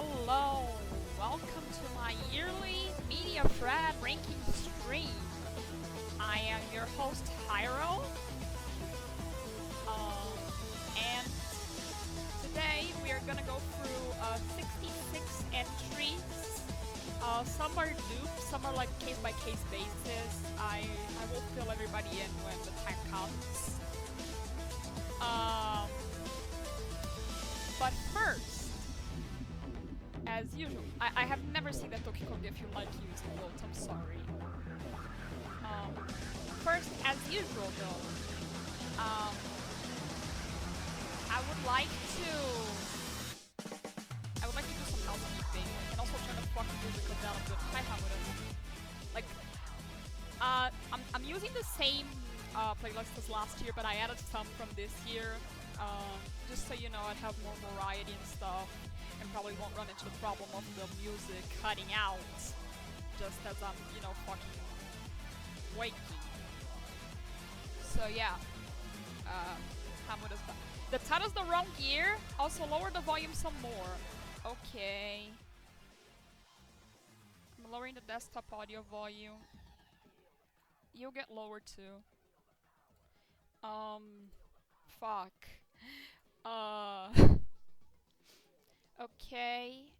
Hello, welcome to my yearly Media Thread ranking stream. I am your host, Hiero, and today we are gonna go through 66 entries. Some are duped, some are like case-by-case basis. I will fill everybody in when the time comes. But first, as usual, I have never seen that Tokiko if you like using vote, I'm sorry. First, as usual though, I would like to do some housekeeping and also turn the fucking music down a bit. Hi Hamuda. Like, I'm using the same playlist as last year, but I added some from this year, just so you know I'd have more variety and stuff. And probably won't run into the problem of the music cutting out just as I'm, you know, fucking waking. So yeah, Hamuda's back. The title's the wrong gear. Also lower the volume some more. Okay. I'm lowering the desktop audio volume. You'll get lower too. Fuck. Okay.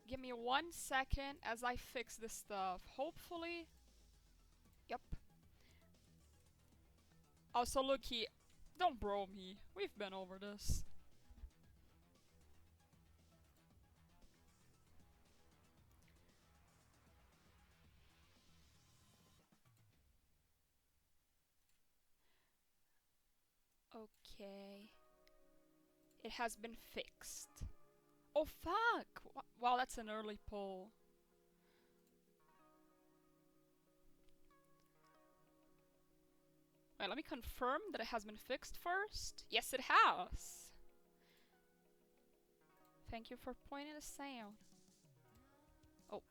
Give me 1 second as I fix this stuff. Hopefully. Yep. Also, Lucky, don't bro me. We've been over this. Okay. It has been fixed. Oh fuck! Wow, that's an early poll. Wait, let me confirm that it has been fixed first. Yes, it has. Thank you for pointing this out. Oh.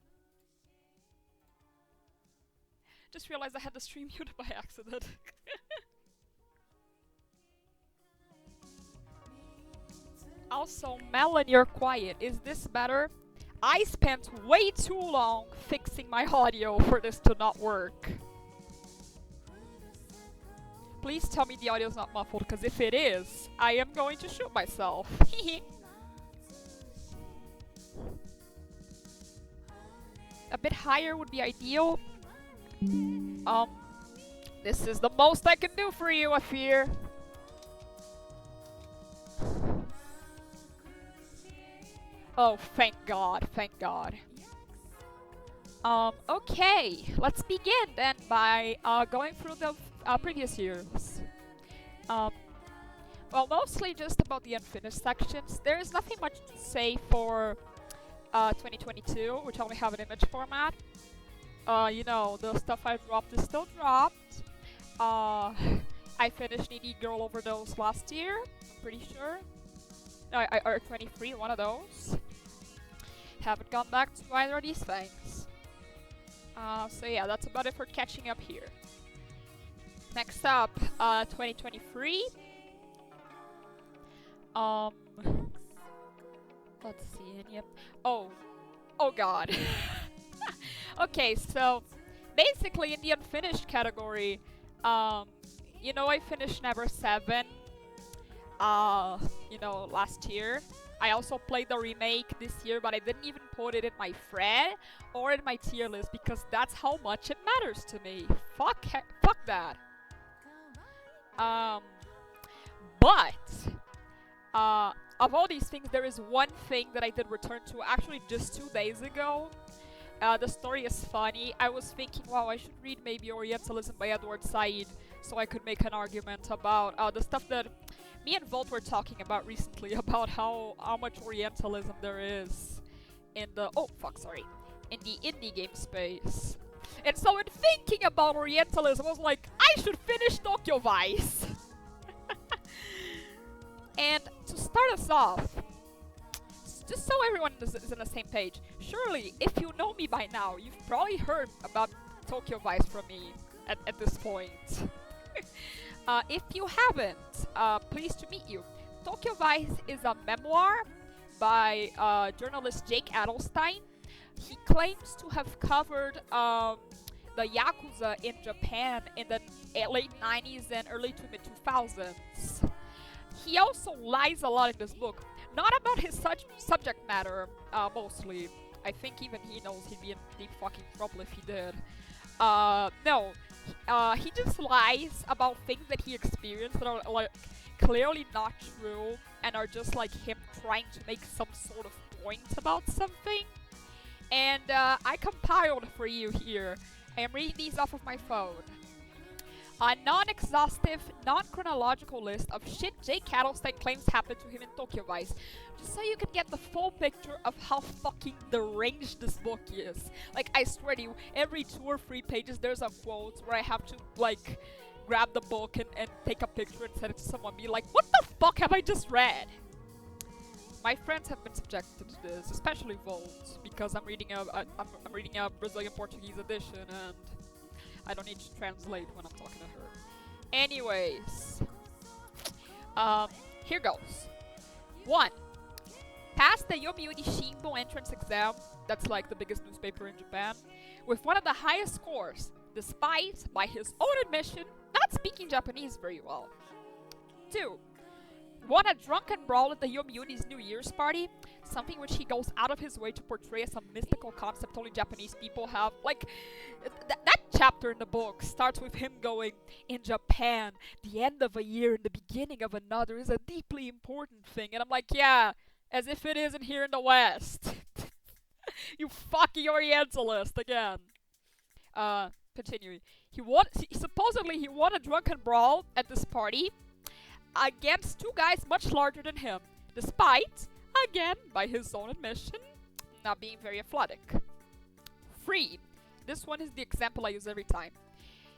Just realized I had the stream muted by accident. Also, Melon, you're quiet. Is this better? I spent way too long fixing my audio for this to not work. Please tell me the audio's not muffled, because if it is, I am going to shoot myself. A bit higher would be ideal. This is the most I can do for you, I fear. Oh, thank God, thank God. Okay, let's begin then by going through the previous years. Well, mostly just about the unfinished sections. There is nothing much to say for 2022, which only have an image format. You know, the stuff I dropped is still dropped. I finished Needy Girl Overdose last year, I'm pretty sure. No, or 23, one of those. Haven't gone back to either of these things. So yeah, that's about it for catching up here. Next up, 2023. Let's see, yep. Oh god. Okay, so basically in the unfinished category, you know, I finished Never 7, you know, last year. I also played the remake this year, but I didn't even put it in my thread or in my tier list because that's how much it matters to me. Fuck that. But of all these things, there is one thing that I did return to actually just 2 days ago. The story is funny. I was thinking, wow, I should read maybe Orientalism by Edward Said so I could make an argument about the stuff that me and Volt were talking about recently, about how much Orientalism there is in the in the indie game space. And so in thinking about Orientalism, I was like, I should finish Tokyo Vice. And to start us off, just so everyone is on the same page, surely if you know me by now, you've probably heard about Tokyo Vice from me at this point. If you haven't, pleased to meet you. Tokyo Vice is a memoir by journalist Jake Adelstein. He claims to have covered the Yakuza in Japan in the late 90s and early to mid 2000s. He also lies a lot in this book. Not about his subject matter, mostly. I think even he knows he'd be in deep fucking trouble if he did. No. He just lies about things that he experienced that are, like, clearly not true and are just, like, him trying to make some sort of point about something. And, I compiled for you here. I am reading these off of my phone. A non-exhaustive, non-chronological list of shit Jake Adelstein claims happened to him in Tokyo Vice, just so you can get the full picture of how fucking deranged this book is. Like, I swear to you, every 2 or 3 pages there's a quote where I have to, like, grab the book and take a picture and send it to someone, be like, what the fuck have I just read? My friends have been subjected to this, especially Volt, because I'm reading a Brazilian Portuguese edition, and I don't need to translate when I'm talking to her. Anyways, here goes. 1. Passed the Yomiuri Shimbun entrance exam, that's like the biggest newspaper in Japan, with one of the highest scores, despite, by his own admission, not speaking Japanese very well. 2. Won a drunken brawl at the Yomiuri's New Year's party, something which he goes out of his way to portray as a mystical concept only Japanese people have. Like, that chapter in the book starts with him going, in Japan, the end of a year and the beginning of another is a deeply important thing. And I'm like, yeah, as if it isn't here in the West. You fucking Orientalist again. Continuing. Supposedly he won a drunken brawl at this party against 2 guys much larger than him, despite, again, by his own admission, not being very athletic. 3. This one is the example I use every time.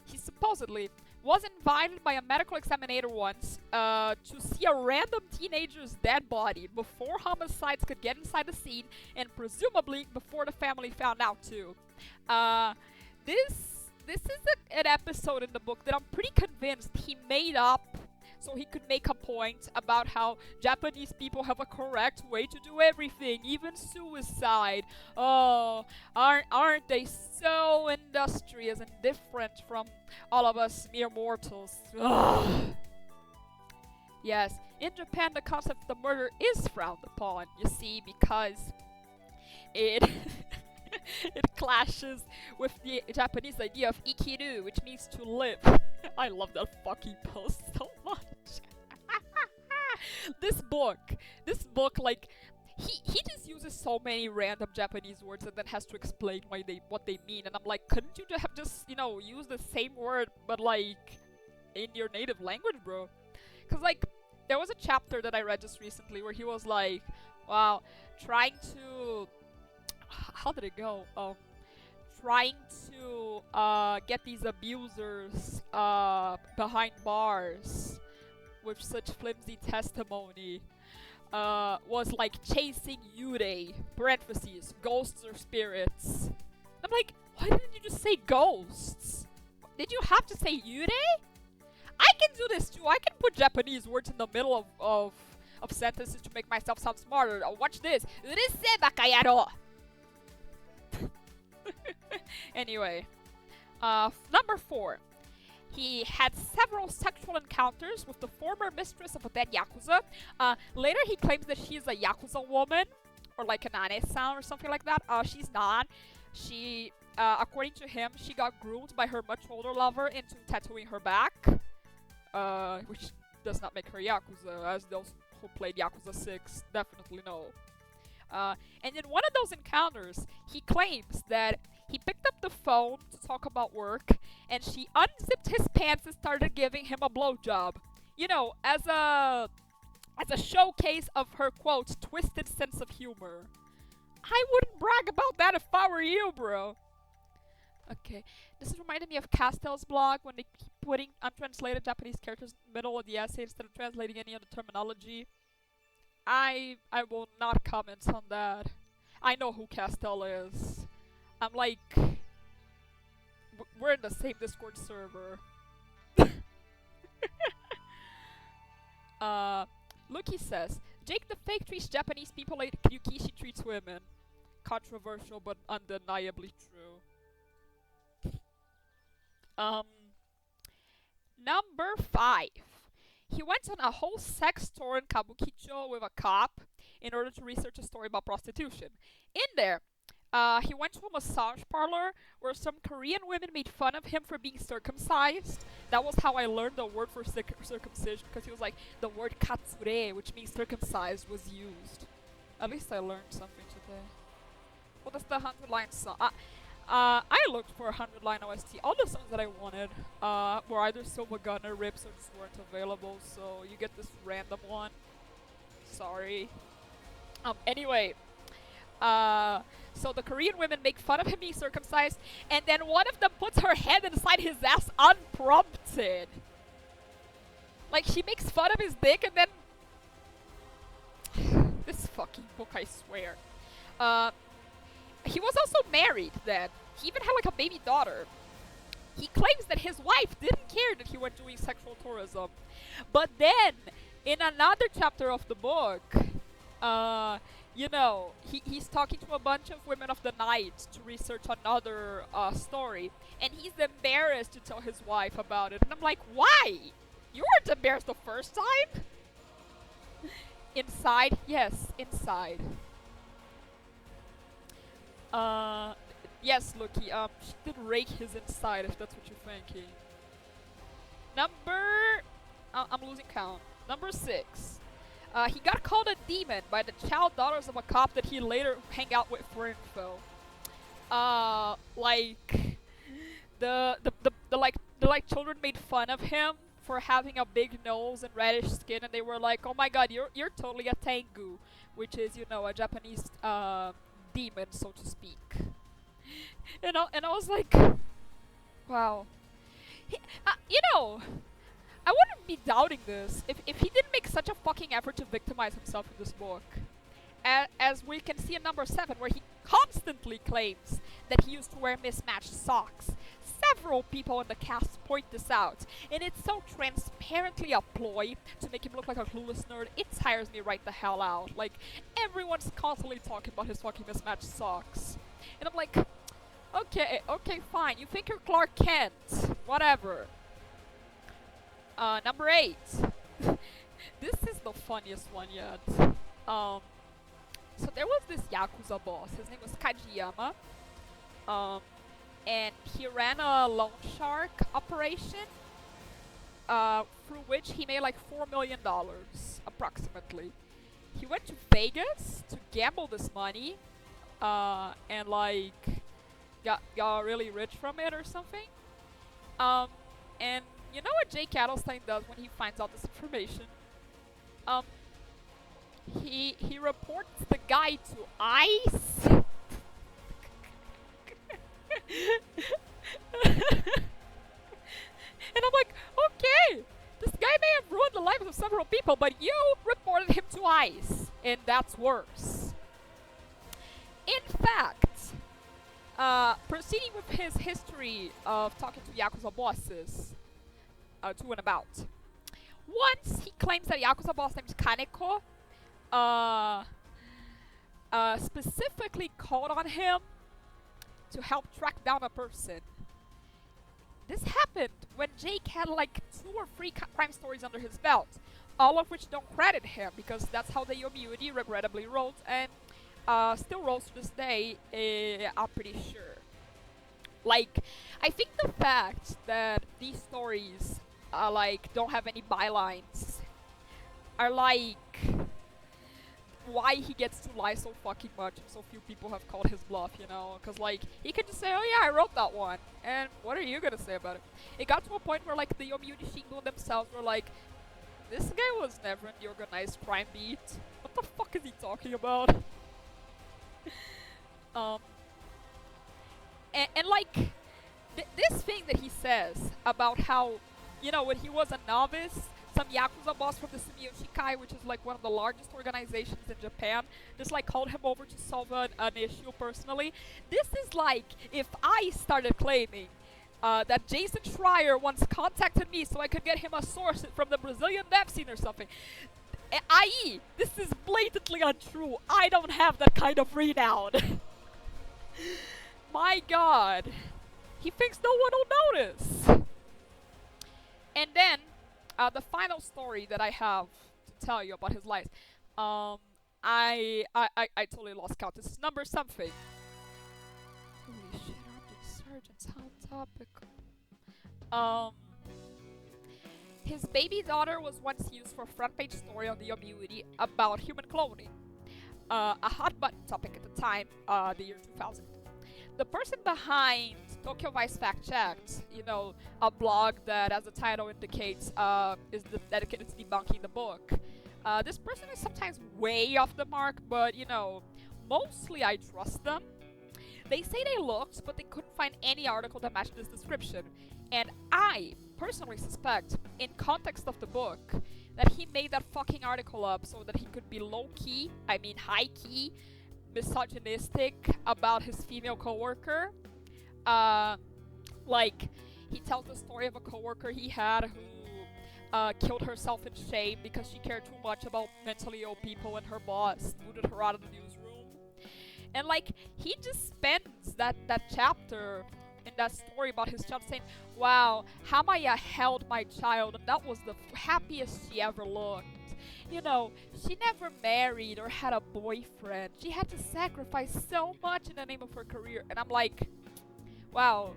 He supposedly was invited by a medical examiner once to see a random teenager's dead body before homicides could get inside the scene, and presumably before the family found out too. This is an episode in the book that I'm pretty convinced he made up so he could make a point about how Japanese people have a correct way to do everything, even suicide. Oh, aren't they so industrious and different from all of us mere mortals? Ugh. Yes, in Japan the concept of murder is frowned upon, you see, because it it clashes with the Japanese idea of ikiru, which means to live. I love that fucking post so much. This book, like, he just uses so many random Japanese words and then has to explain what they mean. And I'm like, couldn't you have just, use the same word, but, like, in your native language, bro? Because, like, there was a chapter that I read just recently where he was like, wow, trying to... How did it go? Trying to get these abusers behind bars with such flimsy testimony was like chasing yurei, parentheses, ghosts or spirits. I'm like, why didn't you just say ghosts? Did you have to say yurei? I can do this too. I can put Japanese words in the middle of sentences to make myself sound smarter. Watch this. Uruse bakayaro. Anyway, number 4. He had several sexual encounters with the former mistress of a dead Yakuza. Later he claims that she is a Yakuza woman, or like an Ane-san or something like that. She's not. She, according to him, she got groomed by her much older lover into tattooing her back, which does not make her Yakuza, as those who played Yakuza 6 definitely know. And in one of those encounters, he claims that he picked up the phone to talk about work, and she unzipped his pants and started giving him a blowjob. You know, as a showcase of her, quote, twisted sense of humor. I wouldn't brag about that if I were you, bro. Okay, this is reminding me of Castell's blog when they keep putting untranslated Japanese characters in the middle of the essay instead of translating any other terminology. I will not comment on that. I know who Castell is. I'm like... we're in the same Discord server. Lucky says, Jake the fake treats Japanese people like Yukishi treats women. Controversial, but undeniably true. Number 5. He went on a whole sex store in Kabukicho with a cop in order to research a story about prostitution. In there, he went to a massage parlor where some Korean women made fun of him for being circumcised. That was how I learned the word for circumcision, because he was like, the word katsure, which means circumcised, was used. At least I learned something today. What is the 100-line song? I looked for a 100-line OST. All the songs that I wanted were either Silva Gunner rips or just weren't available, so you get this random one. Sorry. Anyway, so the Korean women make fun of him being circumcised, and then one of them puts her head inside his ass unprompted. Like, she makes fun of his dick, and then... This fucking book, I swear. He was also married then. He even had like a baby daughter. He claims that his wife didn't care that he went doing sexual tourism. But then, in another chapter of the book, you know, he's talking to a bunch of women of the night to research another story. And he's embarrassed to tell his wife about it. And I'm like, why? You weren't embarrassed the first time? Inside? Yes, inside. Yes, Lucky, she did rake his inside, if that's what you're thinking. I'm losing count. Number 6. He got called a demon by the child daughters of a cop that he later hang out with for info. Like, the children made fun of him for having a big nose and reddish skin, and they were like, oh my god, you're totally a tengu, which is, you know, a Japanese, demon, so to speak. And I was like, wow. You know, I wouldn't be doubting this if he didn't make such a fucking effort to victimize himself in this book. As we can see in number 7, where he constantly claims that he used to wear mismatched socks. Several people in the cast point this out, and it's so transparently a ploy to make him look like a clueless nerd, it tires me right the hell out. Like, everyone's constantly talking about his fucking mismatched socks. And I'm like, okay, fine, you think you're Clark Kent. Whatever. Number 8. This is the funniest one yet. So there was this Yakuza boss, his name was Kajiyama. And he ran a loan shark operation, through which he made like $4 million, approximately. He went to Vegas to gamble this money, and like, got really rich from it or something. And you know what Jake Adelstein does when he finds out this information? He reports the guy to ICE. And I'm like, okay, this guy may have ruined the lives of several people, but you reported him to ICE, and that's worse. In fact, proceeding with his history of talking to Yakuza bosses, to and about. Once he claims that a Yakuza boss named Kaneko specifically called on him to help track down a person. This happened when Jake had like 2 or 3 crime stories under his belt, all of which don't credit him, because that's how the Yomiuri regrettably rolled, and still rolls to this day, I'm pretty sure. Like, I think the fact that these stories like don't have any bylines are like why he gets to lie so fucking much and so few people have called his bluff, you know? Because, like, he can just say, oh yeah, I wrote that one, and what are you gonna say about it? It got to a point where, like, the Yomiuri Shingo themselves were like, this guy was never in the organized crime beat. What the fuck is he talking about? And like, this thing that he says about how, you know, when he was a novice, some Yakuza boss from the Sumiyoshi Kai, which is like one of the largest organizations in Japan, just like called him over to solve an issue personally. This is like if I started claiming that Jason Schreier once contacted me so I could get him a source from the Brazilian dev scene or something. I.e., this is blatantly untrue. I don't have that kind of renown. My god. He thinks no one will notice. And then, the final story that I have to tell you about his life. I totally lost count. This is number something. Holy shit, armed insurgents, how topical. His baby daughter was once used for a front page story on the Beauty about human cloning. A hot button topic at the time, the year 2000. The person behind Tokyo Vice Fact Checked, a blog that, as the title indicates, is dedicated to debunking the book. This person is sometimes way off the mark, but, mostly I trust them. They say they looked, but they couldn't find any article that matched this description. And I personally suspect, in context of the book, that he made that fucking article up so that he could be low-key, I mean high-key, misogynistic about his female coworker. Like, he tells the story of a coworker he had who killed herself in shame because she cared too much about mentally ill people, and her boss booted her out of the newsroom. And like, he just spends that chapter in that story about his child saying, wow, how I held my child, and that was the happiest she ever looked. She never married or had a boyfriend. She had to sacrifice so much in the name of her career. And I'm like, wow,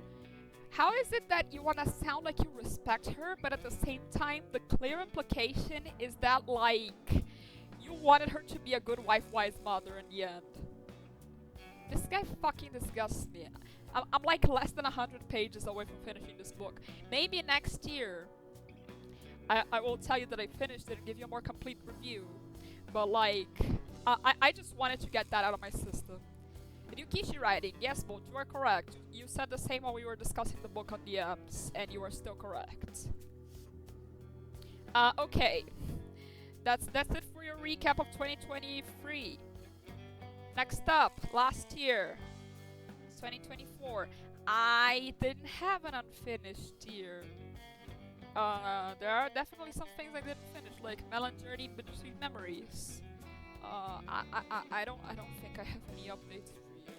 how is it that you want to sound like you respect her, but at the same time, the clear implication is that, like, you wanted her to be a good wife, wise mother in the end? This guy fucking disgusts me. I'm like less than 100 pages away from finishing this book. Maybe next year I will tell you that I finished it and give you a more complete review. But like, I just wanted to get that out of my system. Ryukishi writing, yes, Bolt, you are correct. You said the same while we were discussing the book on DMs, and you are still correct. Okay. That's it for your recap of 2023. Next up, last year, 2024. I didn't have an unfinished year. There are definitely some things I didn't finish, like Melon Journey Bittersweet Memories. I don't think I have any updates for you.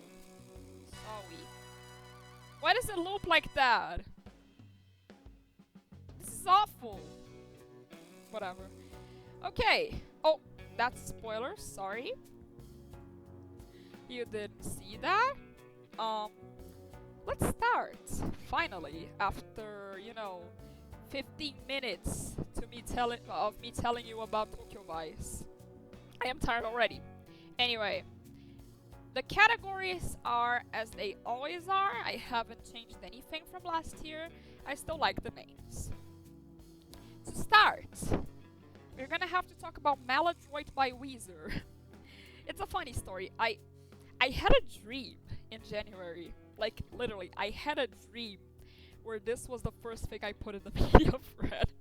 Sorry. Why does it loop like that? This is awful. Whatever. Okay. Oh, that's spoilers, sorry. You didn't see that? Let's start. Finally, after, 15 minutes to me telling you about Tokyo Vice. I am tired already. Anyway, the categories are as they always are. I haven't changed anything from last year. I still like the names. To start, we're gonna have to talk about Maladroit by Weezer. It's a funny story. I had a dream in January. Like, literally, I had a dream where this was the first thing I put in the media thread.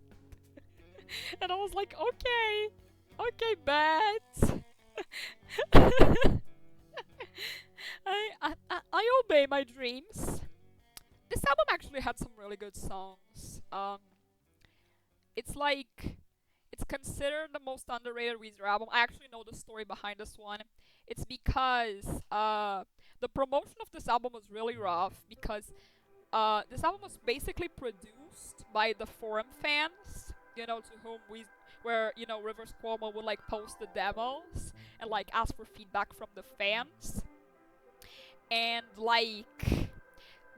And I was like, okay, bet. I obey my dreams. This album actually had some really good songs. It's considered the most underrated Weezer album. I actually know the story behind this one. It's because the promotion of this album was really rough because this album was basically produced by the forum fans, to whom Rivers Cuomo would like post the demos and like ask for feedback from the fans. And like,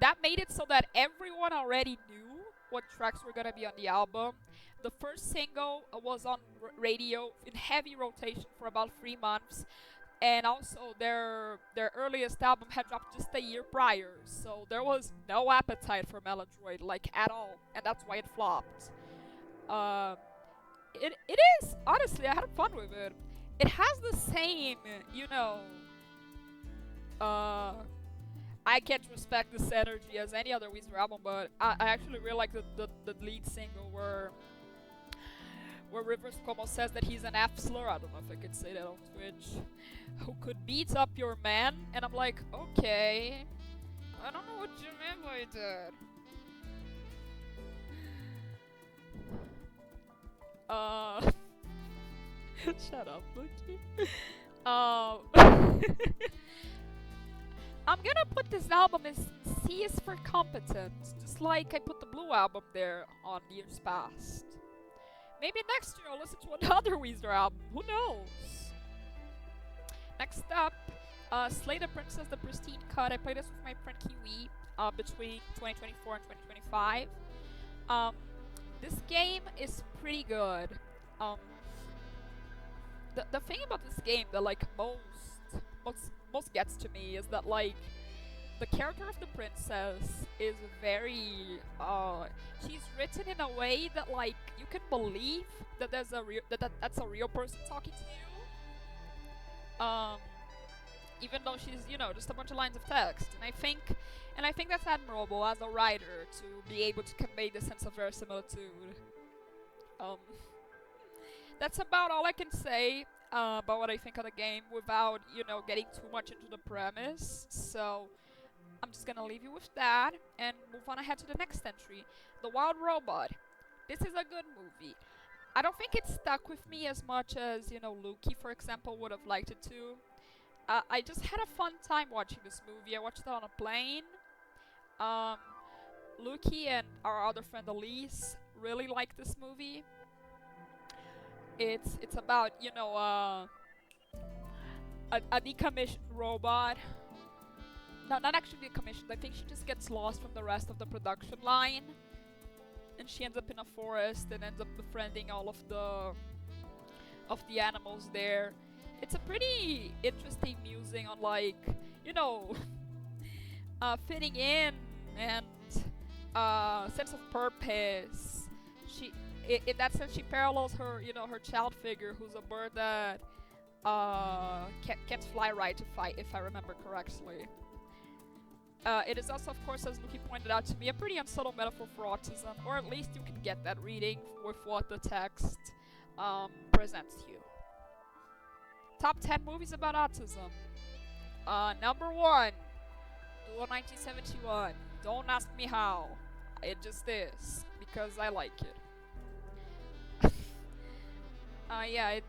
that made it so that everyone already knew what tracks were gonna be on the album. The first single was on radio in heavy rotation for about 3 months. And also, their earliest album had dropped just a year prior, so there was no appetite for Maladroit, like, at all, and that's why it flopped. It is, honestly, I had fun with it. It has the same, I can't respect this energy as any other Weezer album, but I actually really like the lead single where Rivers Cuomo says that he's an F slur. I don't know if I could say that on Twitch. Who could beat up your man? And I'm like, okay. I don't know what you mean by that. Shut up, Lucky. I'm gonna put this album as C is for competent, just like I put the Blue album there on years past. Maybe next year I'll listen to another Weezer album, who knows? Next up, Slay the Princess, the Pristine Cut. I played this with my friend Kiwi between 2024 and 2025. This game is pretty good. The thing about this game that like most gets to me is that like the character of the princess is very she's written in a way that like you can believe that there's a real that's a real person talking to you. Even though she's, you know, just a bunch of lines of text. And I think that's admirable as a writer to be able to convey the sense of verisimilitude. That's about all I can say about what I think of the game without, you know, getting too much into the premise. So I'm just gonna leave you with that and move on ahead to the next entry. The Wild Robot. This is a good movie. I don't think it stuck with me as much as, you know, Luki, for example, would have liked it to. I just had a fun time watching this movie. I watched it on a plane. Luki and our other friend Elise really like this movie. It's about, you know, a decommissioned robot. No, not actually decommissioned. I think she just gets lost from the rest of the production line. And she ends up in a forest and ends up befriending all of the animals there. It's a pretty interesting musing on, like, you know, fitting in and sense of purpose. In that sense, she parallels her, you know, her child figure, who's a bird that can't fly right, if I remember correctly. It is also, of course, as Luki pointed out to me, a pretty unsubtle metaphor for autism, or at least you can get that reading with what the text presents to you. Top 10 movies about autism. Number 1, Duel 1971. Don't ask me how. It just is, because I like it. Yeah,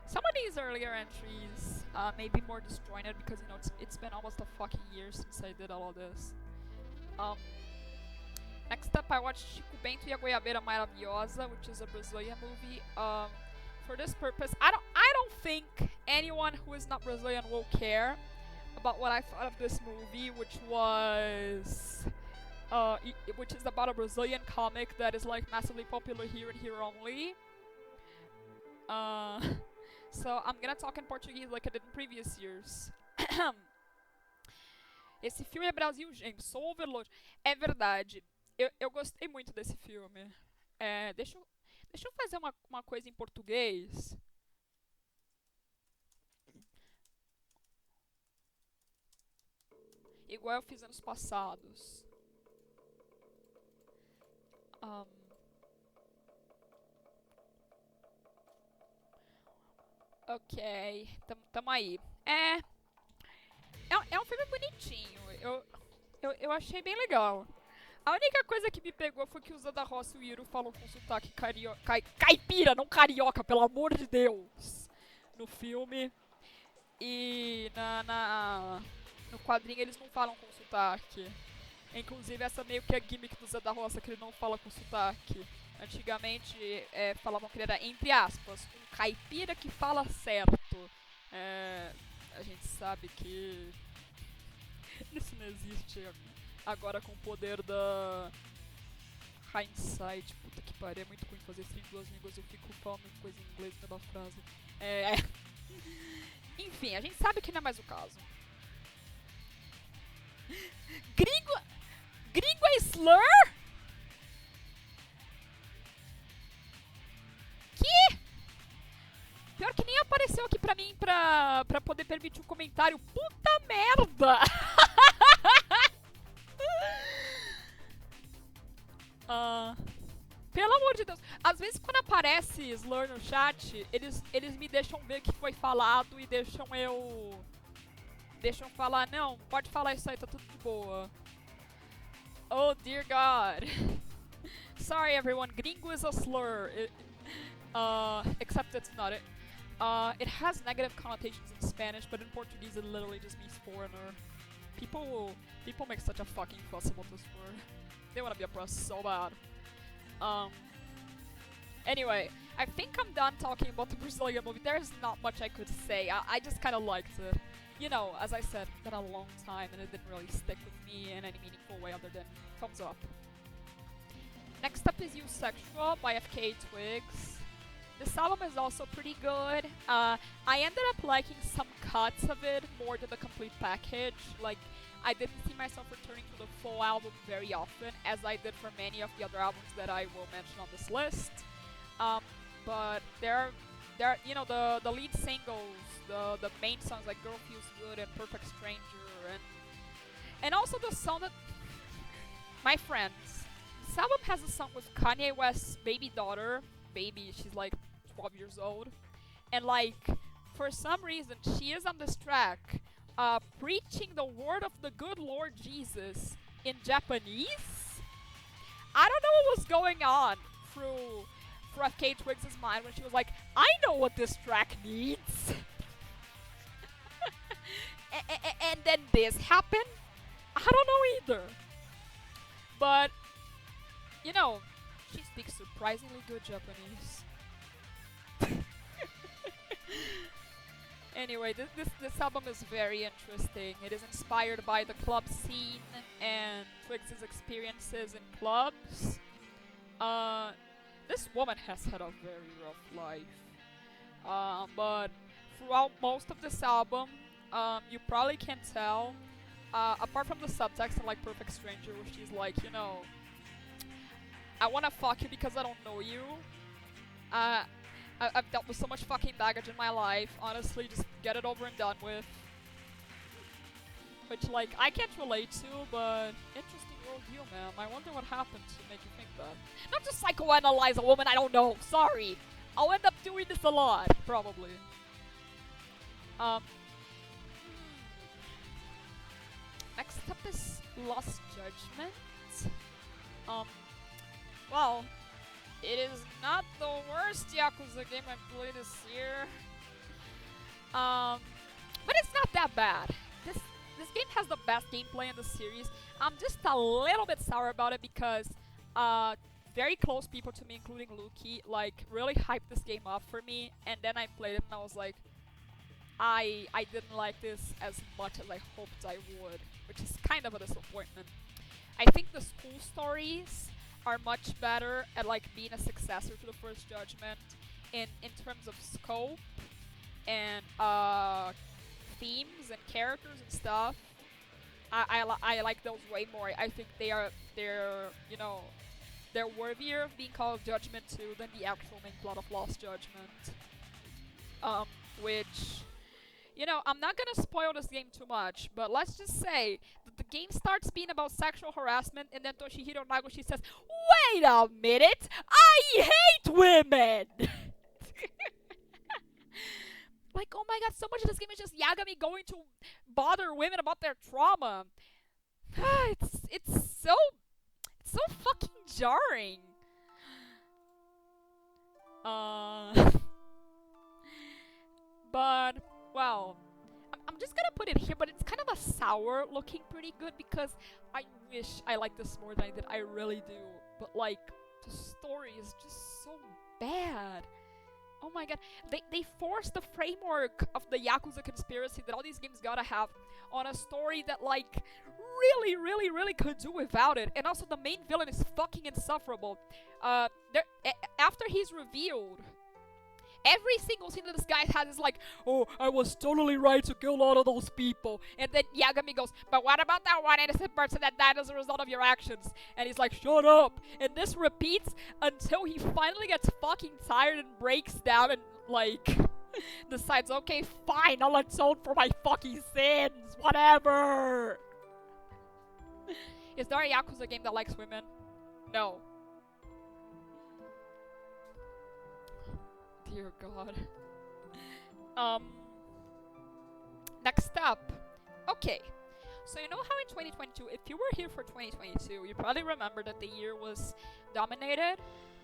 some of these earlier entries may be more disjointed because, you know, it's been almost a fucking year since I did all of this. Next up, I watched Chico Bento e a Goiabeira Maravilhosa, which is a Brazilian movie. For this purpose, I don't think anyone who is not Brazilian will care about what I thought of this movie, which is about a Brazilian comic that is like massively popular here and here only. So I'm gonna talk in Portuguese like I did in previous years. Esse filme é Brasil, gente. Sou overload. É verdade. Eu gostei muito desse filme. Deixa eu fazer uma coisa em português. Igual eu fiz anos passados. Ok, tamo aí. É um filme bonitinho. Eu achei bem legal. A única coisa que me pegou foi que o Zé da Roça e o Hiero falam com sotaque caipira, não carioca, pelo amor de Deus. No filme. E no quadrinho eles não falam com sotaque. Inclusive essa meio que é a gimmick do Zé da Roça, que ele não fala com sotaque. Antigamente falavam que ele era, entre aspas, um caipira que fala certo. A gente sabe que isso não existe agora com o poder da hindsight. Puta que pariu, é muito ruim fazer stream em duas línguas, eu fico falando coisa em inglês na frase. Enfim, a gente sabe que não é mais o caso. Gringo é slur? Que? Pior que nem apareceu aqui pra mim pra poder permitir um comentário. Puta merda! Pelo amor de Deus. Às vezes quando aparece slur no chat, eles me deixam ver que foi falado e deixam falar, não, pode falar isso aí, tá tudo de boa. Oh dear God. Sorry everyone, gringo is a slur. Except it's not it. It has negative connotations in Spanish, but in Portuguese it literally just means foreigner. People make such a fucking fuss about this word. They want to be oppressed so bad. Anyway, I think I'm done talking about the Brazilian movie. There's not much I could say. I just kind of liked it. You know, as I said, it's been a long time and it didn't really stick with me in any meaningful way other than thumbs up. Next up is Eusexual by FK Twigs. This album is also pretty good. I ended up liking some cuts of it more than the complete package. Like, I didn't see myself returning to the full album very often, as I did for many of the other albums that I will mention on this list. But there are, you know, the lead singles, the main songs like Girl Feels Good and Perfect Stranger, and also the song that, my friends, this album has a song with Kanye West's baby daughter. Baby, she's like 12 years old, and like, for some reason, she is on this track, preaching the word of the good Lord Jesus in Japanese. I don't know what was going on through FK Twigs' mind when she was like, I know what this track needs. And then this happened? I don't know either. But, you know, she speaks surprisingly good Japanese. Anyway, this album is very interesting. It is inspired by the club scene and Twigs' experiences in clubs. This woman has had a very rough life. But throughout most of this album, you probably can tell, apart from the subtext in like Perfect Stranger, where she's like, you know, I wanna fuck you because I don't know you. I've dealt with so much fucking baggage in my life. Honestly, just get it over and done with. Which, like, I can't relate to, but interesting worldview, man. I wonder what happened to make you think that. Not to psychoanalyze a woman I don't know. Sorry. I'll end up doing this a lot, probably. Next up is Lost Judgment. Well, it is not the worst Yakuza game I've played this year. But it's not that bad. This game has the best gameplay in the series. I'm just a little bit sour about it because very close people to me, including Luki, like, really hyped this game up for me, and then I played it and I was like, I didn't like this as much as I hoped I would, which is kind of a disappointment. I think the school stories are much better at like being a successor to the First Judgment in terms of scope and themes and characters and stuff. I like those way more. I think they're you know, they're worthier of being called Judgment 2 than the actual main plot of Lost Judgment. Which, you know, I'm not gonna spoil this game too much, but let's just say that the game starts being about sexual harassment, and then Toshihiro Nagoshi says, "Wait a minute! I hate women!" Like, oh my god, so much of this game is just Yagami going to bother women about their trauma. it's so fucking jarring. But, well, I'm just gonna put it here, but it's kind of a sour looking pretty good because I wish I liked this more than I did. I really do. But, like, the story is just so bad. Oh my god. They forced the framework of the Yakuza conspiracy that all these games gotta have on a story that, like, really could do without it. And also the main villain is fucking insufferable. After he's revealed, every single scene that this guy has is like, oh, I was totally right to kill all of those people. And then Yagami goes, but what about that one innocent person that died as a result of your actions? And he's like, shut up. And this repeats until he finally gets fucking tired and breaks down and, like, decides, okay, fine, I'll atone for my fucking sins. Whatever. Is there a Yakuza game that likes women? No. Dear God. Next up. Okay. So you know how in 2022, if you were here for 2022, you probably remember that the year was dominated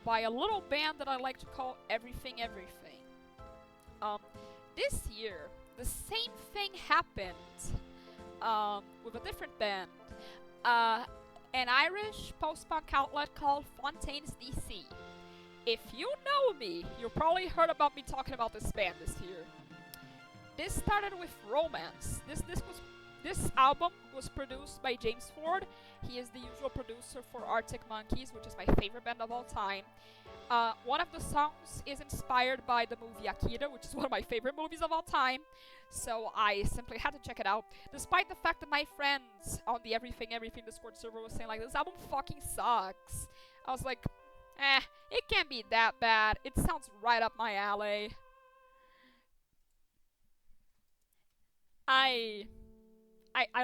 by a little band that I like to call Everything Everything. Um, this year, the same thing happened with a different band. An Irish post-punk outlet called Fontaines DC. If you know me, you probably heard about me talking about this band this year. This started with Romance. This album was produced by James Ford. He is the usual producer for Arctic Monkeys, which is my favorite band of all time. One of the songs is inspired by the movie Akira, which is one of my favorite movies of all time. So I simply had to check it out. Despite the fact that my friends on the Everything Discord server was saying like, this album fucking sucks. I was like, it can't be that bad. It sounds right up my alley. I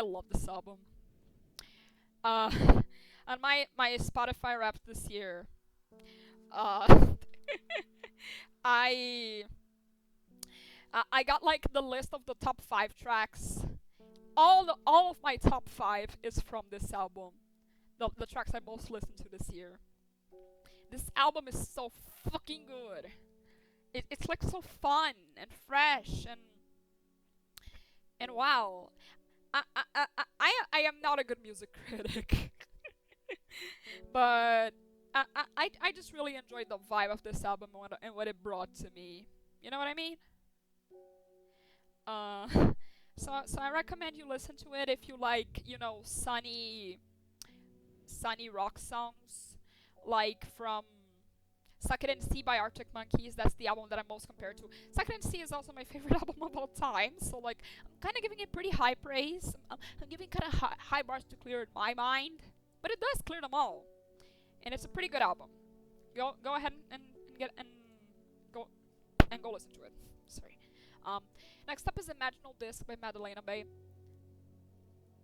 love this album. On my Spotify Wrapped this year, I got like the list of the top 5 tracks. All of my top 5 is from this album. The tracks I most listened to this year. This album is so fucking good. It's like so fun and fresh and wow. I am not a good music critic, but I just really enjoyed the vibe of this album and what it brought to me. You know what I mean? So I recommend you listen to it if you like, you know, sunny rock songs, like from Suck It and See by Arctic Monkeys. That's the album that I'm most compared to. Suck It and See is also my favorite album of all time, so like I'm kind of giving it pretty high praise. I'm giving kind of high bars to clear in my mind, but it does clear them all, and it's a pretty good album. Go ahead and go listen to it. Sorry. Next up is Imaginal Disc by Madalena Bay.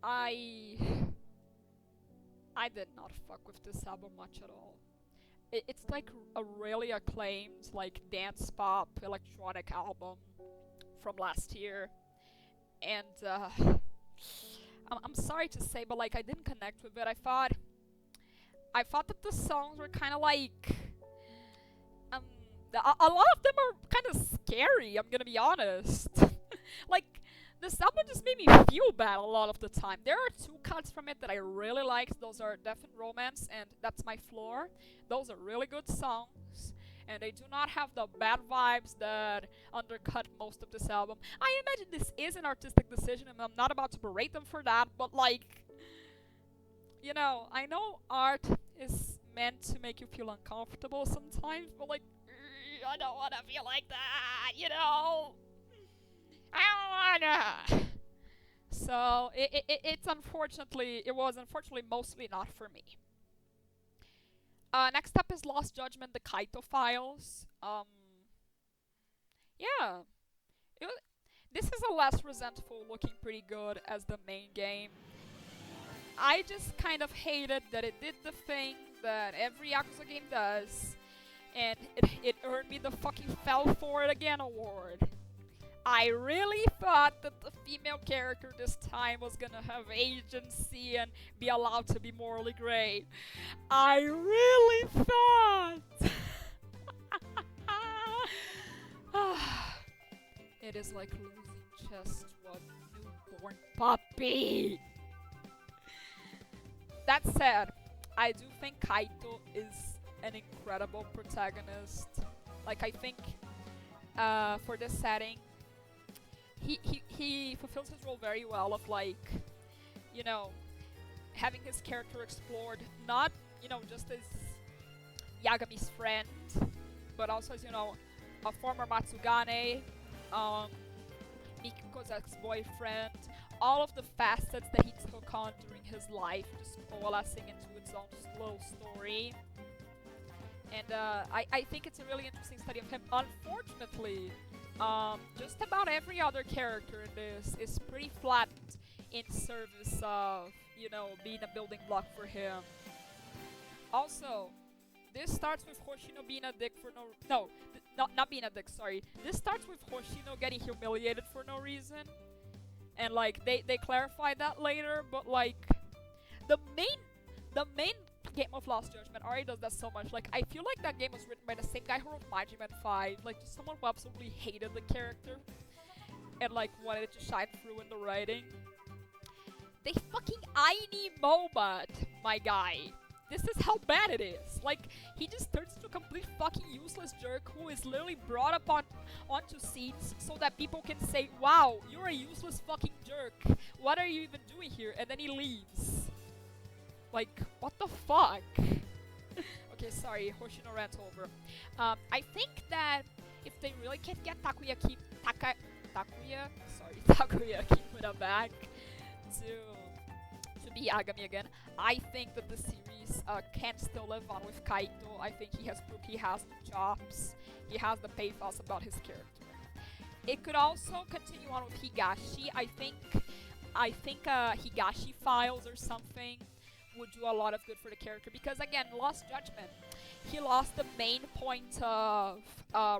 I did not fuck with this album much at all. It's like a really acclaimed, like, dance pop electronic album from last year, and I'm sorry to say, but like I didn't connect with it. I thought that the songs were kind of like a lot of them are kind of scary. I'm gonna be honest. Like, this album just made me feel bad a lot of the time. There are 2 cuts from it that I really liked. Those are Death and Romance and That's My Floor. Those are really good songs, and they do not have the bad vibes that undercut most of this album. I imagine this is an artistic decision, and I'm not about to berate them for that, but like, you know, I know art is meant to make you feel uncomfortable sometimes, but like, I don't want to feel like that, you know? I don't wanna. So it was unfortunately mostly not for me. Next up is Lost Judgment, the Kaito Files. Yeah, this is a less resentful, looking pretty good as the main game. I just kind of hated that it did the thing that every Yakuza game does, and it earned me the fucking Fell For It Again award. I really thought that the female character this time was gonna have agency and be allowed to be morally gray. I really thought! It is like losing just one newborn puppy! That said, I do think Kaito is an incredible protagonist. Like, I think for this setting, he fulfills his role very well of, like, you know, having his character explored, not, you know, just as Yagami's friend, but also as, you know, a former Matsugane, Mikiko's ex-boyfriend, all of the facets that he took on during his life, just coalescing into its own slow story. And I think it's a really interesting study of him. Unfortunately, just about every other character in this is pretty flat in service of, you know, being a building block for him. Also, this starts with Hoshino being a dick for not being a dick, sorry. This starts with Hoshino getting humiliated for no reason. And, like, they clarify that later, but, like, the main game of Lost Judgment already does that so much. Like, I feel like that game was written by the same guy who wrote Majin 5. Like, just someone who absolutely hated the character and, like, wanted it to shine through in the writing. They fucking Aini MOBA, my guy. This is how bad it is. Like, he just turns into a complete fucking useless jerk who is literally brought up onto scenes so that people can say, wow, you're a useless fucking jerk. What are you even doing here? And then he leaves. Like, what the fuck? Okay, sorry, Hoshino rant over. I think that if they really can get Takuya Kimura back to be Agami again, I think that the series can still live on with Kaito. I think he has proved he has the chops. He has the pathos about his character. It could also continue on with Higashi. I think Higashi Files or something would do a lot of good for the character, because again, Lost Judgment, he lost the main point of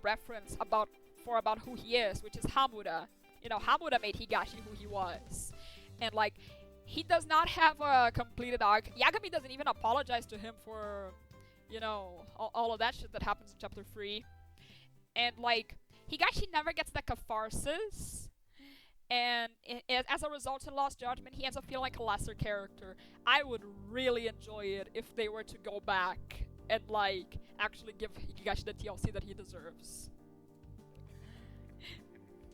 reference about who he is, which is Hamura. You know, Hamura made Higashi who he was, and like, he does not have a completed arc. Yagami doesn't even apologize to him for, you know, all of that shit that happens in chapter 3, and like, Higashi never gets the catharsis. And as a result in Lost Judgment, he ends up feeling like a lesser character. I would really enjoy it if they were to go back and, like, actually give Higashi the TLC that he deserves.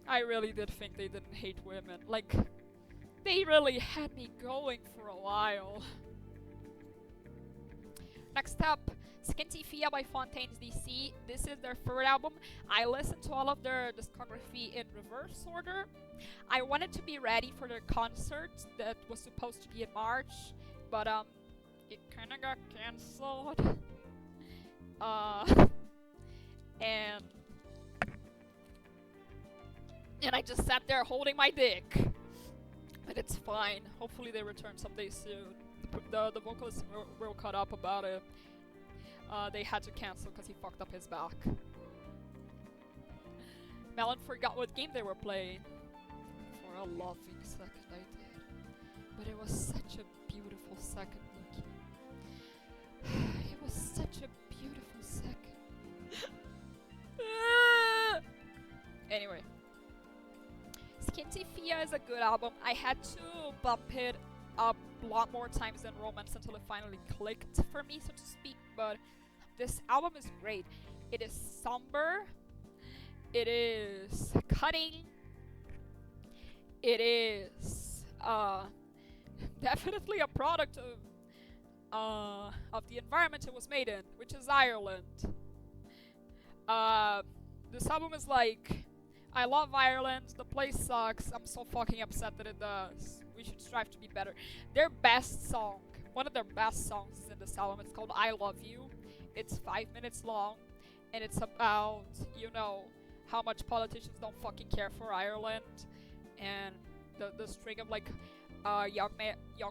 I really did think they didn't hate women. Like, they really had me going for a while. Next up, Skinty by Fontaine's DC. This is their third album. I listened to all of their discography in reverse order. I wanted to be ready for their concert that was supposed to be in March, but it kinda got cancelled. And I just sat there holding my dick. But it's fine. Hopefully they return someday soon. The vocalists were caught up about it. They had to cancel because he fucked up his back. Melon forgot what game they were playing. For a loving second I did. But it was such a beautiful second, Lucky. It was such a beautiful second. Anyway. Skinty Fia is a good album. I had to bump it up a lot more times than Romance until it finally clicked for me, so to speak, but this album is great. It is somber. It is cutting. It is definitely a product of the environment it was made in, which is Ireland. This album is like, I love Ireland, the place sucks, I'm so fucking upset that it does. We should strive to be better. Their best song, one of their best songs is in this album. It's called I Love You. It's 5 minutes long, and it's about, you know, how much politicians don't fucking care for Ireland, and the string of like young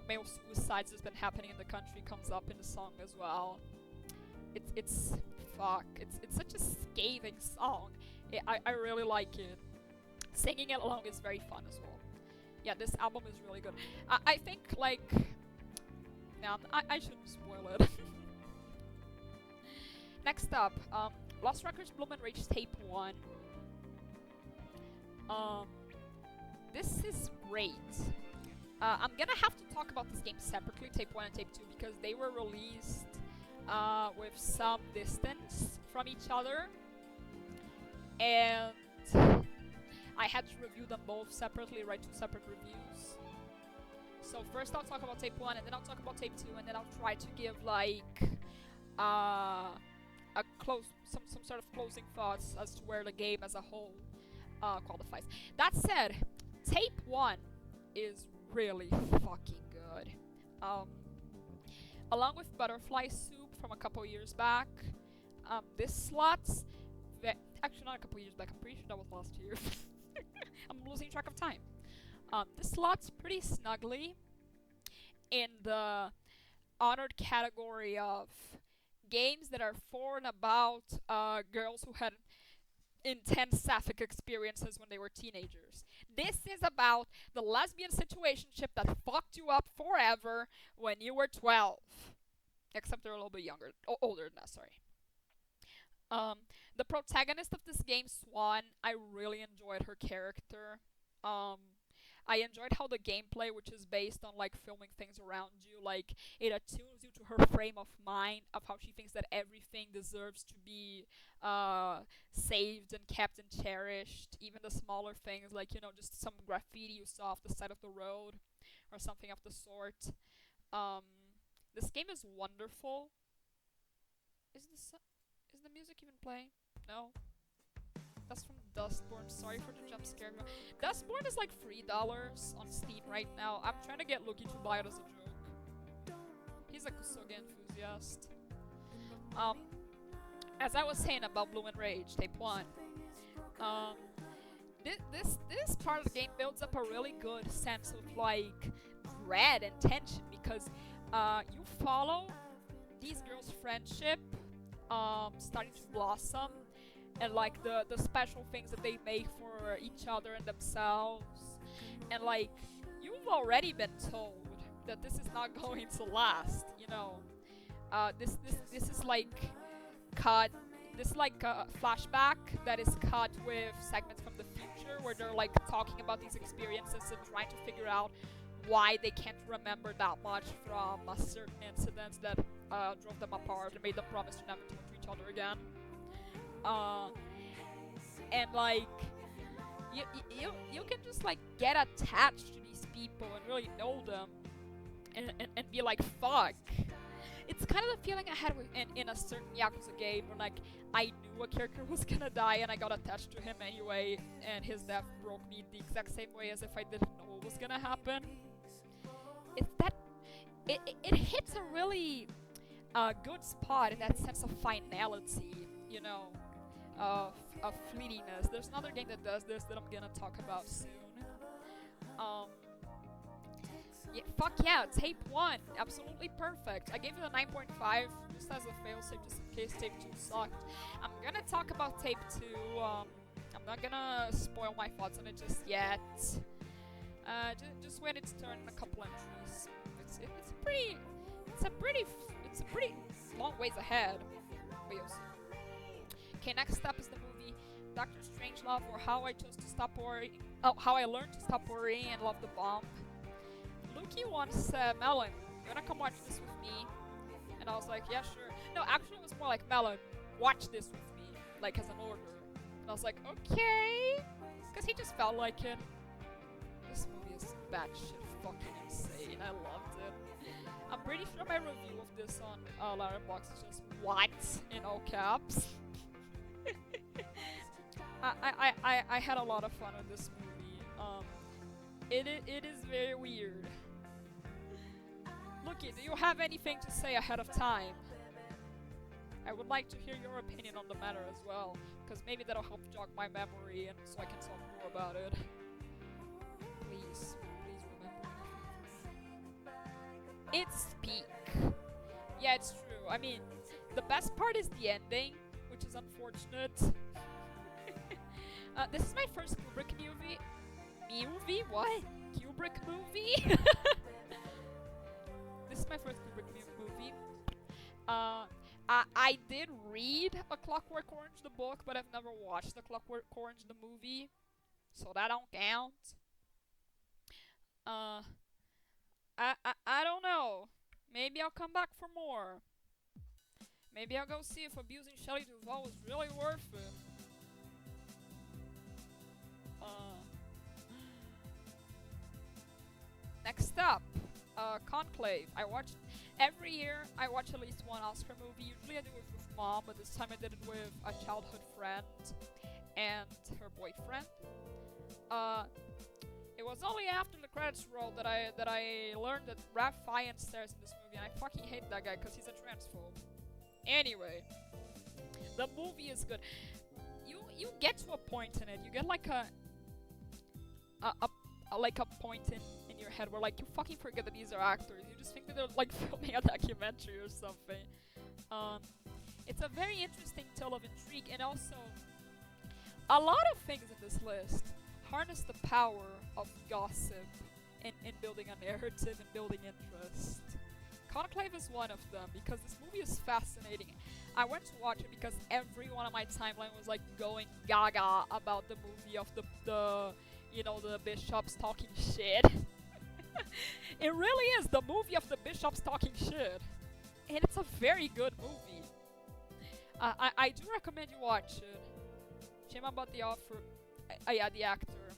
male suicides that's been happening in the country comes up in the song as well. It's such a scathing song. I really like it. Singing it along is very fun as well. Yeah, this album is really good. I think, like... No, I shouldn't spoil it. Next up, Lost Records Bloom and Rage Tape 1. This is great. I'm gonna have to talk about this game separately, Tape 1 and Tape 2, because they were released with some distance from each other. And I had to review them both separately, write 2 separate reviews. So first I'll talk about Tape 1, and then I'll talk about Tape 2, and then I'll try to give like some sort of closing thoughts as to where the game as a whole qualifies. That said, Tape 1 is really fucking good. Along with Butterfly Soup from a couple years back, this slots... Actually, not a couple years back. I'm pretty sure that was last year. I'm losing track of time. This slots pretty snugly in the honored category of games that are for and about girls who had intense sapphic experiences when they were teenagers. This is about the lesbian situationship that fucked you up forever when you were 12. except they're a little bit younger, older than us. Sorry. Um, the protagonist of this game, Swan, I really enjoyed her character. Um, I enjoyed how the gameplay, which is based on like filming things around you, like it attunes you to her frame of mind of how she thinks that everything deserves to be saved and kept and cherished, even the smaller things, like just some graffiti you saw off the side of the road or something of the sort. Um, this game is wonderful. Is this is the music even playing? No. That's from Dustborn. Sorry for the jump scare. Dustborn is like $3 on Steam right now. I'm trying to get Luki to buy it as a joke. He's a Kusoge enthusiast. As I was saying about Bloom and Rage, Tape 1. This part of the game builds up a really good sense of like dread and tension because you follow these girls' friendship starting to blossom, and like the special things that they make for each other and themselves, and like you've already been told that this is not going to last. This is like cut. This is like a flashback that is cut with segments from the future where they're like talking about these experiences and trying to figure out why they can't remember that much from a certain incident that drove them apart and made them promise to never talk to each other again. And like you can just like get attached to these people and really know them and be like, fuck. It's kind of the feeling I had in a certain Yakuza game where like I knew a character was gonna die and I got attached to him anyway, and his death broke me the exact same way as if I didn't know what was gonna happen. It's that it hits a really good spot in that sense of finality, of fleetiness. There's another game that does this that I'm gonna talk about soon. Fuck yeah, Tape 1, absolutely perfect. I gave it a 9.5 just as a failsafe, just in case Tape 2 sucked. I'm gonna talk about Tape 2. I'm not gonna spoil my thoughts on it just yet. Just wait its turn in a couple entries. It's a pretty long ways ahead. But you'll see. Okay, next up is the movie Doctor Strangelove, or How I Chose to Stop Worrying. Oh, How I Learned to Stop Worrying and Love the Bomb. Luki once said, Melon, you wanna come watch this with me? And I was like, yeah, sure. No, actually it was more like, Melon, watch this with me, like as an order. And I was like, okay, because he just felt like it. This movie is batshit fucking insane. I loved it. I'm pretty sure my review of this on Letterboxd is just what in all caps. I had a lot of fun with this movie. It is very weird. Luki, do you have anything to say ahead of time? I would like to hear your opinion on the matter as well, because maybe that'll help jog my memory and so I can talk more about it. Please remember. It's peak. Yeah, it's true. I mean, the best part is the ending, which is unfortunate. This is my first Kubrick movie. Movie? What? Kubrick movie? This is my first Kubrick movie. I did read A Clockwork Orange, the book, but I've never watched A Clockwork Orange, the movie. So that don't count. I don't know. Maybe I'll come back for more. Maybe I'll go see if abusing Shelley Duvall was really worth it. Next up, Conclave. Every year I watch at least one Oscar movie. Usually I do it with mom, but this time I did it with a childhood friend and her boyfriend. It was only after the credits rolled that I learned that Ralph Fiennes stars in this movie, and I fucking hate that guy because he's a transphobe. Anyway, the movie is good. You get to a point in it. You get like a point in your head where like you fucking forget that these are actors. You just think that they're like filming a documentary or something. It's a very interesting tale of intrigue, and also a lot of things in this list harness the power of gossip in building a narrative and building interest. Conclave is one of them because this movie is fascinating. I went to watch it because everyone on my timeline was like going gaga about the movie of the you know, the bishops talking shit. It really is the movie of the bishops talking shit, and it's a very good movie. I do recommend you watch it. Shame about the offer. Yeah, the actor.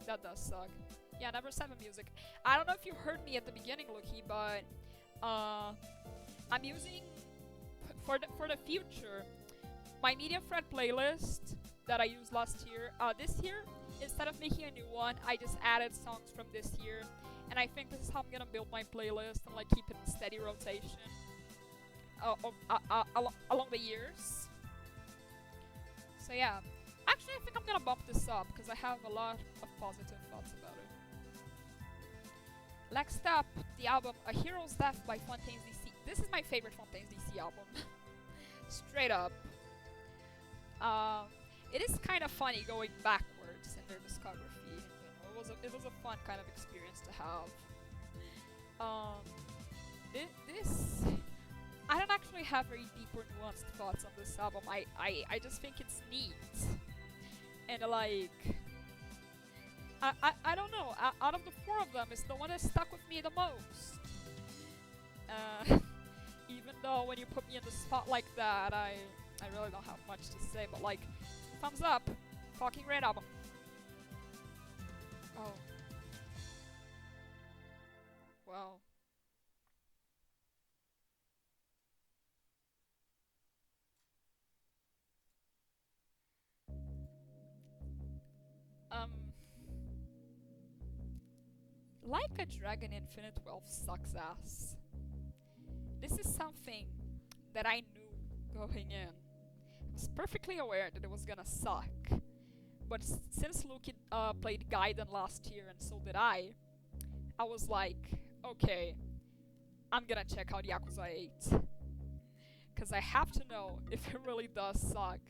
That does suck. Yeah, number 7 music. I don't know if you heard me at the beginning, Lucky, but I'm using for the future my Media Friend playlist that I used last year. This year, instead of making a new one, I just added songs from this year, and I think this is how I'm gonna build my playlist and like keep it in steady rotation along the years. So yeah, actually I think I'm gonna bump this up because I have a lot of positive thoughts about it. Next up, the album A Hero's Death by Fontaines DC. This is my favorite Fontaines DC album. Straight up. It is kind of funny going backwards in their discography. It was a fun kind of experience to have. This I don't actually have very deep or nuanced thoughts on this album. I just think it's neat. And like I don't know, out of the 4 of them, it's the one that stuck with me the most. Even though when you put me in the spot like that, I really don't have much to say, but like, thumbs up, fucking great album. Oh. Wow. Like a Dragon Infinite 12 sucks ass. This is something that I knew going in. I was perfectly aware that it was gonna suck. But since Luke played Gaiden last year and so did I was like, okay, I'm gonna check out Yakuza 8. Cause I have to know if it really does suck.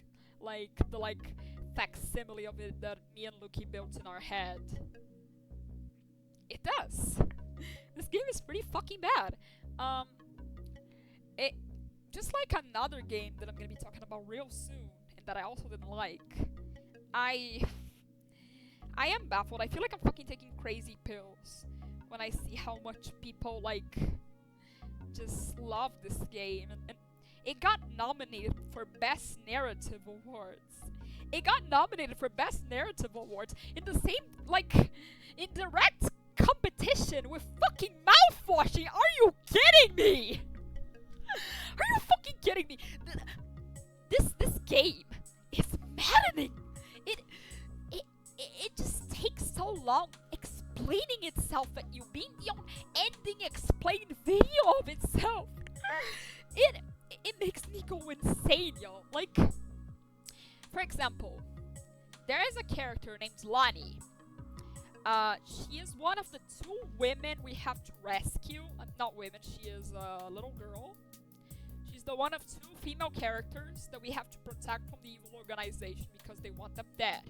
Like the facsimile of it that me and Luke built in our head. It does. This game is pretty fucking bad. It just like another game that I'm gonna be talking about real soon, and that I also didn't like. I am baffled. I feel like I'm fucking taking crazy pills when I see how much people like just love this game, and it got nominated for Best Narrative Awards. It got nominated for Best Narrative Awards in the same, like, in direct competition with fucking mouthwashing. Are you kidding me? Are you fucking kidding me? This game is maddening. It just takes so long explaining itself at you, being the ending explained video of itself. It makes me go insane, yo. Like, for example, there is a character named Lani. She is one of the 2 women we have to rescue. Not women, she is a little girl. She's the one of 2 female characters that we have to protect from the evil organization because they want them dead.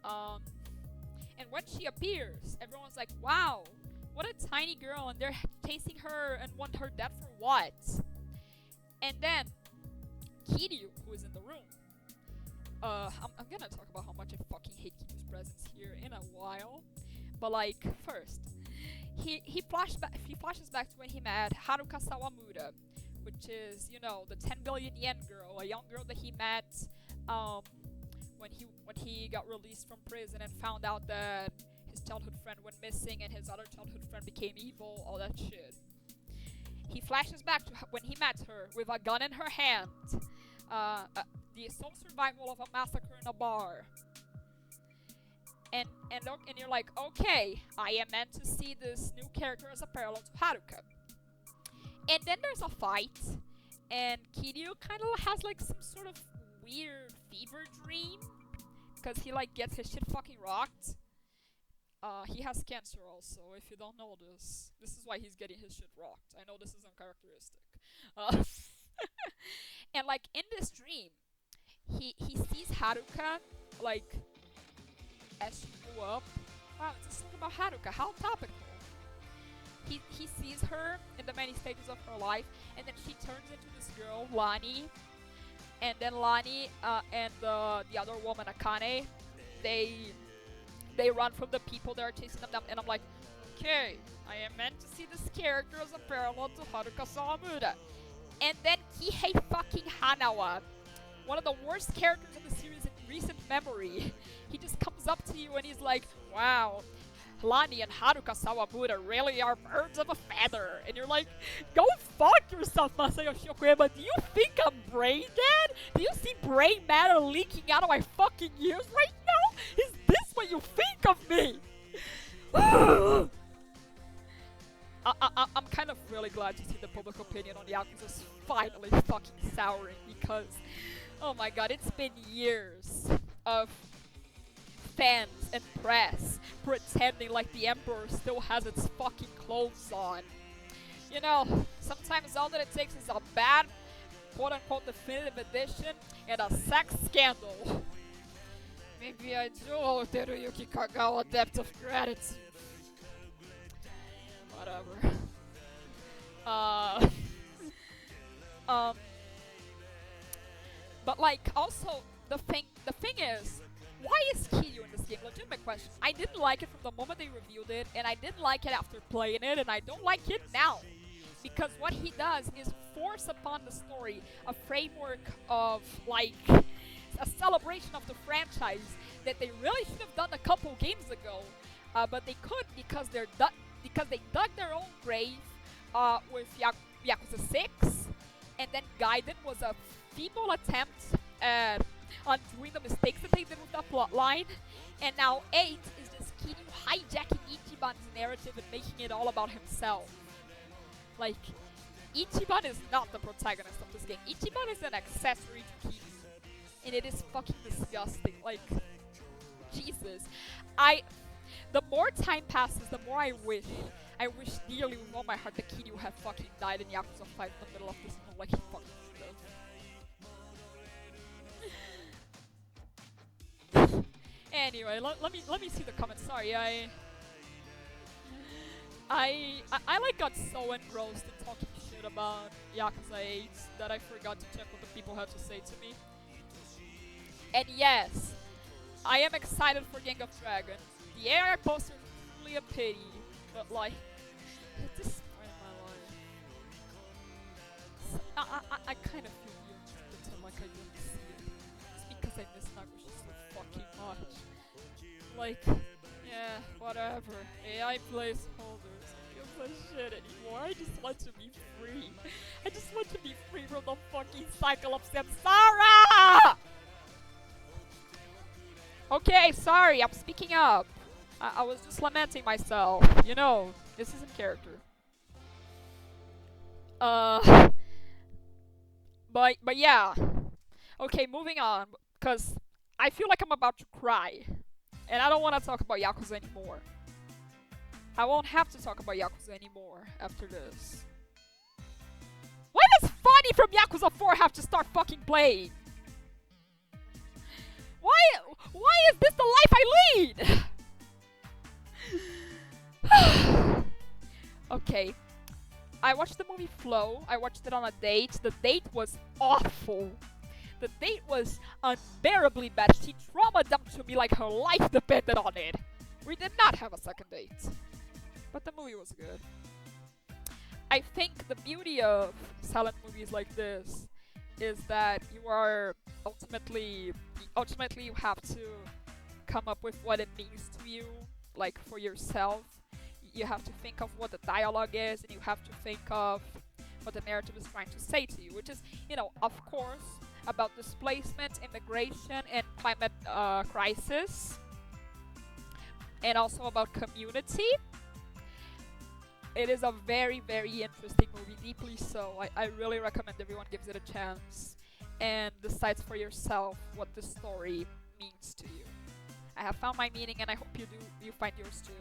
And when she appears, everyone's like, wow, what a tiny girl, and they're chasing her and want her dead for what? And then, Kiryu, who is in the room, I'm gonna talk about how much I fucking hate Kiryu's presence here in a while, but like, first, he flashes back to when he met Haruka Sawamura, which is, you know, the 10 billion yen girl, a young girl that he met, when he got released from prison and found out that his childhood friend went missing and his other childhood friend became evil, all that shit. He flashes back to when he met her with a gun in her hand, the sole survival of a massacre in a bar. And you're like, okay, I am meant to see this new character as a parallel to Haruka. And then there's a fight, and Kiryu kind of has like some sort of weird fever dream, because he like gets his shit fucking rocked. He has cancer also, if you don't know this. This is why he's getting his shit rocked. I know this is uncharacteristic. And like in this dream, he sees Haruka, like, as she grew up. Wow, it's a song about Haruka, how topical. He sees sees her in the many stages of her life, and then she turns into this girl, Lani, and then Lani and the other woman, Akane, they run from the people that are chasing them down, and I'm like, okay, I am meant to see this character as a parallel to Haruka Sawamura. And then Kihei fucking Hanawa, one of the worst characters in the series in recent memory, he just comes up to you and he's like, wow, Lani and Haruka Sawamura really are birds of a feather. And you're like, go fuck yourself, Masayo Shokoyama. Do you think I'm brain dead? Do you see brain matter leaking out of my fucking ears right now? Is this what you think of me? I'm kind of really glad to see the public opinion on Yakuza's finally fucking souring, because, oh my god, it's been years of fans and press pretending like the Emperor still has its fucking clothes on. You know, sometimes all that it takes is a bad, quote-unquote, definitive edition and a sex scandal. Maybe I do owe Teruyuki Kagawa a debt of gratitude. Whatever. But like, also, the thing is, why is Kiryu in this game? Legitimate question. I didn't like it from the moment they revealed it, and I didn't like it after playing it, and I don't like it now. Because what he does is force upon the story a framework of, like, a celebration of the franchise that they really should have done a couple games ago, but they couldn't because they dug their own grave with Yakuza 6, and then Gaiden was a feeble attempt at undoing the mistakes that they did with the plotline, and now 8 is just Kiryu hijacking Ichiban's narrative and making it all about himself. Like, Ichiban is not the protagonist of this game. Ichiban is an accessory to Kiryu, and it is fucking disgusting. Like, Jesus. The more time passes, the more I wish dearly with all my heart that Kiryu had fucking died in Yakuza 5 in the middle of this film, like he fucking should have. Anyway, let me see the comments. Sorry, I like got so engrossed in talking shit about Yakuza 8 that I forgot to check what the people had to say to me. And yes, I am excited for Gang of Dragons. The AI poster is really a pity, but like, it just spoiled my life. I kind of feel weird to pretend like I didn't see it. It's because I miss Nagoshi so fucking much. Like, yeah, whatever. AI placeholders. Who gives a shit anymore? I just want to be free. I just want to be free from the fucking cycle of samsara! Okay, sorry, I'm speaking up. I was just lamenting myself. You know, this isn't character. But yeah. Okay, moving on. Because I feel like I'm about to cry. And I don't want to talk about Yakuza anymore. I won't have to talk about Yakuza anymore after this. Why does Funny from Yakuza 4 have to start fucking playing? Why is this the life I lead? Okay, I watched the movie Flow. I watched it on a date. The date was awful. The date was unbearably bad. She trauma dumped to me like her life depended on it. We did not have a second date, but the movie was good. I think the beauty of silent movies like this is that you are ultimately you have to come up with what it means to you, like for yourself. You have to think of what the dialogue is, and you have to think of what the narrative is trying to say to you, which is, you know, of course, about displacement, immigration, and climate crisis, and also about community. It is a very, very interesting movie, deeply so. I really recommend everyone gives it a chance and decides for yourself what the story means to you. I have found my meaning, and I hope you find yours too.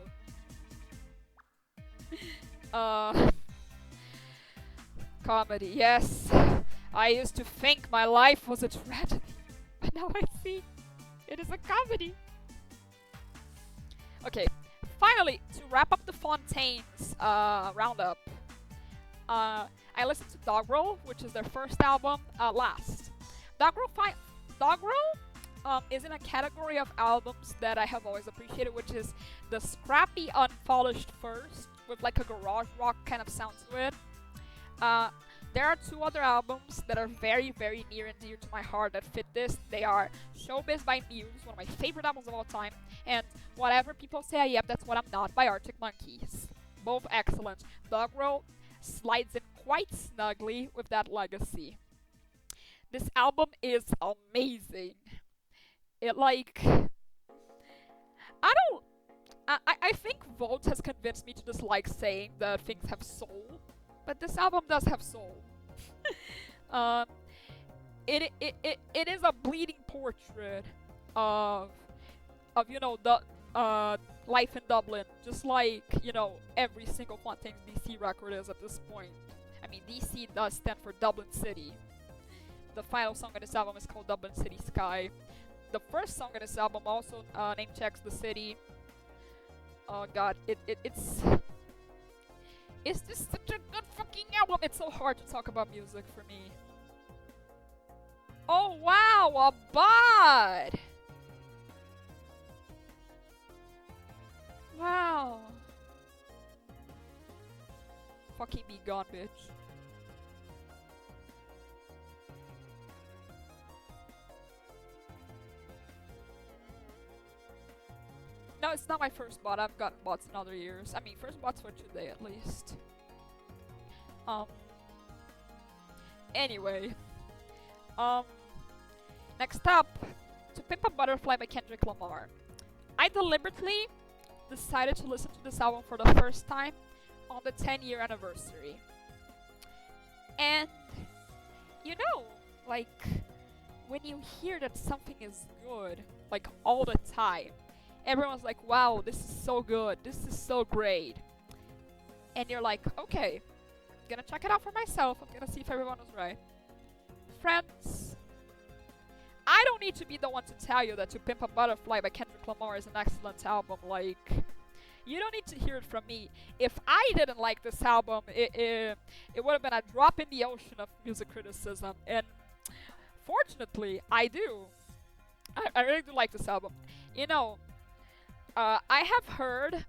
Comedy, yes. I used to think my life was a tragedy, but now I see it is a comedy. Okay, finally, to wrap up the Fontaine's roundup, I listened to Doggerel, which is their first album, last. Doggerel is in a category of albums that I have always appreciated, which is the scrappy, unpolished first, with like a garage rock kind of sound to it. There are two other albums that are very, very near and dear to my heart that fit this. They are Showbiz by Muse, one of my favorite albums of all time, and Whatever People Say I Am, That's What I'm Not by Arctic Monkeys. Both excellent. Doggerel slides in quite snugly with that legacy. This album is amazing. It like... I think Volt has convinced me to dislike saying that things have soul, but this album does have soul. It is a bleeding portrait of you know, the life in Dublin, just like, you know, every single Fontaines DC record is at this point. I mean, DC does stand for Dublin City. The final song on this album is called Dublin City Sky. The first song on this album also name checks the city. Oh god, it's just such a good fucking album. It's so hard to talk about music for me. Oh wow, a bod! Wow. Fucking be gone, bitch. No, it's not my first bot. I've gotten bots in other years. I mean, first bots for today at least. Anyway. Next up, To Pimp a Butterfly by Kendrick Lamar. I deliberately decided to listen to this album for the first time on the 10-year anniversary. And, you know, like, when you hear that something is good, like, all the time, everyone's like, wow, this is so good, this is so great. And you're like, okay, I'm gonna check it out for myself, I'm gonna see if everyone was right. Friends, I don't need to be the one to tell you that To Pimp a Butterfly by Kendrick Lamar is an excellent album. Like, you don't need to hear it from me. If I didn't like this album, it would have been a drop in the ocean of music criticism. And fortunately, I do. I really do like this album. You know, I have heard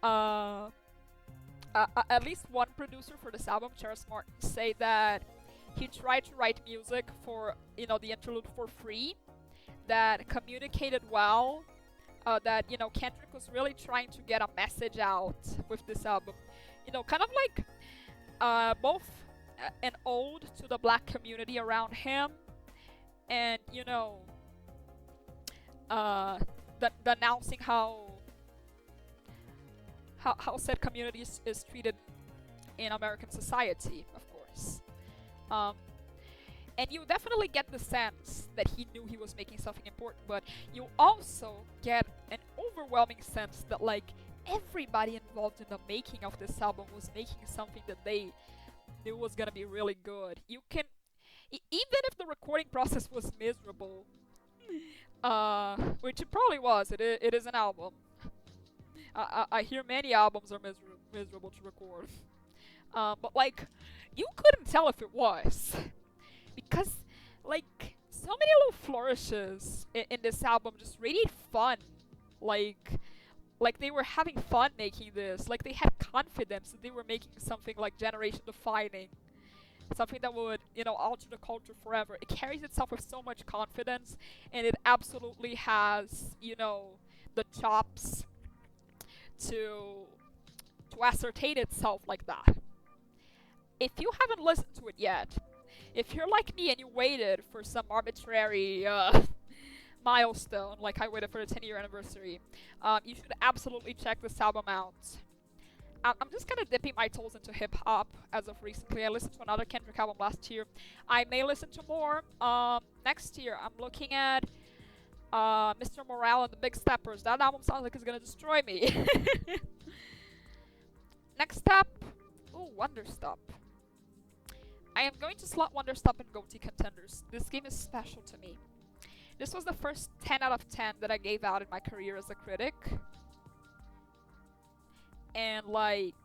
at least one producer for this album, Charles Martin, say that he tried to write music for, you know, the interlude for free, that communicated well, that, you know, Kendrick was really trying to get a message out with this album. You know, kind of like both an ode to the black community around him and, you know, denouncing how said community is treated in American society, of course. And you definitely get the sense that he knew he was making something important, but you also get an overwhelming sense that, like, everybody involved in the making of this album was making something that they knew was gonna be really good. You can, even if the recording process was miserable, which it probably was, it is an album. I hear many albums are miserable to record. But, like, you couldn't tell if it was. Because, like, so many little flourishes in this album just radiate fun. Like they were having fun making this. Like, they had confidence that they were making something, like, generation defining. Something that would, you know, alter the culture forever. It carries itself with so much confidence, and it absolutely has, you know, the chops to ascertain itself like that. If you haven't listened to it yet, if you're like me and you waited for some arbitrary milestone, like I waited for the 10-year anniversary, you should absolutely check this album out. I'm just kind of dipping my toes into hip-hop as of recently. I listened to another Kendrick album last year. I may listen to more next year. I'm looking at Mr. Morale and the Big Steppers. That album sounds like it's gonna destroy me. Next up, ooh, Wonderstop. I am going to slot Wonderstop in GOTY contenders. This game is special to me. This was the first 10 out of 10 that I gave out in my career as a critic. And, like,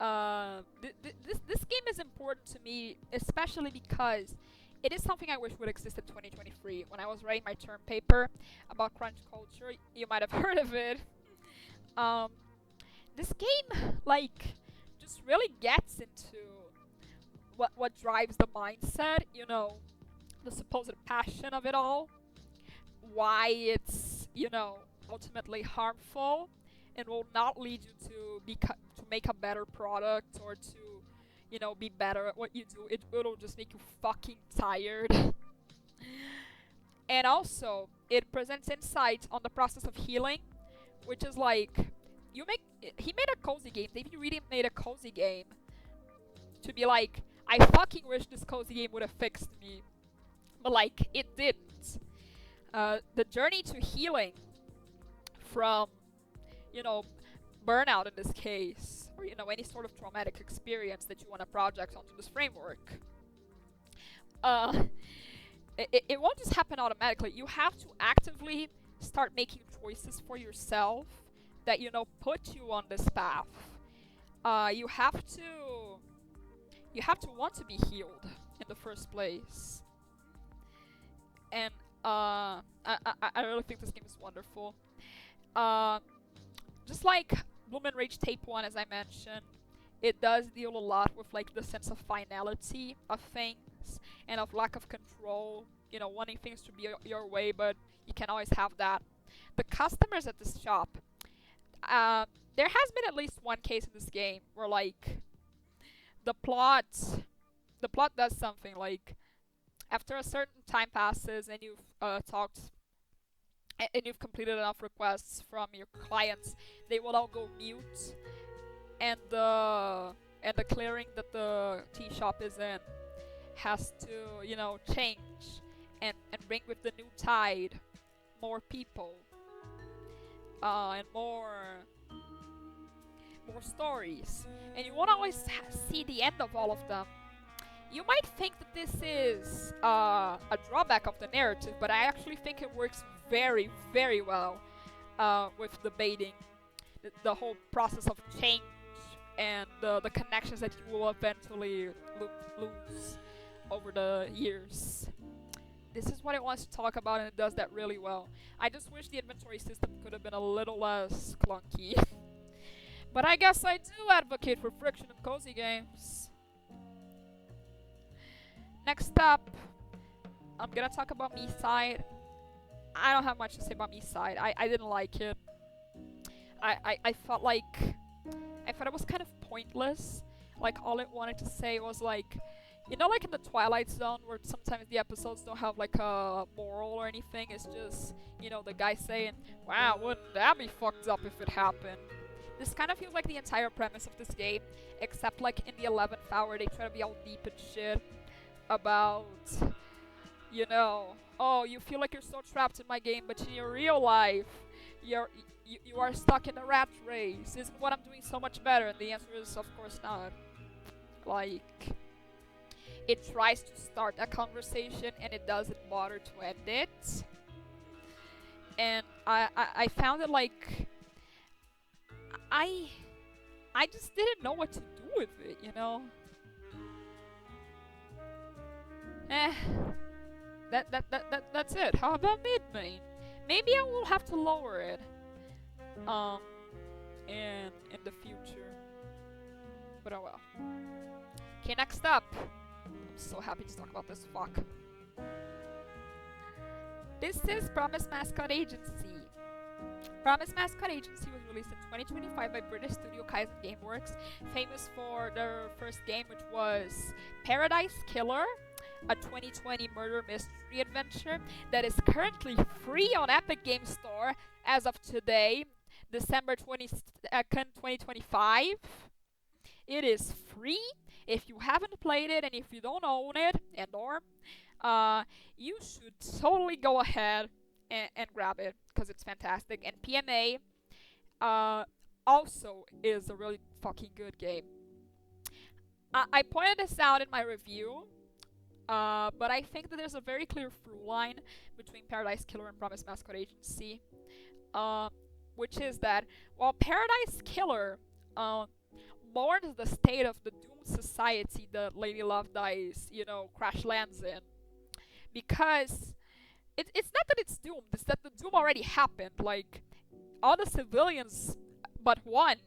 This game is important to me, especially because it is something I wish would exist in 2023. When I was writing my term paper about crunch culture, you might have heard of it. Um, this game, like, just really gets into what drives the mindset. You know, the supposed passion of it all, why it's, ultimately harmful and will not lead you to make a better product or to, be better at what you do. It'll just make you fucking tired. And also, it presents insights on the process of healing, which is like, he made a cozy game. David really made a cozy game to be like, I fucking wish this cozy game would have fixed me. But like, it didn't. The journey to healing from, burnout in this case, or, any sort of traumatic experience that you want to project onto this framework. It won't just happen automatically. You have to actively start making choices for yourself that, put you on this path. You have to want to be healed in the first place. And I really think this game is wonderful. Just like Bloom and Rage Tape 1, as I mentioned, it does deal a lot with like the sense of finality of things and of lack of control, wanting things to be your way, but you can always have that. The customers at this shop, there has been at least one case in this game where like the plot does something like, after a certain time passes and you've talked and you've completed enough requests from your clients, they will all go mute, and the clearing that the tea shop is in has to, change and bring with the new tide more people and more stories. And you won't always see the end of all of them. You might think that this is a drawback of the narrative, but I actually think it works very, very well with the baiting, the whole process of change, and the connections that you will eventually lose over the years. This is what it wants to talk about, and it does that really well. I just wish the inventory system could have been a little less clunky. But I guess I do advocate for friction in cozy games. Next up, I'm gonna talk about Me-Side. I don't have much to say about Me-Side. I didn't like it. I felt it was kind of pointless. Like, all it wanted to say was like, like in the Twilight Zone, where sometimes the episodes don't have like a moral or anything. It's just, the guy saying, wow, wouldn't that be fucked up if it happened? This kind of feels like the entire premise of this game, except like in the 11th hour they try to be all deep and shit about, oh, you feel like you're so trapped in my game, but in your real life, you are stuck in a rat race. Isn't what I'm doing so much better? And the answer is, of course not. Like, it tries to start a conversation and it doesn't bother to end it. And I found it like, I just didn't know what to do with it, That's it. How about mid-main? Maybe I will have to lower it in the future. But oh well. Okay, next up. I'm so happy to talk about this. Fuck. This is Promise Mascot Agency. Promise Mascot Agency was released in 2025 by British studio Kaizen Gameworks, famous for their first game, which was Paradise Killer, a 2020 murder mystery adventure that is currently free on Epic Games Store as of today, December 22nd, 2025. It is free. If you haven't played it and if you don't own it, you should totally go ahead and grab it, because it's fantastic. And PMA also is a really fucking good game. I pointed this out in my review, but I think that there's a very clear through line between Paradise Killer and Promise Mascot Agency, which is that while Paradise Killer mourns the state of the doomed society that Lady Love Dice, crash lands in. Because it's not that it's doomed, it's that the doom already happened. Like, all the civilians but one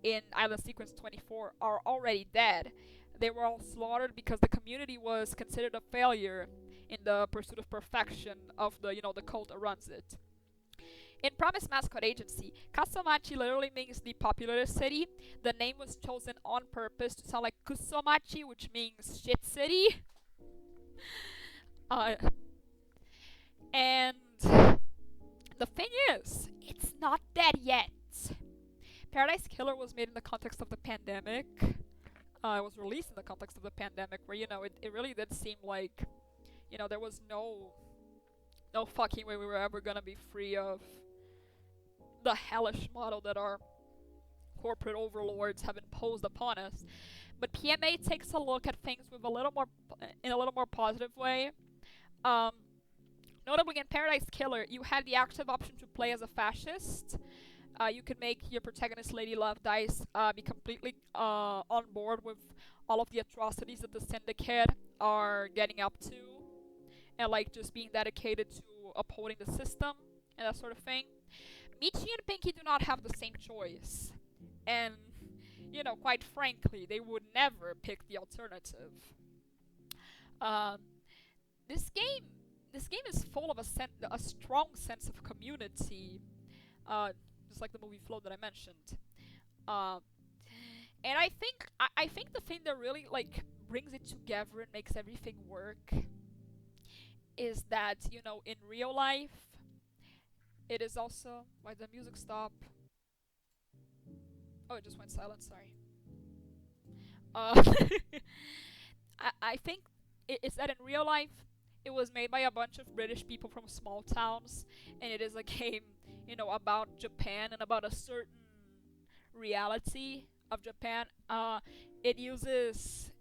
in Island Sequence 24 are already dead. They were all slaughtered because the community was considered a failure in the pursuit of perfection of the cult that runs it. In Promise Mascot Agency, Kasomachi literally means the populous city. The name was chosen on purpose to sound like Kusomachi, which means shit city. Uh, and the thing is, it's not dead yet. Paradise Killer was made in the context of the pandemic. It was released in the context of the pandemic, where it really did seem like there was no fucking way we were ever gonna be free of the hellish model that our corporate overlords have imposed upon us. But PMA takes a look at things with in a little more positive way. Notably, in Paradise Killer, you had the active option to play as a fascist. You could make your protagonist, Lady Love Dice, be completely on board with all of the atrocities that the Syndicate are getting up to, and like just being dedicated to upholding the system and that sort of thing. Michi and Pinky do not have the same choice, and quite frankly, they would never pick the alternative. This game is full of a strong sense of community, just like the movie Flow that I mentioned. And I think the thing that really like brings it together and makes everything work is that in real life, it is also. Why did the music stop? Oh, it just went silent. Sorry. I think it's that in real life, it was made by a bunch of British people from small towns, and it is a game, about Japan and about a certain reality of Japan. It uses,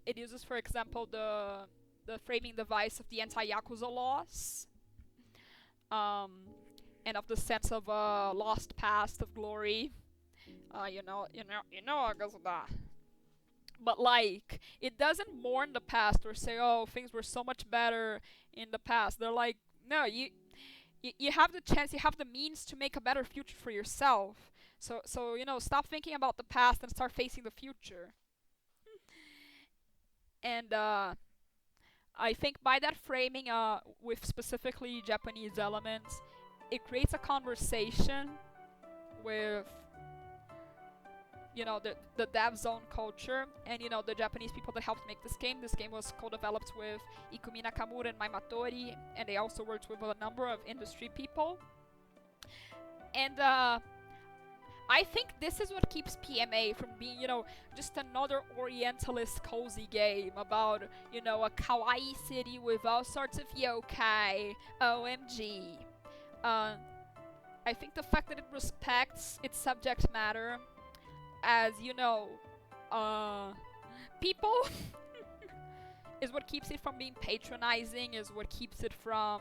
for example, the framing device of the anti-Yakuza laws, and of the sense of a lost past of glory. I guess that. But like, it doesn't mourn the past or say, "Oh, things were so much better in the past." They're like, "No, you have the chance, you have the means to make a better future for yourself. So stop thinking about the past and start facing the future." And I think by that framing, with specifically Japanese elements, it creates a conversation with the dev zone culture and the Japanese people that helped make this game. This game was co-developed with Ikumi Nakamura and Mai Matori, and they also worked with a number of industry people. And I think this is what keeps PMA from being just another orientalist cozy game about a kawaii city with all sorts of yokai. OMG. I think the fact that it respects its subject matter as people is what keeps it from being patronizing, is what keeps it from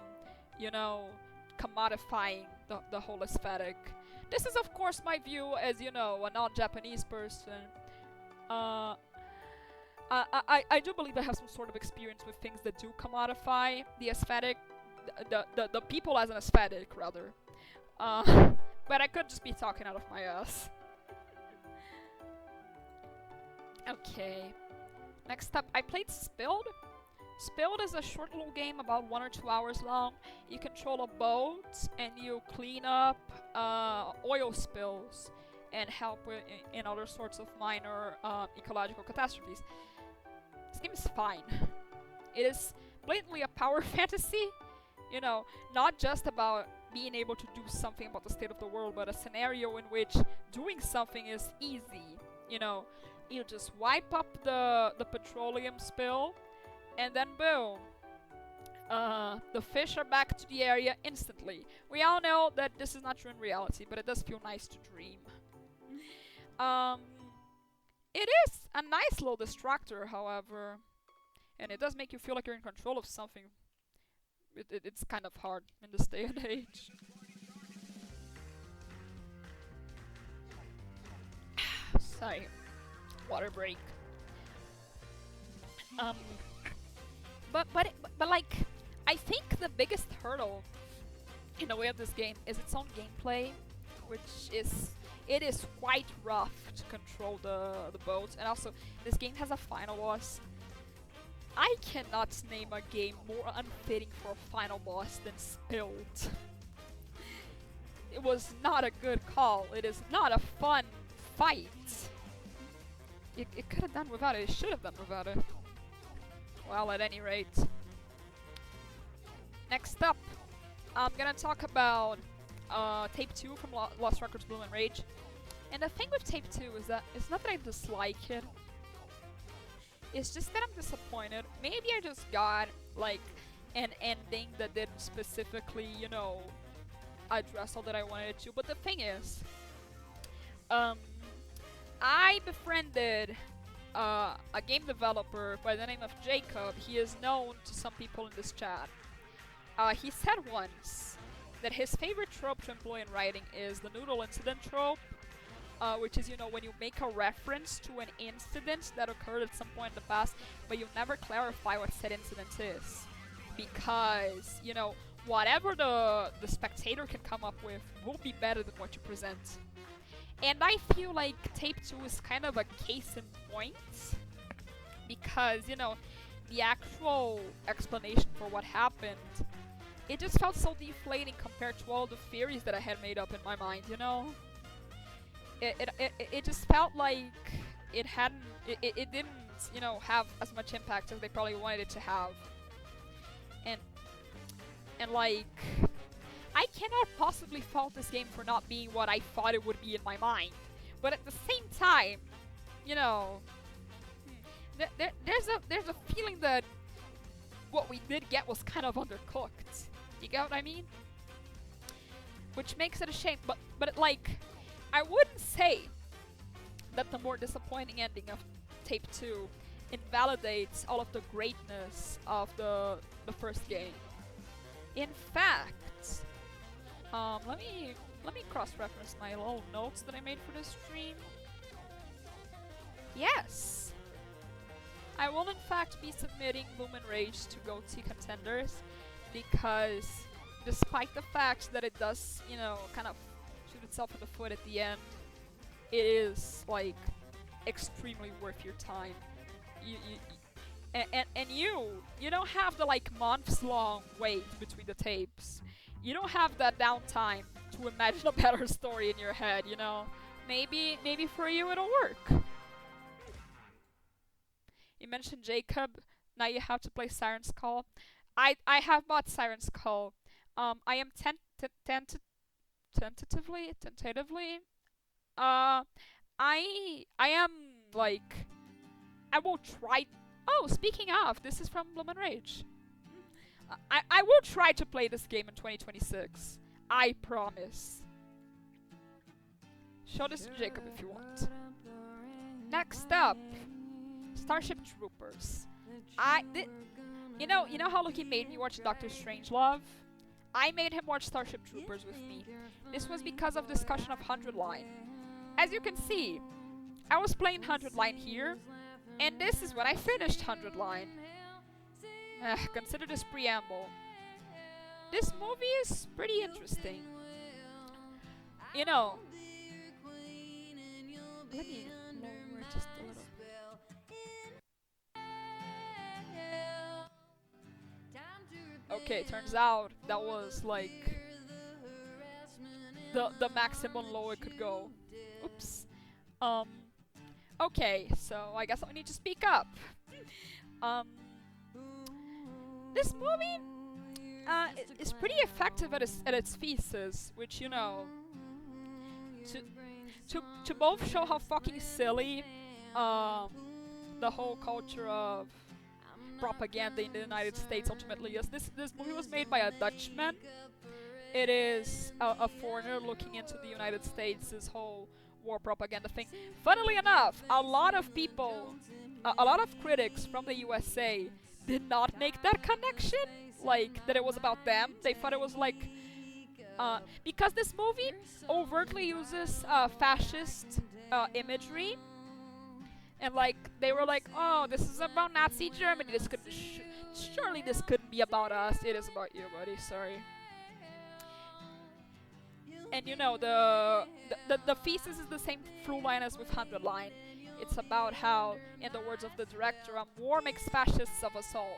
commodifying the whole aesthetic. This is of course my view as a non-Japanese person. I do believe I have some sort of experience with things that do commodify the aesthetic, the people as an aesthetic rather, but I could just be talking out of my ass. Okay, next up, I played Spilled. Spilled is a short little game about 1 or 2 hours long. You control a boat and you clean up oil spills and help in other sorts of minor ecological catastrophes. This game is fine. It is blatantly a power fantasy, not just about being able to do something about the state of the world, but a scenario in which doing something is easy. You just wipe up the petroleum spill, and then boom, the fish are back to the area instantly. We all know that this is not true in reality, but it does feel nice to dream. It is a nice little distractor, however, and it does make you feel like you're in control of something. It's kind of hard in this day and age. Sorry. Water break. Um, but like, I think the biggest hurdle in a way of this game is its own gameplay, which is it is quite rough to control the boats, and also this game has a final boss. I cannot name a game more unfitting for a final boss than Spilled. It was not a good call. It is not a fun fight. It could have done without it. It should have done without it. Well, at any rate. Next up, I'm gonna talk about Tape 2 from Lost Records Bloom and Rage. And the thing with Tape 2 is that it's not that I dislike it. It's just that I'm disappointed. Maybe I just got, like, an ending that didn't specifically, you know, address all that I wanted it to. But the thing is, I befriended a game developer by the name of Jacob. He is known to some people in this chat. He said once that his favorite trope to employ in writing is the noodle incident trope, which is, you know, when you make a reference to an incident that occurred at some point in the past, but you never clarify what said incident is. Because, you know, whatever the spectator can come up with will be better than what you present. And I feel like Tape 2 is kind of a case in point, because, you know, the actual explanation for what happened, it just felt so deflating compared to all the theories that I had made up in my mind, you know? It just felt like it didn't, you know, have as much impact as they probably wanted it to have. And like, I cannot possibly fault this game for not being what I thought it would be in my mind. But at the same time, you know, there's a feeling that what we did get was kind of undercooked. You get what I mean? Which makes it a shame. But like, I wouldn't say that the more disappointing ending of Tape 2 invalidates all of the greatness of the first game. In fact, let me cross-reference my little notes that I made for this stream. Yes, I will in fact be submitting Bloom and Rage to GOTY contenders, because despite the fact that it does, you know, kind of shoot itself in the foot at the end, it is like extremely worth your time. You don't have the like months-long wait between the tapes. You don't have that downtime to imagine a better story in your head, you know? Maybe for you it'll work. You mentioned Jacob. Now you have to play Siren's Call. I have bought Siren's Call. I am tentatively. I am like, I will try. Oh, speaking of, this is from Bloom and Rage. I will try to play this game in 2026. I promise. Show this to Jacob if you want. Next up, Starship Troopers. You know how Lucky made me watch Doctor Strangelove? I made him watch Starship Troopers with me. This was because of discussion of 100 Line. As you can see, I was playing 100 Line here, and this is when I finished 100 Line. Consider this preamble. This movie is pretty interesting. You know, let me lower just a little. Okay, turns out that was like the maximum low it could go. Oops. Okay, so I guess I need to speak up. This movie is pretty effective at its thesis, which, you know, to both show how fucking silly the whole culture of propaganda in the United States ultimately is. This movie was made by a Dutchman. It is a foreigner looking into the United States, this whole war propaganda thing. Funnily enough, a lot of people, a lot of critics from the USA did not make that connection, like that it was about them. They thought it was like, because this movie overtly uses fascist imagery, And like they were like, oh, this is about Nazi Germany. This could surely this couldn't be about us. It is about you, buddy. Sorry. And you know the thesis is the same through line as with 100 line. It's about how, in the words of the director, war makes fascists of us all.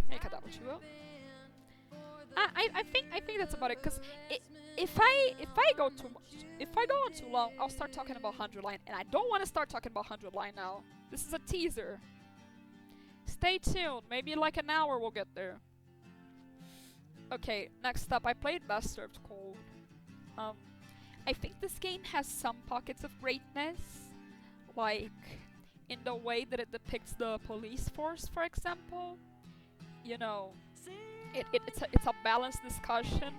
Make that what you will. I think that's about it. Cause if I go on too long, I'll start talking about 100 line, and I don't want to start talking about 100 line now. This is a teaser. Stay tuned. Maybe in like an hour we'll get there. Okay, next up, I played Best Served Cold. I think this game has some pockets of greatness, like in the way that it depicts the police force, for example. You know, it's a balanced discussion,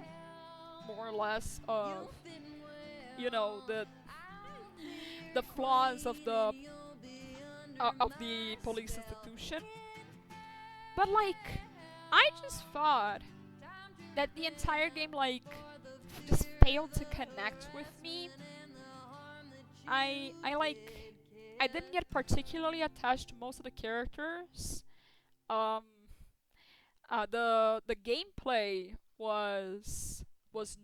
more or less, of, you know, the flaws of the police institution. But like, I just thought that the entire game like just failed to connect with me. I didn't get particularly attached to most of the characters. The gameplay was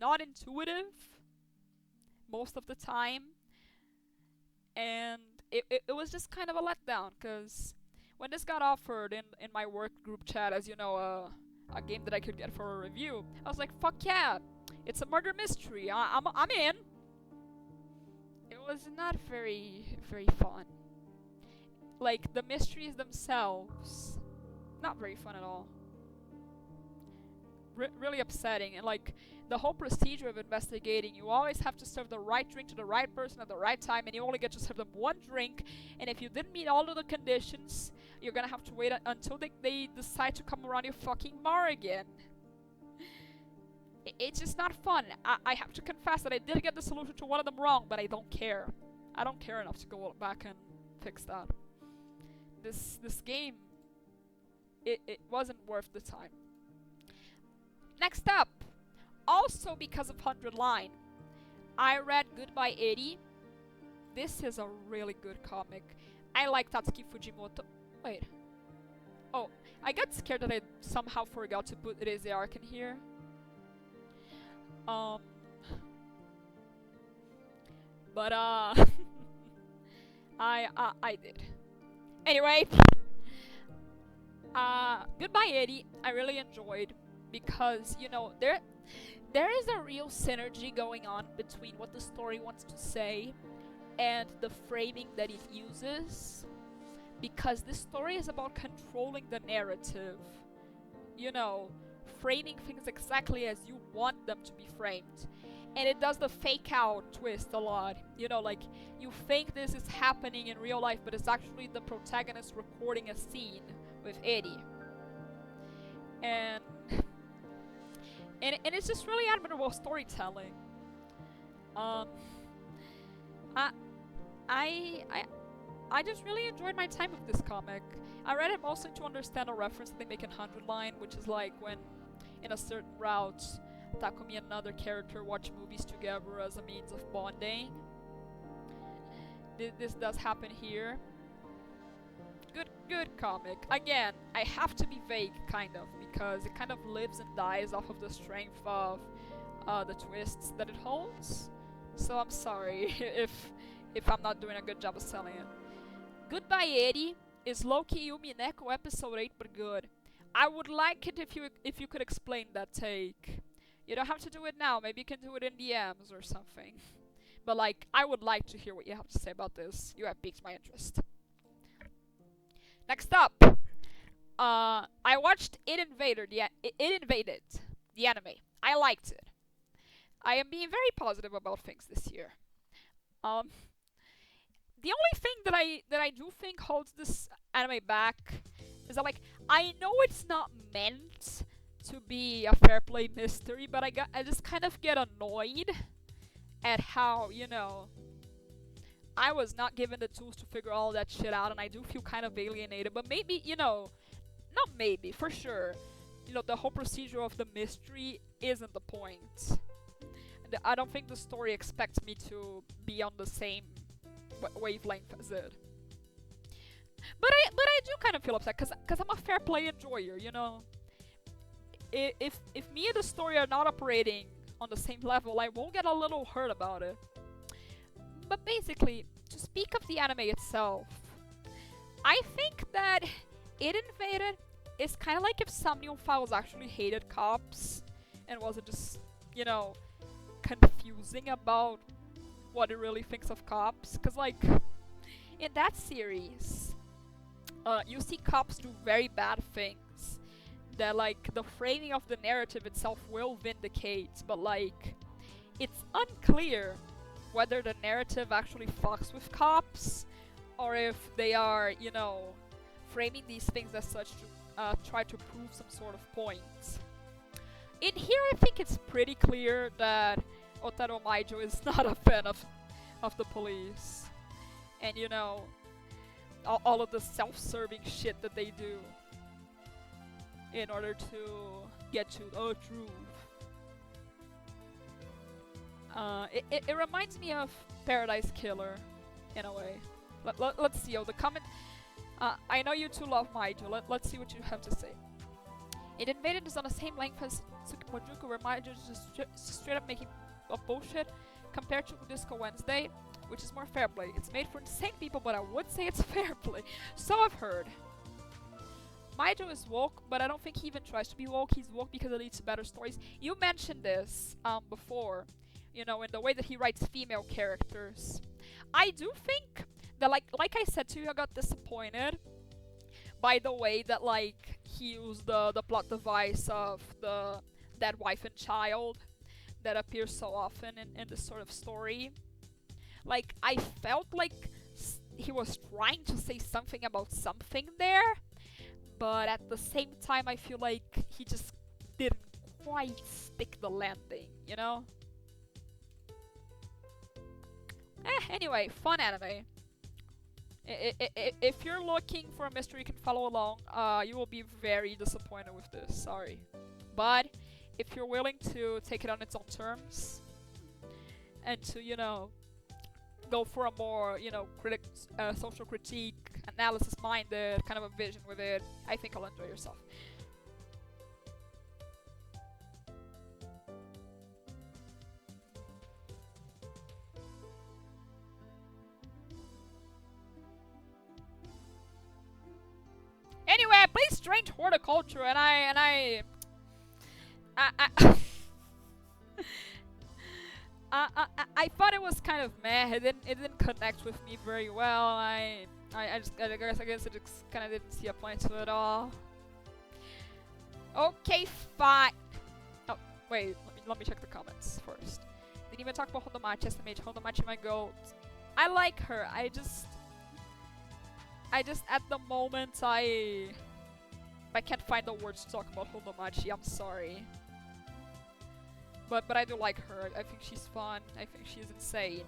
not intuitive most of the time, and it was just kind of a letdown, because when this got offered in my work group chat, as you know, a game that I could get for a review, I was like, fuck yeah, it's a murder mystery, I'm in. It was not very fun. Like, the mysteries themselves, not very fun at all. Really upsetting. And like, the whole procedure of investigating, you always have to serve the right drink to the right person at the right time, and you only get to serve them one drink, and if you didn't meet all of the conditions, you're gonna have to wait until they decide to come around your fucking bar again. It's just not fun. I have to confess that I did get the solution to one of them wrong, but I don't care. I don't care enough to go back and fix that. This game, it wasn't worth the time. Next up, also because of 100 line, I read Goodbye Eddie. This is a really good comic. I like Tatsuki Fujimoto. Wait. Oh, I got scared that I somehow forgot to put Reze Arc in here. But I did. Anyway, Goodbye Eddie, I really enjoyed, because, you know, there is a real synergy going on between what the story wants to say and the framing that it uses, because this story is about controlling the narrative, you know, framing things exactly as you want them to be framed. And it does the fake out twist a lot, you know, like, you think this is happening in real life, but it's actually the protagonist recording a scene with Eddie. And it's just really admirable storytelling. I just really enjoyed my time with this comic. I read it mostly to understand a reference that they make in 100 line, which is like when, in a certain route, Takumi and another character watch movies together as a means of bonding. This does happen here. Good comic. Again, I have to be vague, kind of, because it kind of lives and dies off of the strength of the twists that it holds. So I'm sorry if I'm not doing a good job of selling it. Goodbye Eddie is low-key Yumineko episode 8, but good. I would like it if you could explain that take. You don't have to do it now. Maybe you can do it in DMs or something. But like, I would like to hear what you have to say about this. You have piqued my interest. Next up, I watched It Invaded, the anime. I liked it. I am being very positive about things this year. The only thing that I do think holds this anime back is that, like, I know it's not meant to be a fair play mystery, but I just kind of get annoyed at how, you know, I was not given the tools to figure all that shit out, and I do feel kind of alienated. But maybe, you know, not maybe, for sure, you know, the whole procedure of the mystery isn't the point. I don't think the story expects me to be on the same wavelength as it. But I do kind of feel upset because I'm a fair play enjoyer, you know. If me and the story are not operating on the same level, I will get a little hurt about it. But basically, to speak of the anime itself, I think that It Invaded is kind of like if Somnium Files actually hated cops and wasn't just, you know, confusing about what it really thinks of cops. Because, like, in that series, you see cops do very bad things that, like, the framing of the narrative itself will vindicate, but, like, it's unclear whether the narrative actually fucks with cops or if they are, you know, framing these things as such to try to prove some sort of point. In here, I think it's pretty clear that Otaro Maijo is not a fan of the police. And, you know, all of the self-serving shit that they do in order to get to the truth. It reminds me of Paradise Killer, in a way. Let's see, the comment... I know you two love Maijo, let's see what you have to say. It Invaded is on the same length as Tsukimajuku, where Maijo is just straight up making up bullshit, compared to Disco Wednesday, which is more fair play. It's made for insane people, but I would say it's fair play. So I've heard. Maijo is woke, but I don't think he even tries to be woke. He's woke because it leads to better stories. You mentioned this before, you know, in the way that he writes female characters. I do think that, like I said to you, I got disappointed by the way that, like, he used the plot device of the dead wife and child that appears so often in this sort of story. Like, I felt like he was trying to say something about something there, but at the same time I feel like he just didn't quite stick the landing, you know? Anyway, fun anime. If you're looking for a mystery you can follow along, you will be very disappointed with this, sorry. But if you're willing to take it on its own terms, and to, you know, go for a more, you know, social critique, analysis-minded kind of a vision with it, I think you'll enjoy yourself. Anyway, I played Strange Horticulture, and I thought it was kind of meh. It didn't connect with me very well. I guess it just kind of didn't see a point to it all. Okay, fine. Oh, wait. Let me check the comments first. Didn't even talk about Hondomachi. Estimate Hondomachi my goat. I like her. I just at the moment I can't find the words to talk about Hondomachi. I'm sorry. But I do like her. I think she's fun. I think she's insane,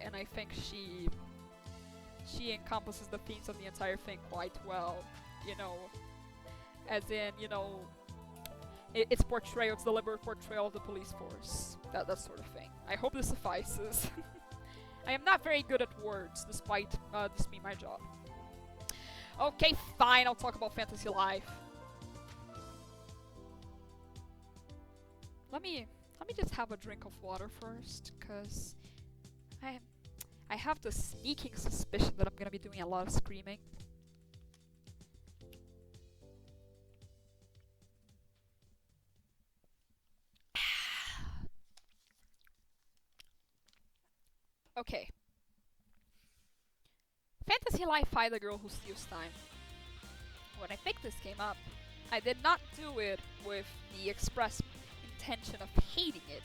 and I think she encompasses the themes of the entire thing quite well. You know, as in, you know, its portrayal, its deliberate portrayal of the police force. That sort of thing. I hope this suffices. I am not very good at words, despite this being my job. Okay, fine. I'll talk about Fantasy Life. Let me just have a drink of water first, cause I have the sneaking suspicion that I'm gonna be doing a lot of screaming. Okay. Fantasy Life Fi, the Girl Who Steals Time. When I picked this game up, I did not do it with the express intention of hating it,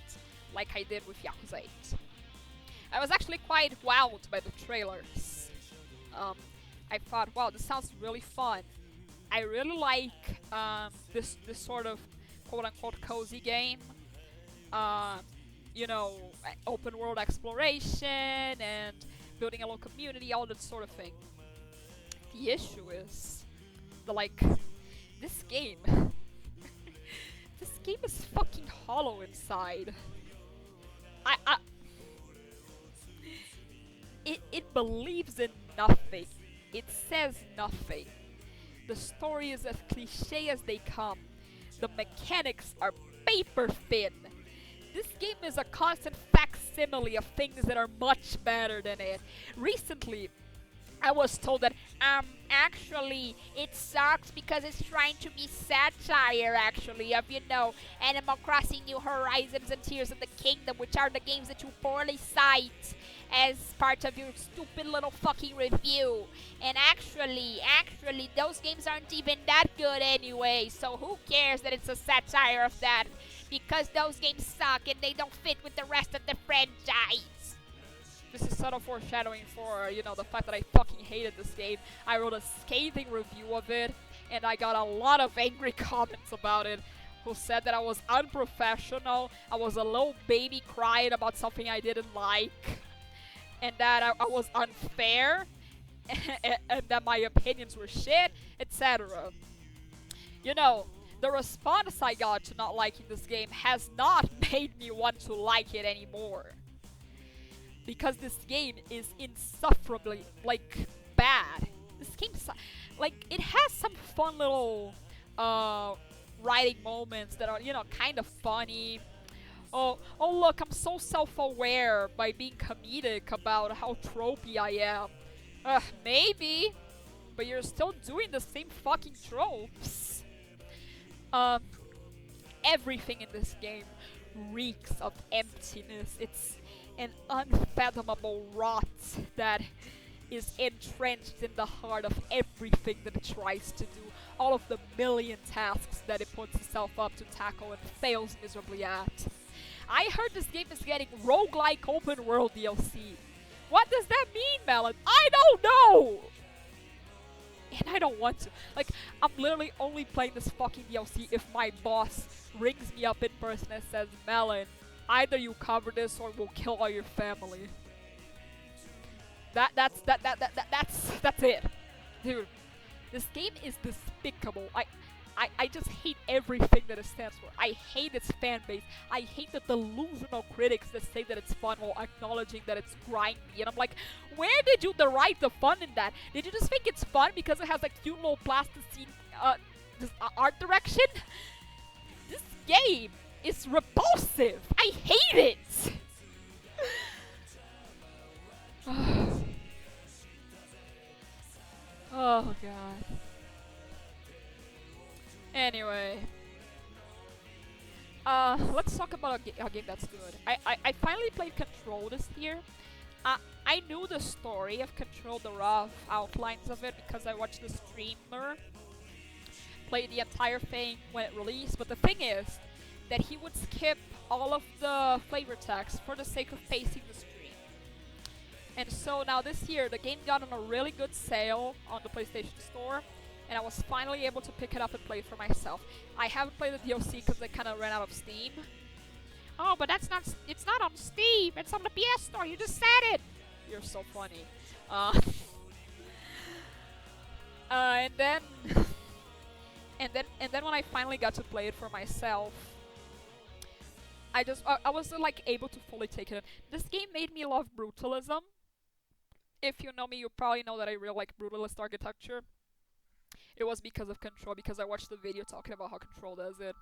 like I did with Yakuza 8. I was actually quite wowed by the trailers. I thought, wow, this sounds really fun. I really like this sort of quote-unquote cozy game. You know, open world exploration and building a little community, all that sort of thing. The issue is, this game is fucking hollow inside. It it believes in nothing. It says nothing. The story is as cliche as they come. The mechanics are paper thin. This game is a constant facsimile of things that are much better than it. Recently, I was told that, actually, it sucks because it's trying to be satire, actually, of, Animal Crossing, New Horizons, and Tears of the Kingdom, which are the games that you poorly cite as part of your stupid little fucking review. And actually, those games aren't even that good anyway, so who cares that it's a satire of that? Because those games suck and they don't fit with the rest of the franchise. This is subtle foreshadowing for, the fact that I fucking hated this game. I wrote a scathing review of it, and I got a lot of angry comments about it, who said that I was unprofessional, I was a little baby crying about something I didn't like, and that I was unfair, and that my opinions were shit, etc. The response I got to not liking this game has not made me want to like it anymore. Because this game is insufferably, bad. This game, it has some fun little, writing moments that are, kind of funny. Oh, look, I'm so self-aware by being comedic about how tropey I am. Maybe, but you're still doing the same fucking tropes. Everything in this game reeks of emptiness. It's an unfathomable rot that is entrenched in the heart of everything that it tries to do. All of the million tasks that it puts itself up to tackle and fails miserably at. I heard this game is getting roguelike open world DLC. What does that mean, Melon? I don't know! And I don't want to. I'm literally only playing this fucking DLC if my boss rings me up in person and says, Melon, either you cover this or we'll kill all your family. That's it. Dude, this game is despicable. I just hate everything that it stands for. I hate its fan base. I hate the delusional critics that say that it's fun while acknowledging that it's grindy. And I'm like, where did you derive the fun in that? Did you just think it's fun because it has a cute little plasticine art direction? This game is repulsive. I hate it. Oh god. Anyway, let's talk about a game that's good. I finally played Control this year. I knew the story of Control, the rough outlines of it, because I watched the streamer play the entire thing when it released, but the thing is that he would skip all of the flavor text for the sake of pacing the stream. And so now this year, the game got on a really good sale on the PlayStation Store, and I was finally able to pick it up and play it for myself. I haven't played the DLC because they kind of ran out of Steam. Oh, but it's not on Steam, it's on the PS Store, you just said it! You're so funny. And then when I finally got to play it for myself, I wasn't able to fully take it in. This game made me love brutalism. If you know me, you probably know that I really like brutalist architecture. It was because of Control, because I watched the video talking about how Control does it.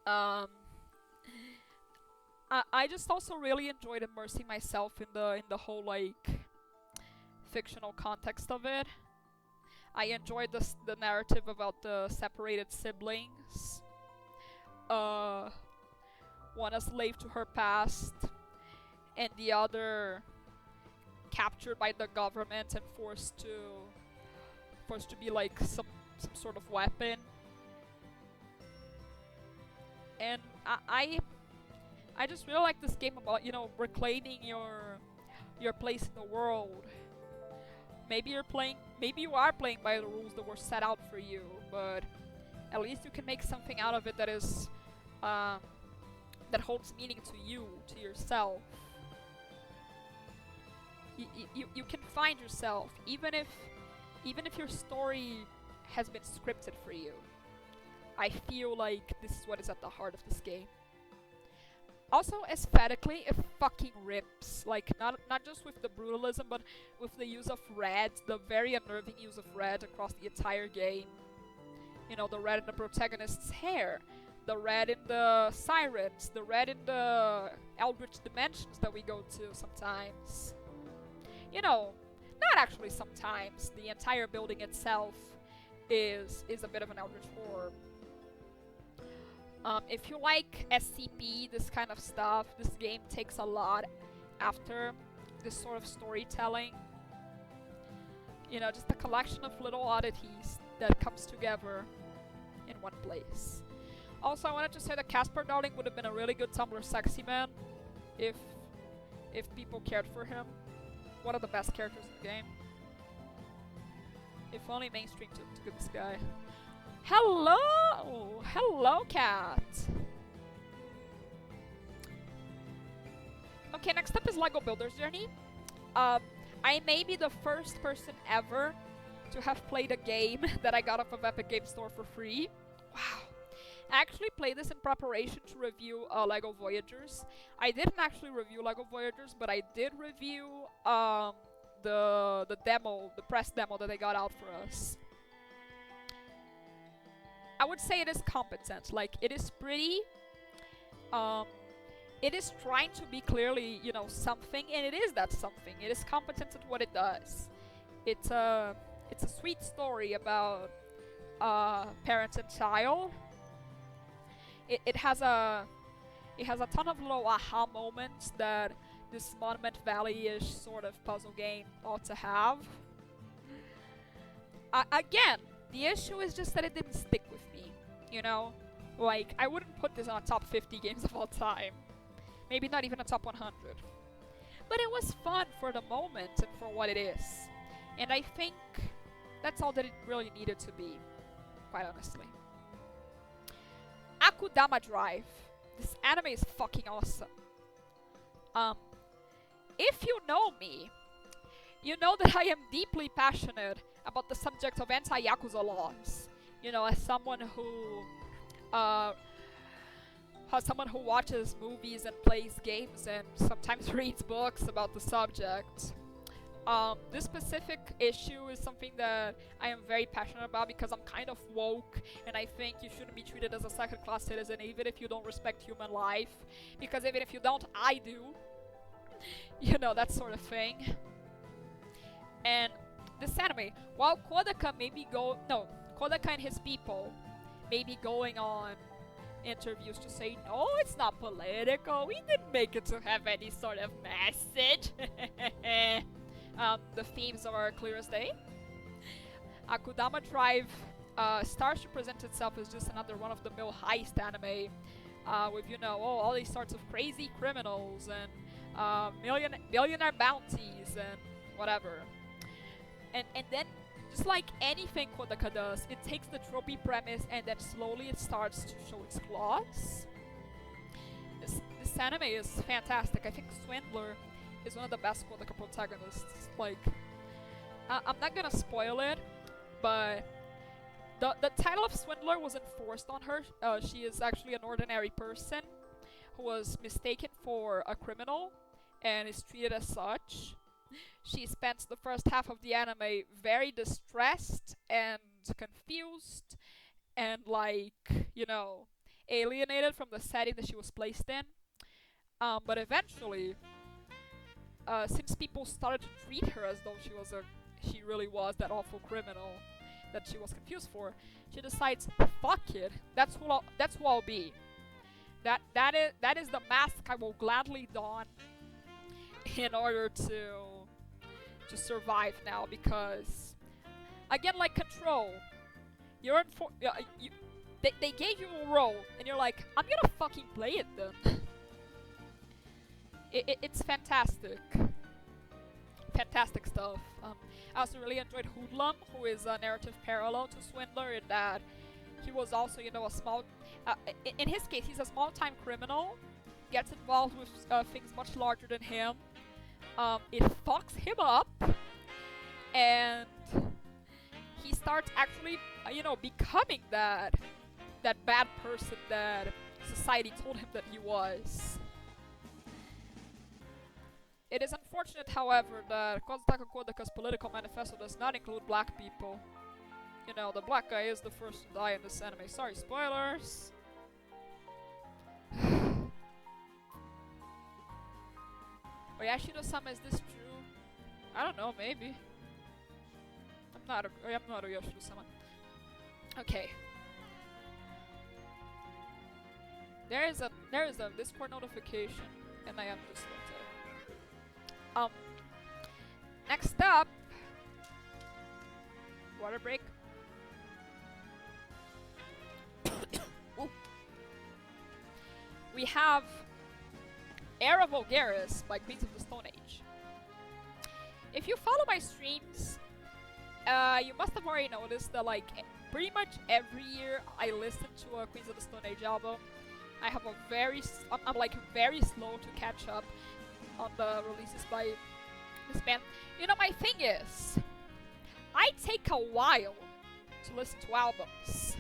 I just also really enjoyed immersing myself in the whole fictional context of it. I enjoyed the narrative about the separated siblings. One a slave to her past, and the other captured by the government and forced to be some sort of weapon. And I just really like this game about, reclaiming your place in the world. Maybe you are playing by the rules that were set out for you, but at least you can make something out of it that is that holds meaning to you, to yourself. You can find yourself, even if your story has been scripted for you. I feel like this is what is at the heart of this game. Also, aesthetically, it fucking rips. Like, not just with the brutalism, but with the use of red, the very unnerving use of red across the entire game. You know, the red in the protagonist's hair, the red in the sirens, the red in the eldritch dimensions that we go to sometimes. You know, not actually sometimes. The entire building itself is a bit of an eldritch horror. If you like SCP, this kind of stuff, this game takes a lot after this sort of storytelling. You know, just a collection of little oddities that comes together in one place. Also, I wanted to say that Casper Darling would have been a really good Tumblr sexy man if people cared for him. One of the best characters in the game. If only mainstream took this guy. Hello! Hello, cat! Okay, next up is LEGO Builder's Journey. I may be the first person ever to have played a game that I got off of Epic Games Store for free. Wow. I actually played this in preparation to review LEGO Voyagers. I didn't actually review LEGO Voyagers, but I did review the demo, the press demo that they got out for us. I would say it is competent. Like, it is pretty. It is trying to be clearly, you know, something, and it is that something. It is competent at what it does. It's a sweet story about parent and child. It has a ton of little aha moments that this Monument Valley-ish sort of puzzle game ought to have. Again, the issue is just that it didn't stick with me, you know? Like, I wouldn't put this on a top 50 games of all time. Maybe not even a top 100. But it was fun for the moment and for what it is. And I think that's all that it really needed to be, quite honestly. Akudama Drive. This anime is fucking awesome. If you know me, you know that I am deeply passionate about the subject of anti-Yakuza laws. You know, as someone who watches movies and plays games and sometimes reads books about the subject. This specific issue is something that I am very passionate about because I'm kind of woke, and I think you shouldn't be treated as a second-class citizen even if you don't respect human life, because even if you don't, I do. You know, that sort of thing. And this anime, while Kodaka and his people may be going on interviews to say, no, it's not political, we didn't make it to have any sort of message. The themes are clear as day. Akudama Drive starts to present itself as just another one-of-the-mill heist anime with, you know, all these sorts of crazy criminals and millionaire bounties and whatever. And then, just like anything Kodaka does, it takes the tropey premise and then slowly it starts to show its flaws. This anime is fantastic. I think Swindler is one of the best Kodaka protagonists. Like, I'm not gonna spoil it, but the title of Swindler wasn't forced on her. She is actually an ordinary person who was mistaken for a criminal and is treated as such. She spends the first half of the anime very distressed and confused and, like, you know, alienated from the setting that she was placed in. But eventually, since people started to treat her as though she really was that awful criminal that she was confused for, she decides, fuck it, that's who I'll be. That is the mask I will gladly don in order to survive now, because again, like Control, you're in they gave you a role and you're like, I'm gonna fucking play it then. It's fantastic stuff. I also really enjoyed Hoodlum, who is a narrative parallel to Swindler in that he was also, you know, a small in his case he's a small-time criminal, gets involved with things much larger than him. It fucks him up, and he starts actually, you know, becoming that bad person that society told him that he was. It is unfortunate, however, that Kozutaka Kodaka's political manifesto does not include black people. You know, the black guy is the first to die in this anime. Sorry, spoilers. Wait, Yashido-sama, is this true? I don't know, maybe. I'm not a Yashido-sama. Okay. There is a Discord notification, and I am just looked at it. Next up, water break. We have Era Vulgaris by Queens of the Stone Age. If you follow my streams, you must have already noticed that like pretty much every year I listen to a Queens of the Stone Age album. I have a I'm like very slow to catch up on the releases by this band. You know, my thing is, I take a while to listen to albums,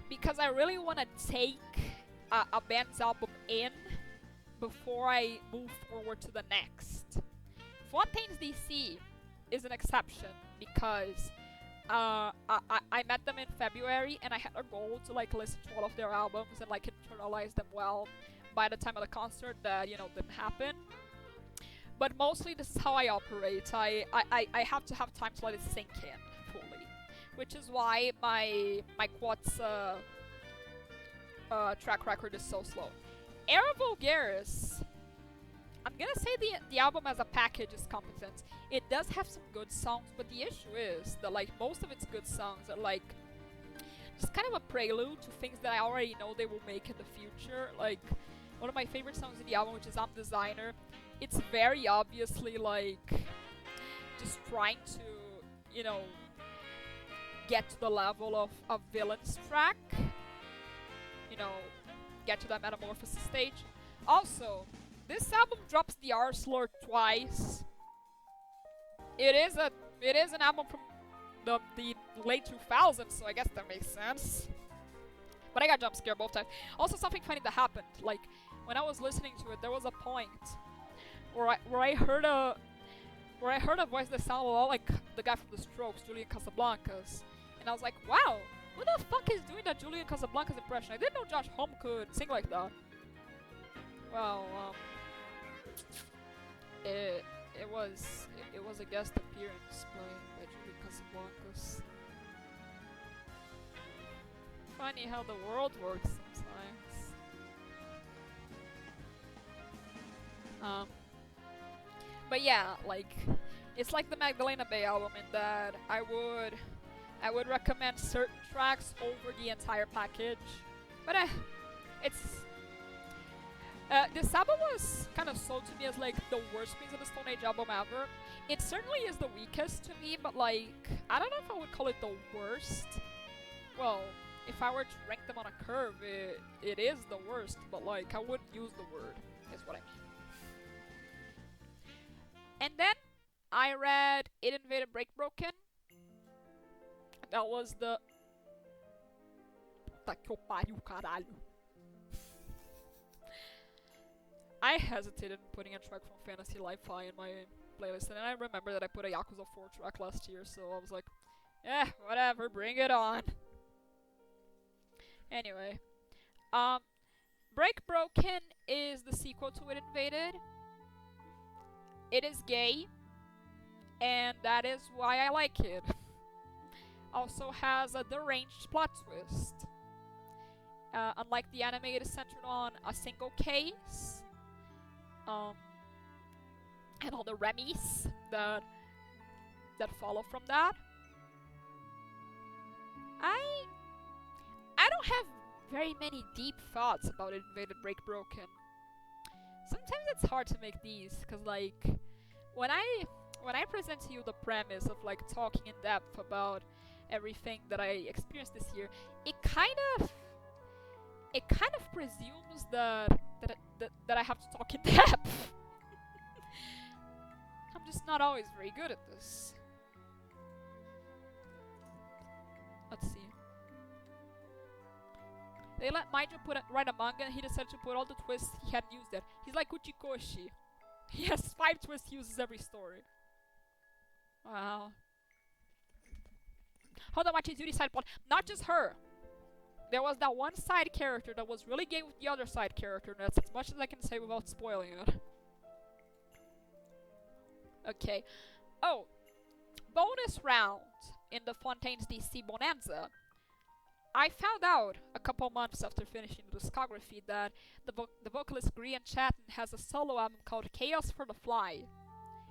because I really want to take a band's album in before I move forward to the next. Fontaine's DC is an exception because I met them in February and I had a goal to like listen to all of their albums and like internalize them well by the time of the concert that, you know, didn't happen. But mostly this is how I operate. I have to have time to let it sink in fully, which is why my Quats track record is so slow. Era Vulgaris, I'm gonna say the album as a package is competent. It does have some good songs, but the issue is that like most of its good songs are like just kind of a prelude to things that I already know they will make in the future. Like one of my favorite songs in the album, which is I'm Designer, it's very obviously like just trying to, you know, get to the level of a Villain's track. You know, get to that metamorphosis stage. Also, this album drops the R slur twice. It is an album from the late 2000s, so I guess that makes sense. But I got jump scared both times. Also, something funny that happened. Like when I was listening to it, there was a point where I heard a voice that sounded a lot like the guy from The Strokes, Julian Casablancas, and I was like, wow, who the fuck is doing that Julian Casablancas impression? I didn't know Josh Homme could sing like that. Well, it was a guest appearance by Julian Casablancas. Funny how the world works sometimes. But yeah, like it's like the Magdalena Bay album in that I would recommend certain tracks over the entire package. But this album was kind of sold to me as like the worst Queens of the Stone Age album ever. It certainly is the weakest to me, but like I don't know if I would call it the worst. Well, if I were to rank them on a curve, it is the worst, but like I wouldn't use the word, is what I mean. And then I read It Invaded Break Broken. That was the... Puta que pariu, caralho. I hesitated in putting a track from Fantasy Life-Fi in my playlist, and then I remember that I put a Yakuza 4 track last year, so I was like, whatever, bring it on. Anyway, Break Broken is the sequel to It Invaded. It is gay, and that is why I like it. Also has a deranged plot twist. Unlike the anime, it is centered on a single case, and all the remis that follow from that. I don't have very many deep thoughts about It Invaded Break Broken. Sometimes it's hard to make these, because like when I present to you the premise of like talking in depth about everything that I experienced this year, it kind of presumes that I have to talk in depth. I'm just not always very good at this. Let's see. They let Maijo write a manga and he decided to put all the twists he hadn't used yet. He's like Uchikoshi. He has 5 twists he uses every story. Wow. Hold on, watching Yuri's side plot. Not just her. There was that one side character that was really gay with the other side character, and that's as much as I can say without spoiling it. Okay. Oh. Bonus round in the Fontaine's DC Bonanza. I found out a couple months after finishing the discography that the vocalist Grian Chatten has a solo album called Chaos for the Fly.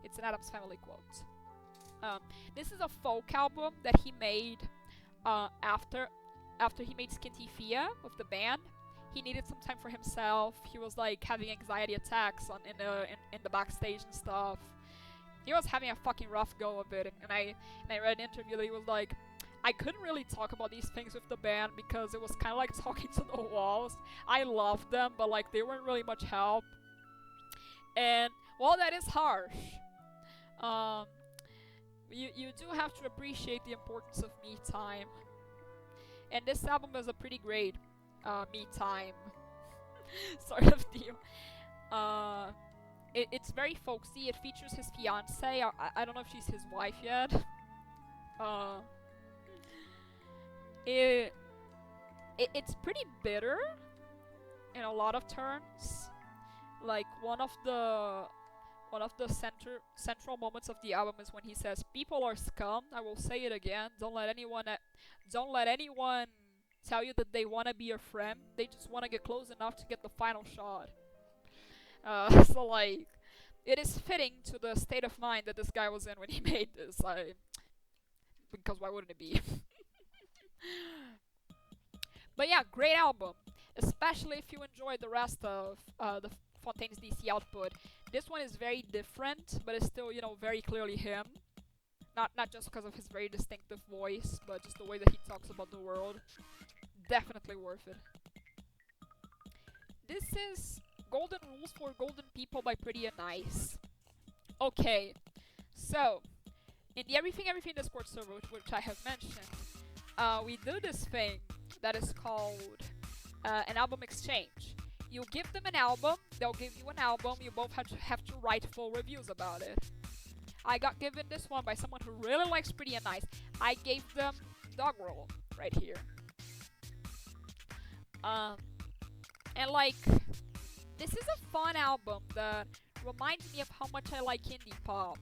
It's an Addams Family quote. This is a folk album that he made after he made Skintifia with the band. He needed some time for himself. He was like having anxiety attacks in the backstage and stuff. He was having a fucking rough go of it, and I read an interview that he was like, I couldn't really talk about these things with the band because it was kind of like talking to the walls. I loved them, but like they weren't really much help. And well, that is harsh. You do have to appreciate the importance of me time. And this album is a pretty great me time sort of deal. It's very folksy. It features his fiancée. I don't know if she's his wife yet. It's pretty bitter in a lot of terms. Like one of the central moments of the album is when he says, "People are scum. I will say it again. Don't let anyone tell you that they want to be your friend. They just want to get close enough to get the final shot." So like, it is fitting to the state of mind that this guy was in when he made this. Because why wouldn't it be? But yeah, great album, especially if you enjoyed the rest of the Fontaine's DC output. This one is very different, but it's still, very clearly him. Not just because of his very distinctive voice, but just the way that he talks about the world. Definitely worth it. This is Golden Rules for Golden People by Pretty and Nice. Okay, so in the Everything Discord server, which I have mentioned, we do this thing that is called an album exchange. You give them an album, they'll give you an album, you both have to write full reviews about it. I got given this one by someone who really likes Pretty and Nice. I gave them Doggerel right here. And like, this is a fun album that reminds me of how much I like indie pop.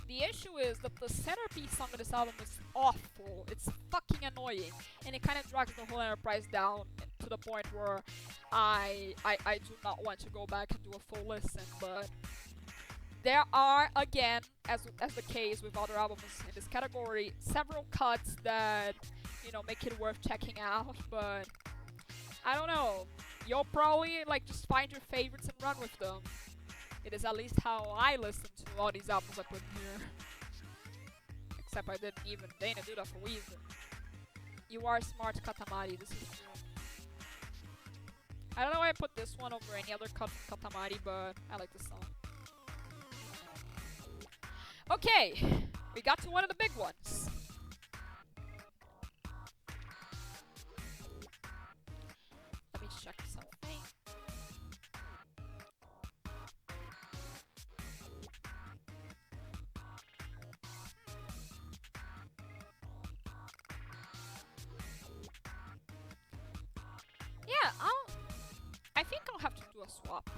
The issue is that the centerpiece song of this album is awful. It's fucking annoying, and it kind of drags the whole enterprise down to the point where I do not want to go back and do a full listen. But there are, again, as the case with other albums in this category, several cuts that make it worth checking out. But I don't know. You'll probably just find your favorites and run with them. It is at least how I listen to all these albums I put in here. Except I didn't even deign to do that for Weezer. You are smart, Katamari. This is true. I don't know why I put this one over any other cut from Katamari, but I like this song. Okay, we got to one of the big ones. Let me check something. Yeah, I think I'll have to do a swap.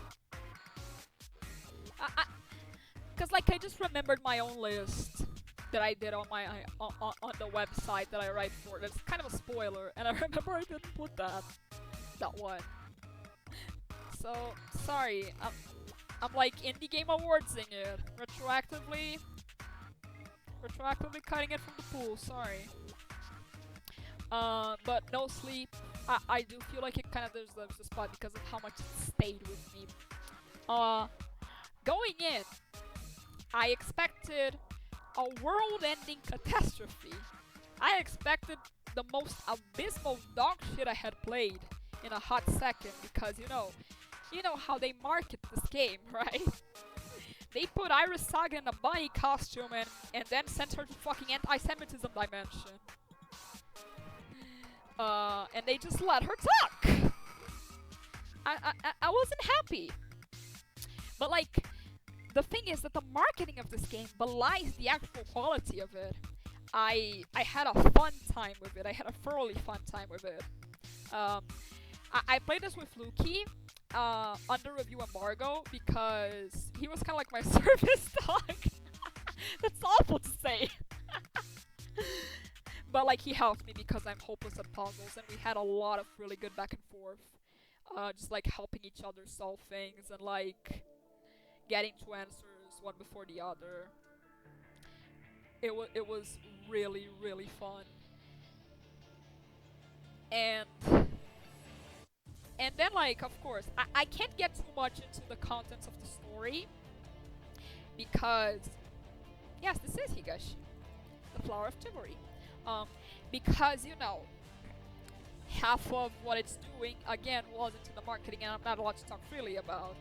Cause I just remembered my own list that I did on my on the website that I write for. That's kind of a spoiler, and I remember I didn't put that one. So sorry, I'm like Indie Game Awardsing it retroactively cutting it from the pool. Sorry. But No Sleep, I do feel like it kind of deserves the spot because of how much it stayed with me. Going in, I expected a world-ending catastrophe. I expected the most abysmal dog shit I had played in a hot second because, you know how they market this game, right? They put Iris Saga in a bunny costume and then sent her to fucking anti-Semitism dimension. And they just let her talk! I wasn't happy. But like, the thing is that the marketing of this game belies the actual quality of it. I had a fun time with it. I had a thoroughly fun time with it. Um, I played this with Luki under review embargo because he was kind of like my service dog. That's awful to say. But like he helped me because I'm hopeless at puzzles, and we had a lot of really good back and forth. Just like helping each other solve things and like getting to answers one before the other. It was really, really fun. And then like, of course, I can't get too much into the contents of the story because yes, this is Higashi, the flower of chivalry. Because you know, half of what it's doing again was into the marketing, and I'm not allowed to talk freely about.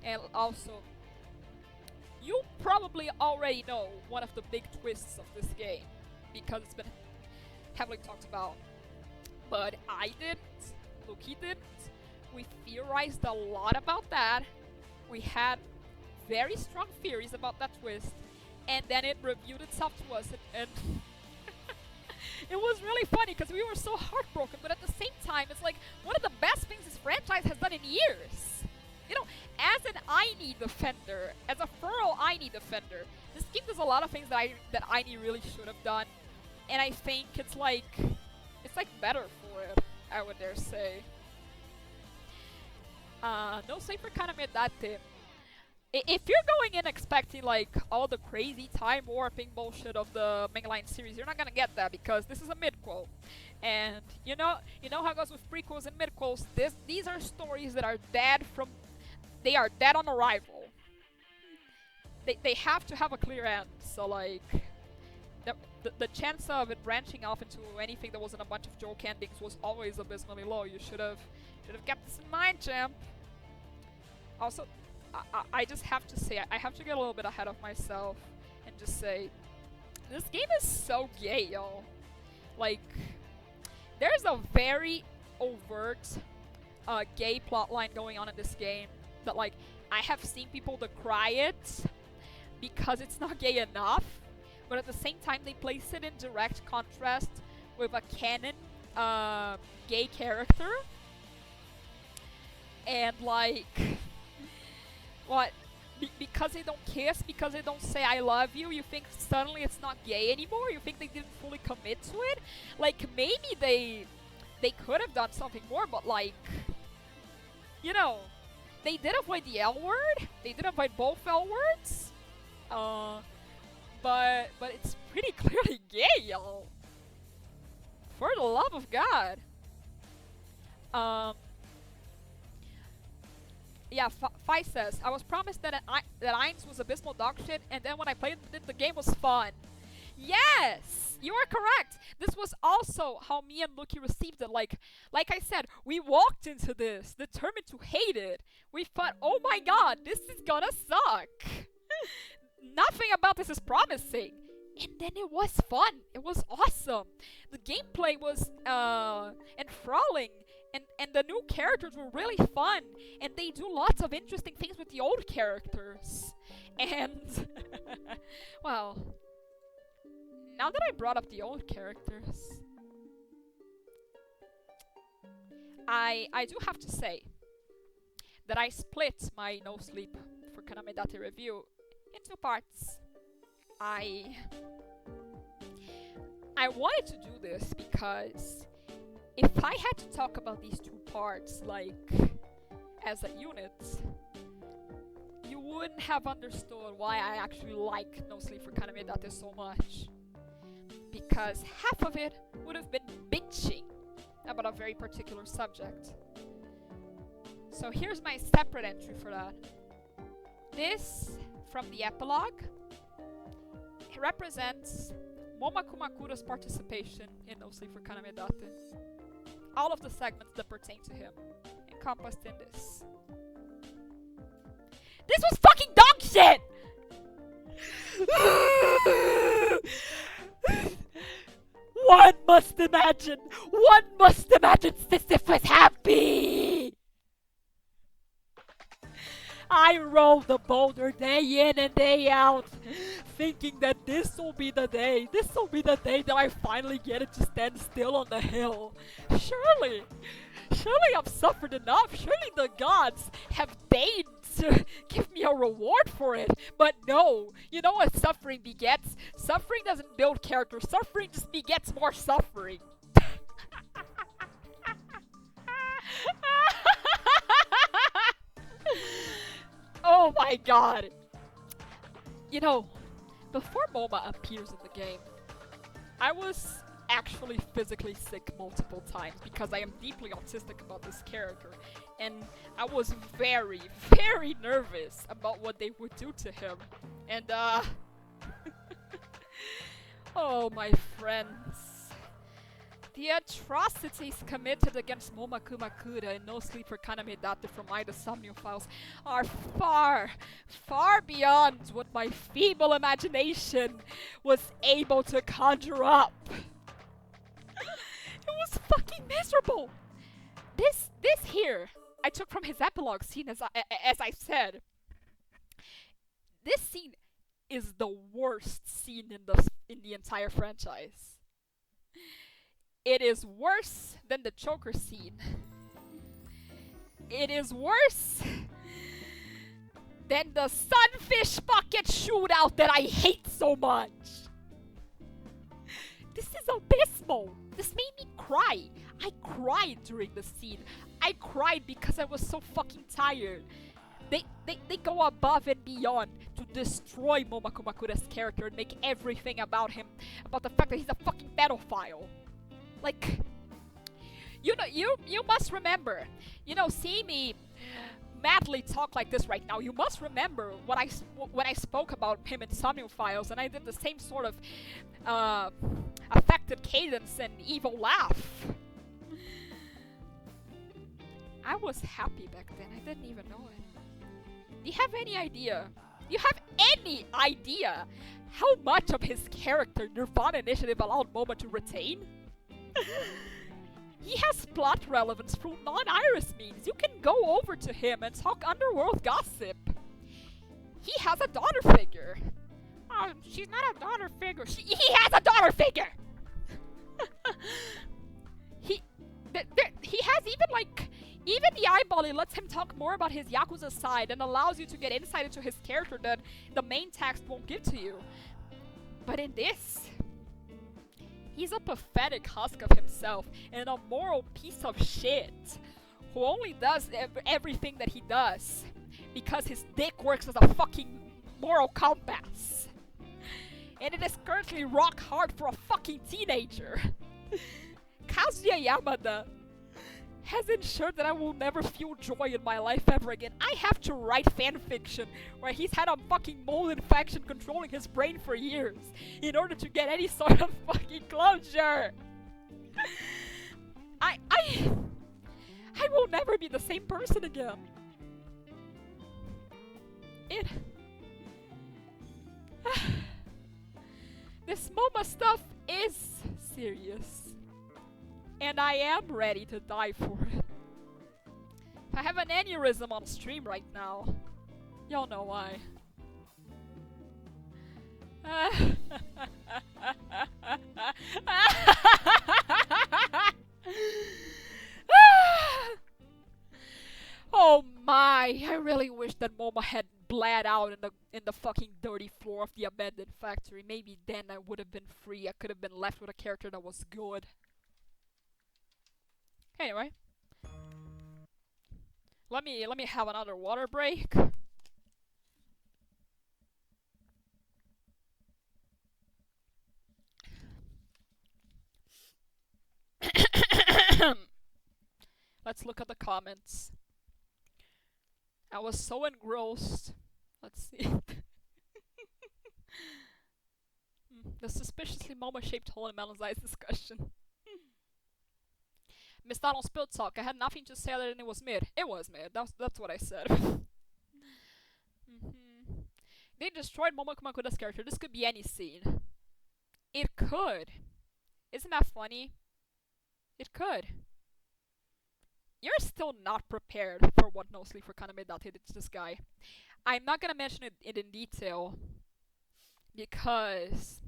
And also, you probably already know one of the big twists of this game because it's been heavily talked about. But I didn't, Luki didn't. We theorized a lot about that. We had very strong theories about that twist, and then it reviewed itself to us, and it was really funny because we were so heartbroken, but at the same time, it's like one of the best things this franchise has done in years. You know, as an Aini defender, as a thorough Aini defender, this game does a lot of things that Aini really should have done, and I think it's like better for it, I would dare say. No sleep for Kaname Date. If you're going in expecting like all the crazy time warping bullshit of the mainline series, you're not gonna get that because this is a midquel, and you know how it goes with prequels and midquels. These are stories that are dead on arrival. They have to have a clear end. So like the chance of it branching off into anything that wasn't a bunch of joke endings was always abysmally low. You should have kept this in mind, champ. Also, I just have to say, I have to get a little bit ahead of myself and just say, this game is so gay, y'all. Like, there's a very overt gay plotline going on in this game that, like, I have seen people decry it because it's not gay enough, but at the same time they place it in direct contrast with a canon gay character. And, like, what? Because they don't kiss, because they don't say I love you, you think suddenly it's not gay anymore? You think they didn't fully commit to it? Like, maybe they could have done something more, but like, you know, they did avoid the L word, they did avoid both L words, but it's pretty clearly gay, y'all. For the love of God. Yeah, Fi says, I was promised that Ainz was abysmal dog shit, and then when I played it, the game was fun. Yes! You are correct! This was also how me and Luki received it. Like I said, we walked into this determined to hate it. We thought, oh my god, this is gonna suck! Nothing about this is promising. And then it was fun. It was awesome. The gameplay was enthralling. And the new characters were really fun, and they do lots of interesting things with the old characters. And, well, now that I brought up the old characters, I do have to say that I split my No Sleep for Kaname Date review in two parts. I wanted to do this because if I had to talk about these two parts, like, as a unit, you wouldn't have understood why I actually like No Sleep for Kaname Date so much. Because half of it would have been bitching about a very particular subject. So here's my separate entry for that. This, from the epilogue, represents Momaku Makura's participation in No Sleep for Kaname Date. All of the segments that pertain to him, encompassed in this. This was fucking dog shit! One must imagine Sisyphus was happy! I roll the boulder day in and day out, thinking that this will be the day. This will be the day that I finally get it to stand still on the hill. Surely I've suffered enough. Surely the gods have deigned to give me a reward for it. But no, you know what suffering begets? Suffering doesn't build character. Suffering just begets more suffering. Oh my god. You know, before MoMA appears in the game, I was actually physically sick multiple times because I am deeply autistic about this character, and I was very, very nervous about what they would do to him. And oh my friends, the atrocities committed against Moma Kumakura and No Sleeper Kanamedate from Ida Somnium Files are far, far beyond what my feeble imagination was able to conjure up. It was fucking miserable. This here, I took from his epilogue scene, as I said. This scene is the worst scene in the entire franchise. It is worse than the choker scene. It is worse than the sunfish bucket shootout that I hate so much. This is abysmal. This made me cry. I cried during the scene. I cried because I was so fucking tired. They go above and beyond to destroy Momoko Makura's character and make everything about him about the fact that he's a fucking pedophile. Like, you know, you must remember, you know, see me madly talk like this right now. You must remember when I spoke about him in Somnium Files, and I did the same sort of affected cadence and evil laugh. I was happy back then. I didn't even know it. Do you have any idea? Do you have any idea how much of his character Nirvana Initiative allowed Moma to retain? He has plot relevance through non-Iris means. You can go over to him and talk underworld gossip. He has a daughter figure. Oh, she's not a daughter figure. He has a daughter figure! He has even the eyeball, it lets him talk more about his Yakuza side and allows you to get insight into his character that the main text won't give to you. But in this, he's a pathetic husk of himself and a moral piece of shit who only does everything that he does because his dick works as a fucking moral compass. And it is currently rock hard for a fucking teenager. Kazuya Yamada has ensured that I will never feel joy in my life ever again. I have to write fanfiction where he's had a fucking mold infection controlling his brain for years in order to get any sort of fucking closure. I will never be the same person again. This MoMA stuff is serious. And I am ready to die for it. If I have an aneurysm on stream right now, y'all know why. Oh my, I really wish that MoMA had bled out in the fucking dirty floor of the abandoned factory. Maybe then I would have been free. I could have been left with a character that was good. Anyway, let me have another water break. Let's look at the comments. I was so engrossed. Let's see. The suspiciously MoMA-shaped hole in Melon's eyes discussion. Miss Donald spilled talk. I had nothing to say other than it was mid. It was mid. That's what I said. They destroyed Momoko Makura's character. This could be any scene. It could. Isn't that funny? It could. you're still not prepared for what No Sleep for Kaname did to this guy. I'm not gonna mention it in detail because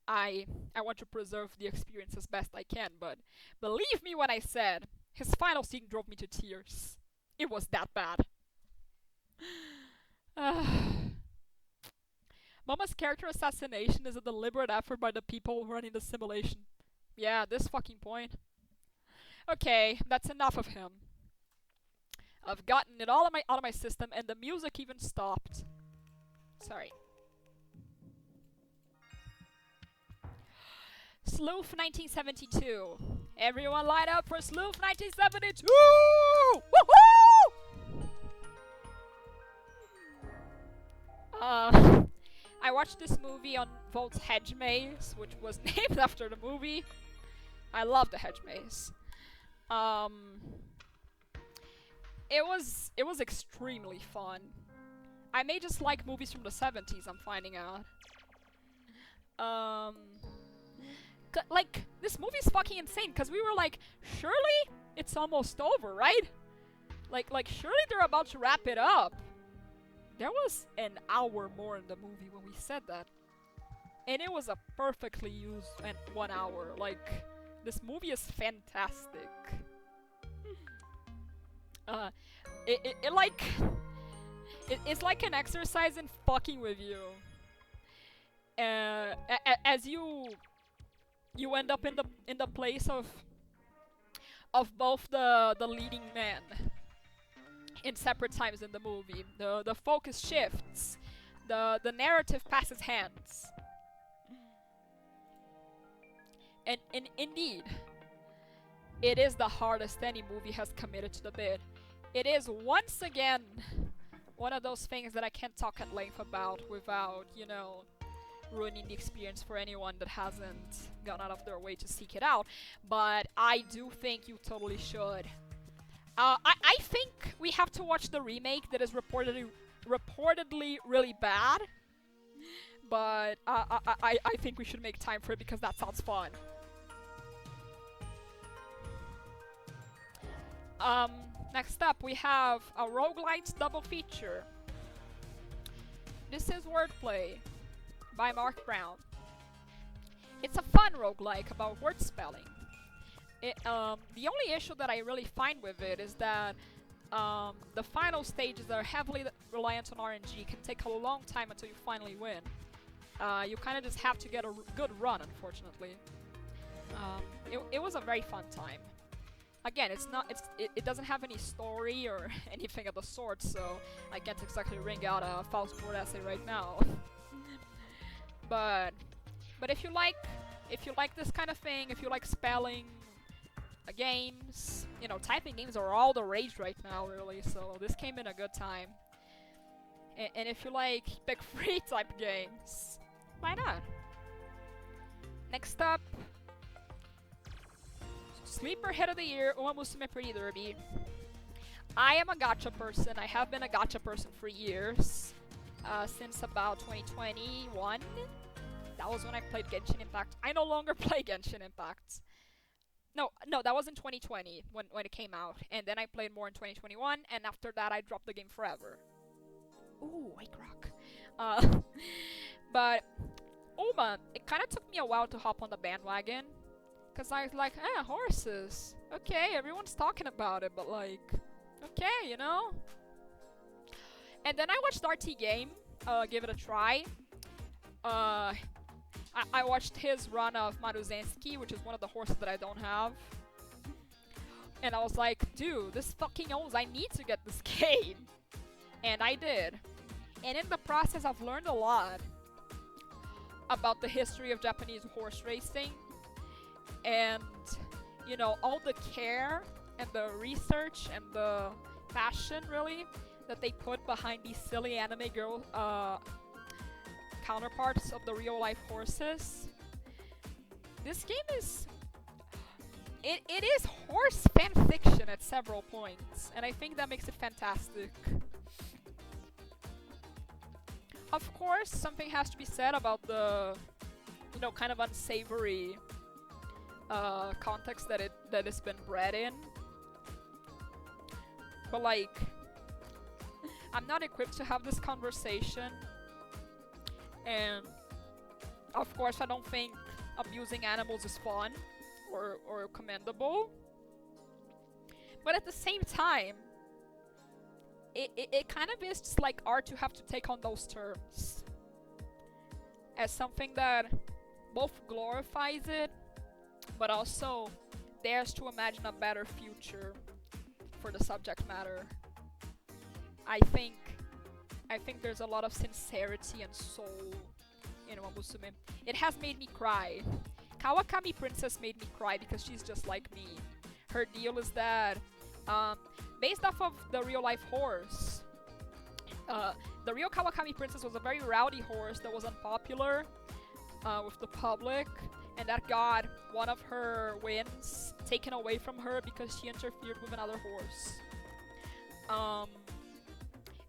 I want to preserve the experience as best I can, but believe me when I said his final scene drove me to tears. It was that bad. Mama's character assassination is a deliberate effort by the people running the simulation. Yeah, this fucking point. Okay, that's enough of him. I've gotten it all out of my system, and the music even stopped. Sorry. Sleuth 1972. Everyone light up for Sleuth 1972! Woohoo! I watched this movie on Volt's Hedge Maze, which was named after the movie. I love the Hedge Maze. It was extremely fun. I may just like movies from the 70s, I'm finding out. Like, this movie's fucking insane, because we were like, surely it's almost over, right? Like surely they're about to wrap it up. There was an hour more in the movie when we said that. And it was a perfectly used 1 hour. Like, this movie is fantastic. It's like an exercise in fucking with you. As you end up in the place of both the leading men in separate times in the movie. The focus shifts. The narrative passes hands. And indeed, it is the hardest any movie has committed to the bit. It is once again one of those things that I can't talk at length about without, you know, ruining the experience for anyone that hasn't gone out of their way to seek it out. But I do think you totally should. I think we have to watch the remake that is reportedly really bad. But I think we should make time for it because that sounds fun. Next up we have a roguelite double feature. This is Wordplay by Mark Brown. It's a fun roguelike about word spelling. The only issue that I really find with it is that the final stages that are heavily reliant on RNG can take a long time until you finally win. You kind of just have to get a good run, unfortunately. It was a very fun time. Again, it doesn't have any story or anything of the sort, so I can't exactly ring out a false board essay right now. But if you like this kind of thing, if you like spelling games, you know, typing games are all the rage right now, really. So this came in a good time. And if you like big free type games, why not? Next up, Sleeper Hit of the Year, Uma Musume Pretty Derby. I am a gacha person. I have been a gacha person for years. Since about 2021. That was when I played Genshin Impact. I no longer play Genshin Impact. No, that was in 2020 when it came out. And then I played more in 2021, and after that I dropped the game forever. Ooh, Wake Rock. But Uma, it kind of took me a while to hop on the bandwagon. Because I was like, horses. Okay, everyone's talking about it, but like, okay, you know? And then I watched RT Game, give it a try. I watched his run of Maruzensky, which is one of the horses that I don't have. And I was like, dude, this fucking owns, I need to get this game. And I did. And in the process, I've learned a lot about the history of Japanese horse racing. And, you know, all the care and the research and the passion, really, that they put behind these silly anime girl counterparts of the real-life horses. This game is... It is horse fanfiction at several points, and I think that makes it fantastic. Of course, something has to be said about the, you know, kind of unsavory context that it's been bred in. But like, I'm not equipped to have this conversation, and of course I don't think abusing animals is fun or commendable. But at the same time, it kind of is just like art to have to take on those terms as something that both glorifies it, but also dares to imagine a better future for the subject matter. I think there's a lot of sincerity and soul in Uma Musume. It has made me cry. Kawakami Princess made me cry because she's just like me. Her deal is that, based off of the real life horse, the real Kawakami Princess was a very rowdy horse that was unpopular with the public, and that got one of her wins taken away from her because she interfered with another horse.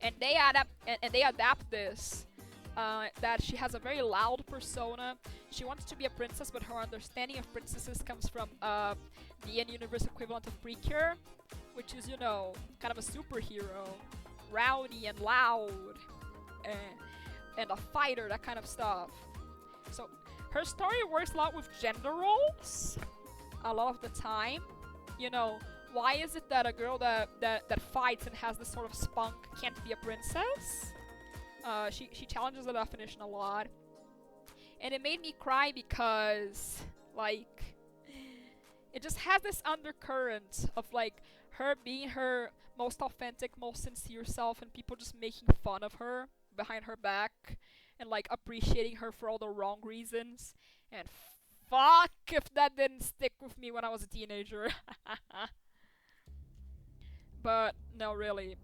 And they adapt this. That she has a very loud persona. She wants to be a princess, but her understanding of princesses comes from the in-universe equivalent of Precure, which is, you know, kind of a superhero, rowdy and loud, and a fighter, that kind of stuff. So her story works a lot with gender roles, a lot of the time. You know, why is it that a girl that fights and has this sort of spunk can't be a princess? She challenges the definition a lot. And it made me cry because, like, it just has this undercurrent of, like, her being her most authentic, most sincere self, and people just making fun of her behind her back, and, like, appreciating her for all the wrong reasons. And fuck if that didn't stick with me when I was a teenager. But, no, really.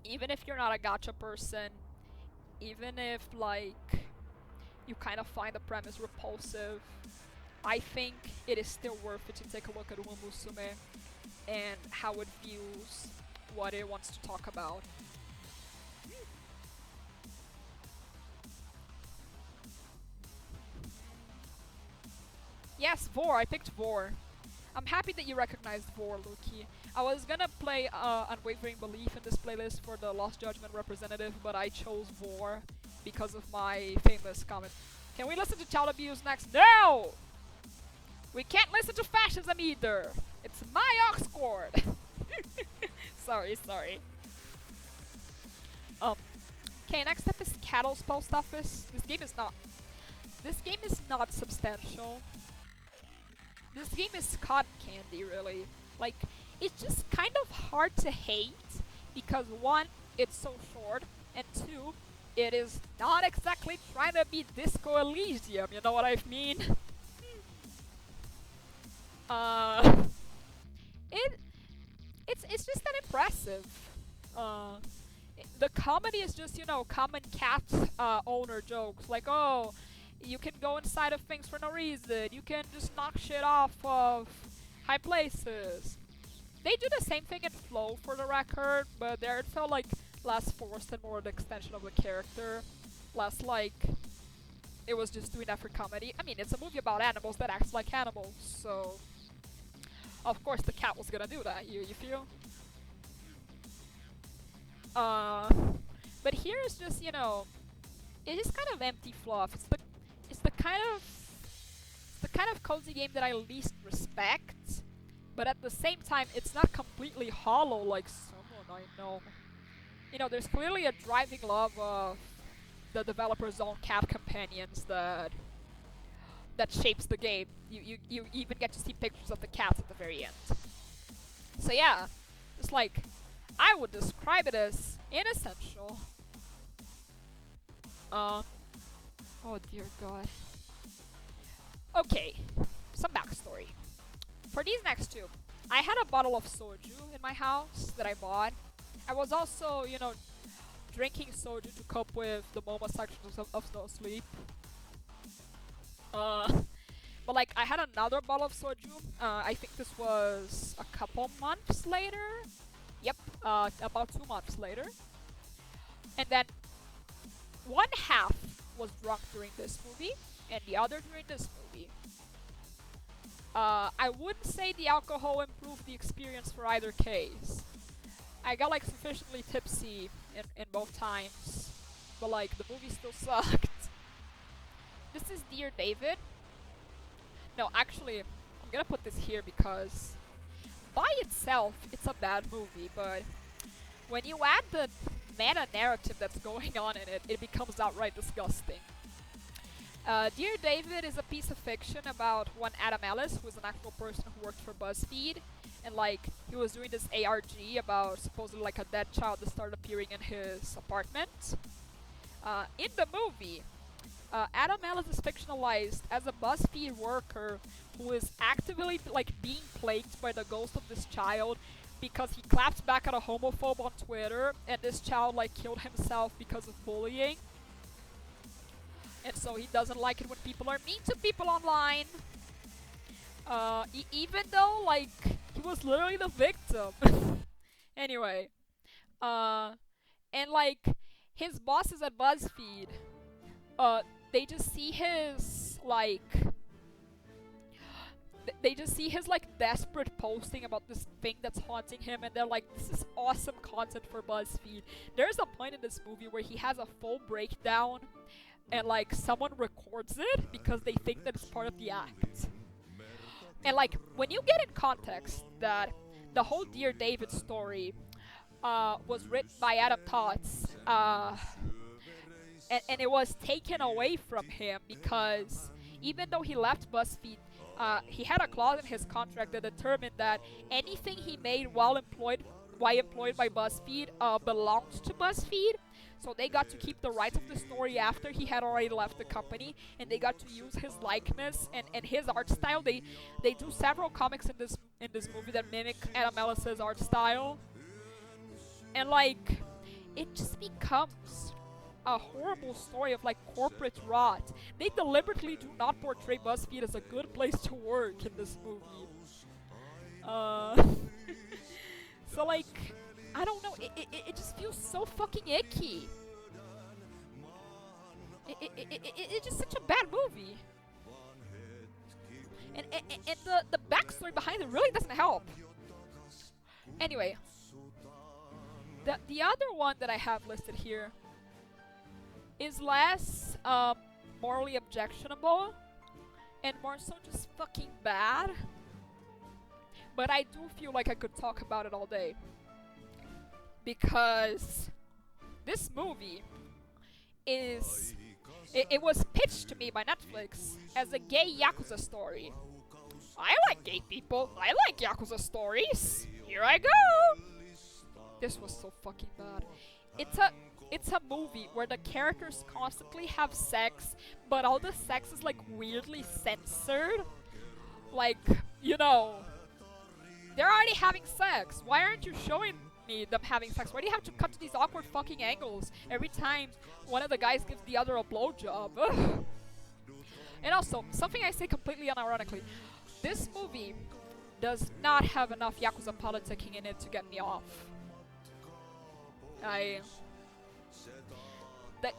Even if you're not a gacha person, even if, like, you kind of find the premise repulsive, I think it is still worth it to take a look at Uma Musume and how it views what it wants to talk about. Yes, Vor, I picked Vor. I'm happy that you recognized Vor, Luki. I was gonna play Unwavering Belief in this playlist for the Lost Judgment representative, but I chose Vor because of my famous comment. Can we listen to child abuse next? No! We can't listen to fascism either! It's my Oxcord! Sorry. Okay, next up is Cattle's Post Office. This game is not substantial. This game is cotton candy, really. Like, it's just kind of hard to hate because, one, it's so short, and two, it is not exactly trying to be Disco Elysium, you know what I mean? It's just that impressive. The comedy is just, you know, common cat owner jokes, like, oh, you can go inside of things for no reason. You can just knock shit off of high places. They do the same thing in Flow, for the record, but there it felt like less forced and more an extension of the character. Less like it was just doing that for comedy. I mean, it's a movie about animals that acts like animals, so of course the cat was gonna do that, you feel? But here is just, you know, it is kind of empty fluff. It's the kind of cozy game that I least respect, but at the same time, it's not completely hollow like someone I know. You know, there's clearly a driving love of the developer's own cat companions that shapes the game. You even get to see pictures of the cats at the very end. So yeah, it's like, I would describe it as inessential. Oh dear god. Okay, some backstory. For these next two, I had a bottle of soju in my house that I bought. I was also, you know, drinking soju to cope with the MoMA sections of No Sleep. But like, I had another bottle of soju. I think this was a couple months later. Yep, about 2 months later. And then one half was drunk during this movie, and the other during this movie. I wouldn't say the alcohol improved the experience for either case. I got like sufficiently tipsy in both times, but like the movie still sucked. This is Dear David. No, actually, I'm gonna put this here because by itself it's a bad movie, but when you add the meta narrative that's going on in it, it becomes outright disgusting. Dear David is a piece of fiction about one Adam Ellis, who is an actual person who worked for BuzzFeed, and like he was doing this ARG about supposedly like a dead child that started appearing in his apartment. In the movie, Adam Ellis is fictionalized as a BuzzFeed worker who is actively like being plagued by the ghost of this child because he clapped back at a homophobe on Twitter, and this child like killed himself because of bullying. And so he doesn't like it when people are mean to people online. Even though, like, he was literally the victim. Anyway. And, like, his bosses at BuzzFeed, they just see his, like... They just see his, like, desperate posting about this thing that's haunting him, and they're like, this is awesome content for BuzzFeed. There's a point in this movie where he has a full breakdown, and like someone records it because they think that it's part of the act. And like when you get in context that the whole Dear David story was written by Adam Tots, and it was taken away from him because even though he left BuzzFeed, he had a clause in his contract that determined that anything he made while employed by BuzzFeed belonged to BuzzFeed. So they got to keep the rights of the story after he had already left the company, and they got to use his likeness and his art style. They do several comics in this movie that mimic Adam Ellis's art style, and like it just becomes a horrible story of like corporate rot. They deliberately do not portray BuzzFeed as a good place to work in this movie. So like, I don't know, it just feels so fucking icky. It's just such a bad movie. And the backstory behind it really doesn't help. Anyway, the other one that I have listed here is less morally objectionable and more so just fucking bad. But I do feel like I could talk about it all day. Because this movie is... It was pitched to me by Netflix as a gay Yakuza story. I like gay people. I like Yakuza stories. Here I go. This was so fucking bad. It's a movie where the characters constantly have sex, but all the sex is like weirdly censored. Like, you know, they're already having sex. Why aren't you showing me them having sex? Why do you have to cut to these awkward fucking angles every time one of the guys gives the other a blowjob? And also, something I say completely unironically, this movie does not have enough Yakuza politicking in it to get me off.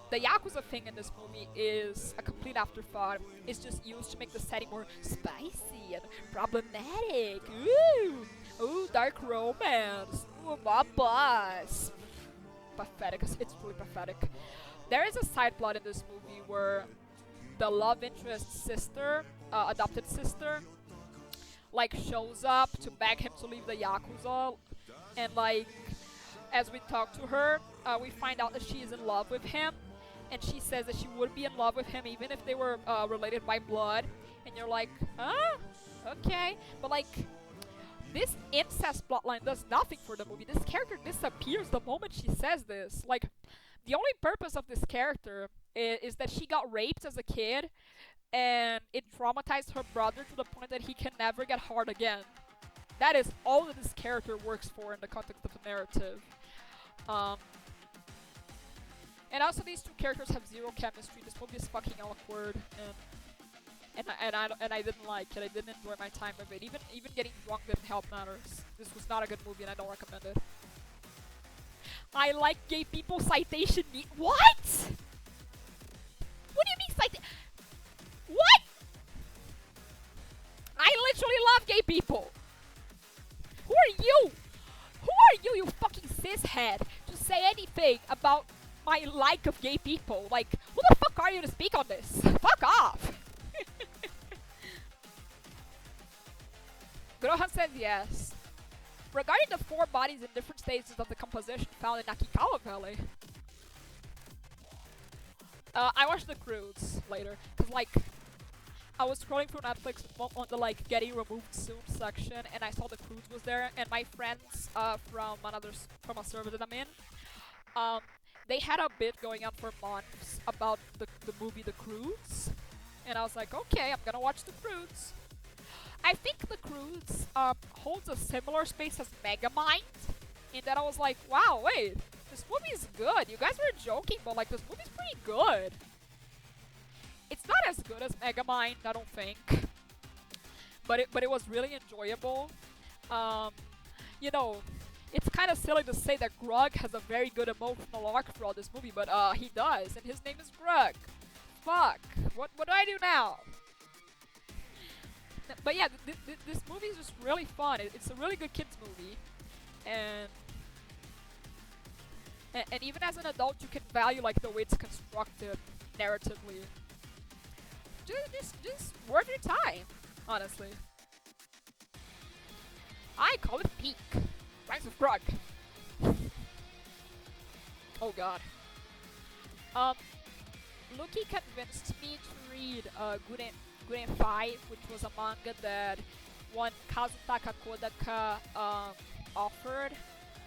The Yakuza thing in this movie is a complete afterthought. It's just used to make the setting more spicy and problematic. Ooh, dark romance. Ooh, mob boss. Pathetic. It's really pathetic. There is a side plot in this movie where the love interest's sister, adopted sister, like shows up to beg him to leave the Yakuza, and like as we talk to her, we find out that she is in love with him, and she says that she would be in love with him even if they were related by blood. And you're like, huh? Okay. But like, this incest plotline does nothing for the movie. This character disappears the moment she says this. Like, the only purpose of this character is that she got raped as a kid, and it traumatized her brother to the point that he can never get hard again. That is all that this character works for in the context of the narrative. And also these two characters have zero chemistry. This movie is fucking awkward, and I didn't like it. I didn't enjoy my time with it. Even getting drunk didn't help matters. This was not a good movie, and I don't recommend it. I like gay people. Citation me. What? What do you mean citation? What? I literally love gay people. Who are you? Who are you, you fucking his head to say anything about my like of gay people. Like, who the fuck are you to speak on this? Fuck off! Grohan says yes. Regarding the 4 bodies in different stages of the composition found in Nakikawa Valley. I watched the Crudes later, cause like, I was scrolling through Netflix on the like getting removed soon section, and I saw the Crudes was there, and my friends from a server that I'm in, they had a bit going on for months about the movie The Crudes, and I was like, okay, I'm gonna watch The Crudes. I think The Crudes holds a similar space as Megamind, in that I was like, wow, wait, this movie's good. You guys were joking, but like this movie's pretty good. It's not as good as Megamind, I don't think, but it was really enjoyable. You know, it's kind of silly to say that Grug has a very good emotional arc throughout this movie, but he does, and his name is Grug. Fuck, what do I do now? But yeah, this movie is just really fun. It's a really good kids movie, and even as an adult, you can value like the way it's constructed narratively. Just worth your time, honestly. I call it peak. Ranks of Grug. Oh god. Luki convinced me to read Gurren 5, which was a manga that one Kazutaka Kodaka offered.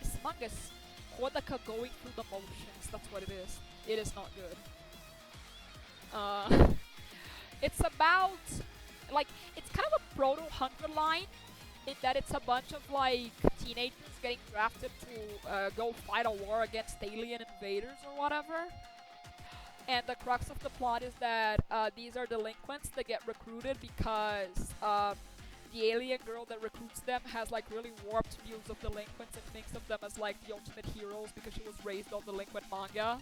This manga's Kodaka going through the motions, that's what it is. It is not good. It's about, like, it's kind of a proto-Hunter line, in that it's a bunch of, like, teenagers getting drafted to go fight a war against alien invaders or whatever. And the crux of the plot is that these are delinquents that get recruited because the alien girl that recruits them has like really warped views of delinquents and thinks of them as like the ultimate heroes because she was raised on delinquent manga.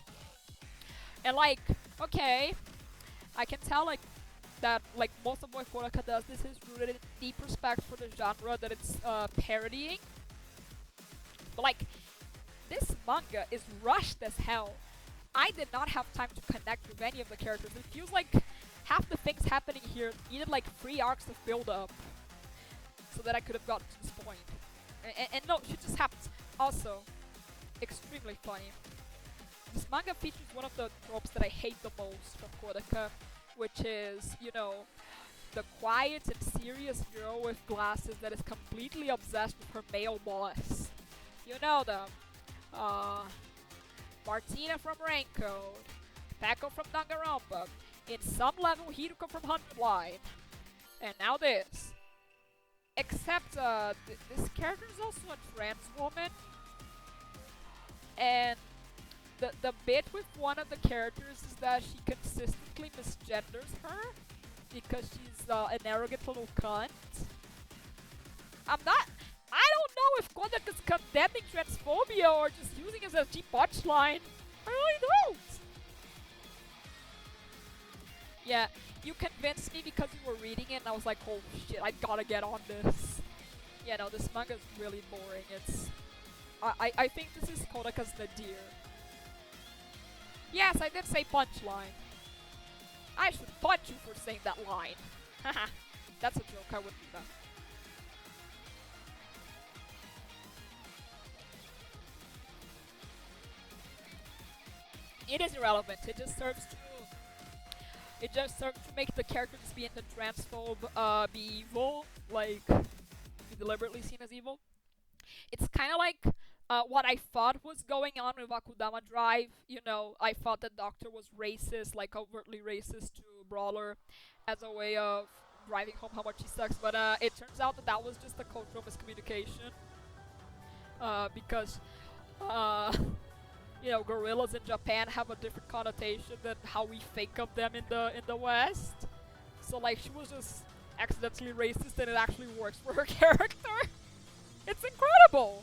And like, okay, I can tell like that like most of what Kodaka does this is rooted in deep respect for the genre that it's parodying. But like, this manga is rushed as hell. I did not have time to connect with any of the characters. It feels like half the things happening here needed like 3 arcs of build-up so that I could have gotten to this point. And no, she just happens. Also, extremely funny. This manga features one of the tropes that I hate the most from Kodaka, which is, you know, the quiet and serious girl with glasses that is completely obsessed with her male boss. You know them. Martina from Raincoat, Peko from Danganronpa, in some level Hiruko from 100 Line, and now this. Except, this character is also a trans woman, and the bit with one of the characters is that she consistently misgenders her, because she's an arrogant little cunt. I don't know if Kodak is condemning transphobia or just using it as a cheap punchline. I really don't. Yeah, you convinced me because you were reading it and I was like, oh shit, I gotta get on this. Yeah, no, this manga is really boring. It's... I think this is Kodaka's nadir. Yes, I did say punchline. I should punch you for saying that line. Haha, that's a joke, I wouldn't do that. It is irrelevant. It just serves to make the characters being the transphobe be evil, like be deliberately seen as evil. It's kind of like what I thought was going on with Akudama Drive. You know, I thought the Doctor was racist, like overtly racist to Brawler, as a way of driving home how much he sucks. But it turns out that was just a cultural miscommunication. Because you know, gorillas in Japan have a different connotation than how we think of them in the West. So like, she was just accidentally racist, and it actually works for her character. It's incredible.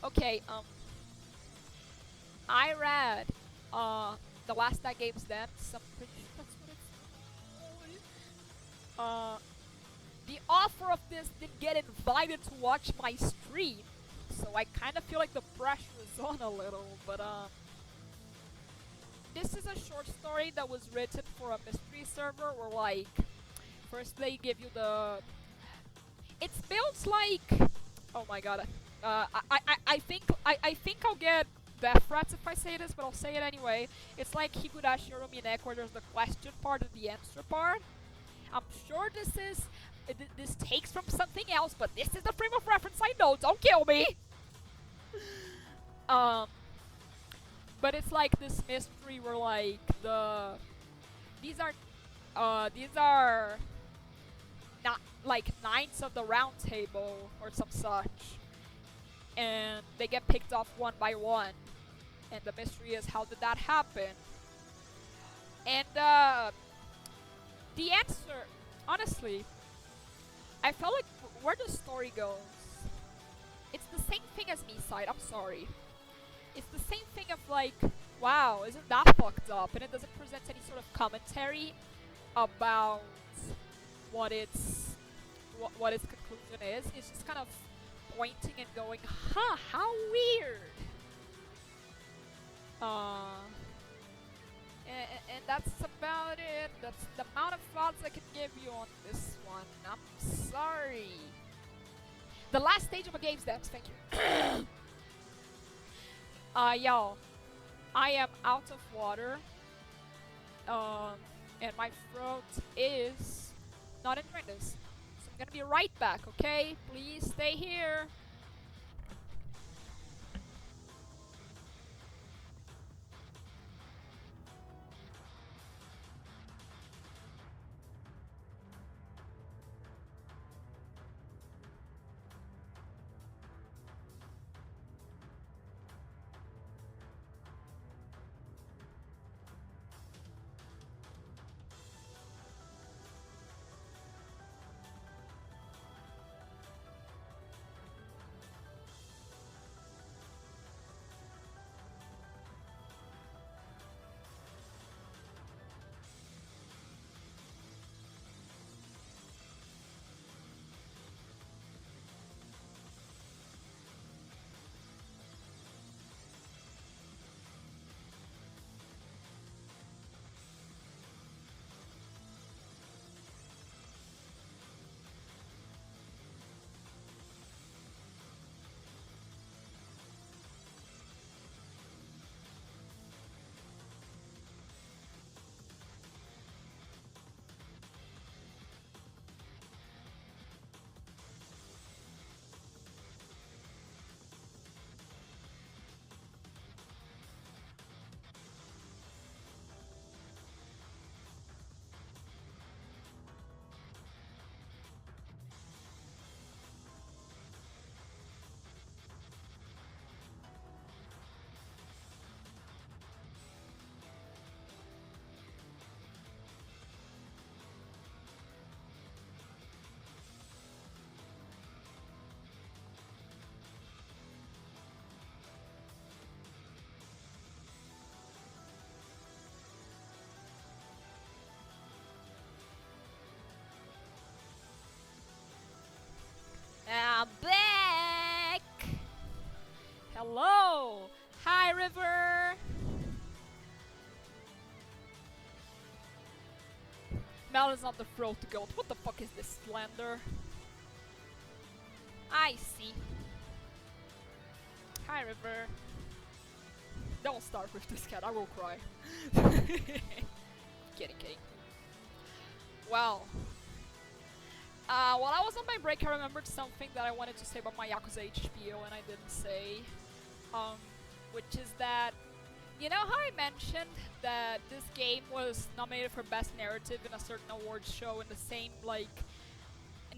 Okay. I read The Last Night Games Then. I'm pretty sure that's what it's called. the author of this didn't get invited to watch my stream, so I kind of feel like the pressure is on a little, but this is a short story that was written for a mystery server where, like, first they give you the... It's built like... Oh my god. I think I'll get death threats if I say this, but I'll say it anyway. It's like Higurashi or Uminek, where there's the question part and the answer part. I'm sure this takes from something else, but this is the frame of reference I know. Don't kill me. But it's like this mystery where, like, these are not like knights of the round table or some such, and they get picked off one by one, and the mystery is, how did that happen? And the answer, honestly, I felt like where the story goes, it's the same thing as Me-Side. I'm sorry. It's the same thing of, like, wow, isn't that fucked up? And it doesn't present any sort of commentary about what its conclusion is. It's just kind of pointing and going, huh, how weird. And that's about it. That's the amount of thoughts I can give you on this one. I'm sorry. The last stage of a game's dance, thank you. Y'all, I am out of water. And my throat is not enjoying this. So I'm gonna be right back, okay? Please stay here. I'm back! Hello! Hi, River! Melon's on the throat goat. What the fuck is this, Slender? I see. Hi, River. Don't start with this cat, I will cry. Kidding. Well. While I was on my break, I remembered something that I wanted to say about my Yakuza HBO and I didn't say. Which is that, you know how I mentioned that this game was nominated for Best Narrative in a certain awards show in the same, like,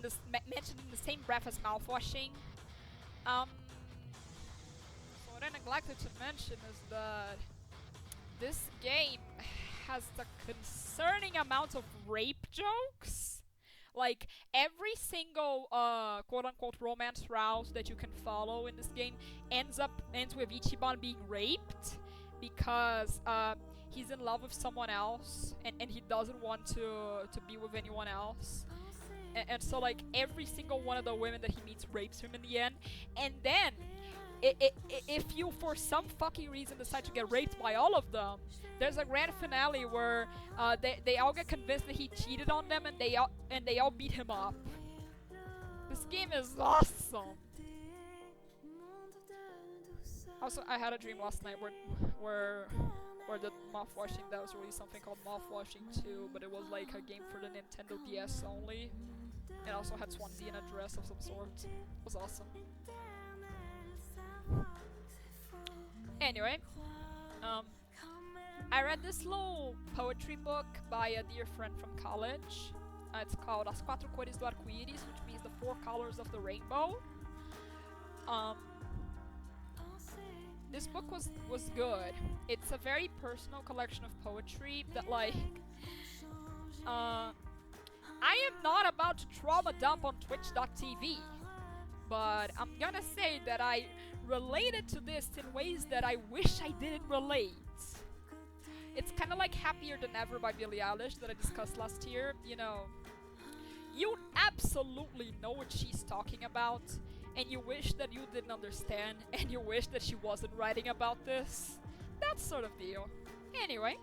mentioned in the same breath as Mouthwashing? So what I neglected to mention is that this game has a concerning amount of rape jokes. Like, every single, quote-unquote romance route that you can follow in this game ends with Ichiban being raped because, he's in love with someone else and he doesn't want to be with anyone else. and so like every single one of the women that he meets rapes him in the end. And then if you for some fucking reason decide to get raped by all of them, there's a grand finale where they all get convinced that he cheated on them, and they all beat him up. This game is awesome. Also, I had a dream last night where the mouth washing, that was really something called mouth washing 2, but it was like a game for the Nintendo DS only. It also had Swansea in a dress of some sort. It was awesome. Anyway, I read this little poetry book by a dear friend from college. It's called As Quatro Cores do Arco-Íris, which means the 4 colors of the rainbow. This book was good. It's a very personal collection of poetry that, like, I am not about to trauma dump on Twitch.tv, but I'm gonna say that I related to this in ways that I wish I didn't relate. It's kind of like Happier Than Ever by Billie Eilish that I discussed last year. You know, you absolutely know what she's talking about, and you wish that you didn't understand, and you wish that she wasn't writing about this. That sort of deal. Anyway,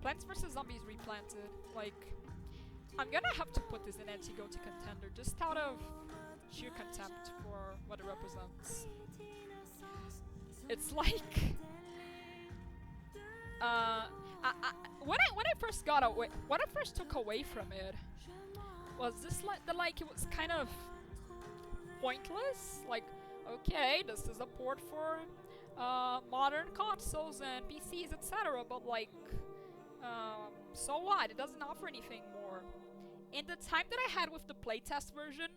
Plants vs. Zombies Replanted. Like, I'm gonna have to put this in anti-GOTY contender just out of sheer contempt for what it represents. It's like, when I first got away, what I first took away from it was this, like it was kind of pointless. Like, okay, this is a port for modern consoles and PCs, etc. But like, so what? It doesn't offer anything more. In the time that I had with the playtest version,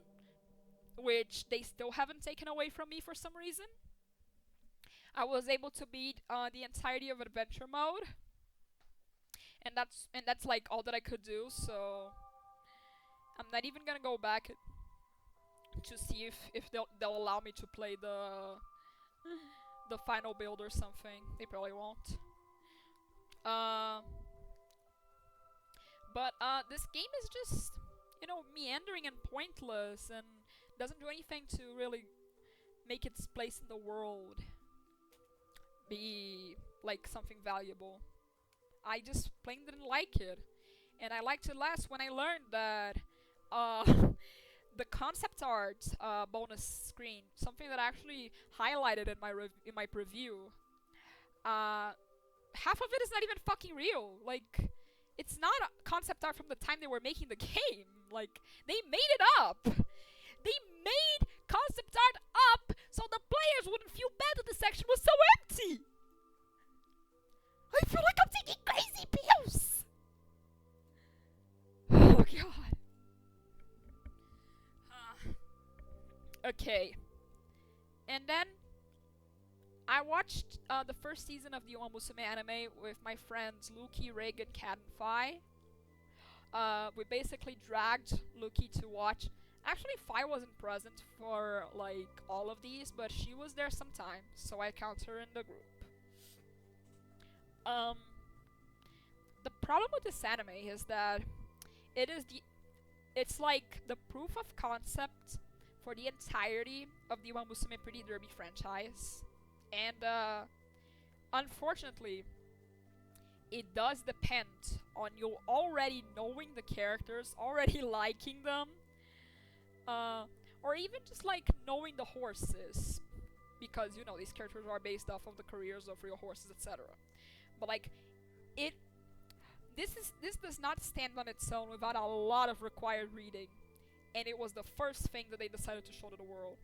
which they still haven't taken away from me for some reason, I was able to beat the entirety of adventure mode, and that's like all that I could do. So I'm not even gonna go back to see if they'll allow me to play the final build or something. They probably won't. But this game is just, you know, meandering and pointless, and doesn't do anything to really make its place in the world be like something valuable. I just plain didn't like it, and I liked it less when I learned that the concept art bonus screen, something that I actually highlighted in my preview, half of it is not even fucking real. Like, it's not a concept art from the time they were making the game. Like, they made it up. They made concept art up so the players wouldn't feel bad that the section was so empty. I feel like I'm taking crazy pills. Oh god. Okay. And then I watched the first season of the Uma Musume anime with my friends Luki, Reagan, Kat, and Fi. We basically dragged Luki to watch. Actually, Fi wasn't present for like all of these, but she was there sometimes, so I count her in the group. The problem with this anime is that it's like the proof of concept for the entirety of the Uma Musume Pretty Derby franchise. And unfortunately, it does depend on you already knowing the characters, already liking them, or even just like knowing the horses, because you know these characters are based off of the careers of real horses, etc. But like, this does not stand on its own without a lot of required reading, and it was the first thing that they decided to show to the world.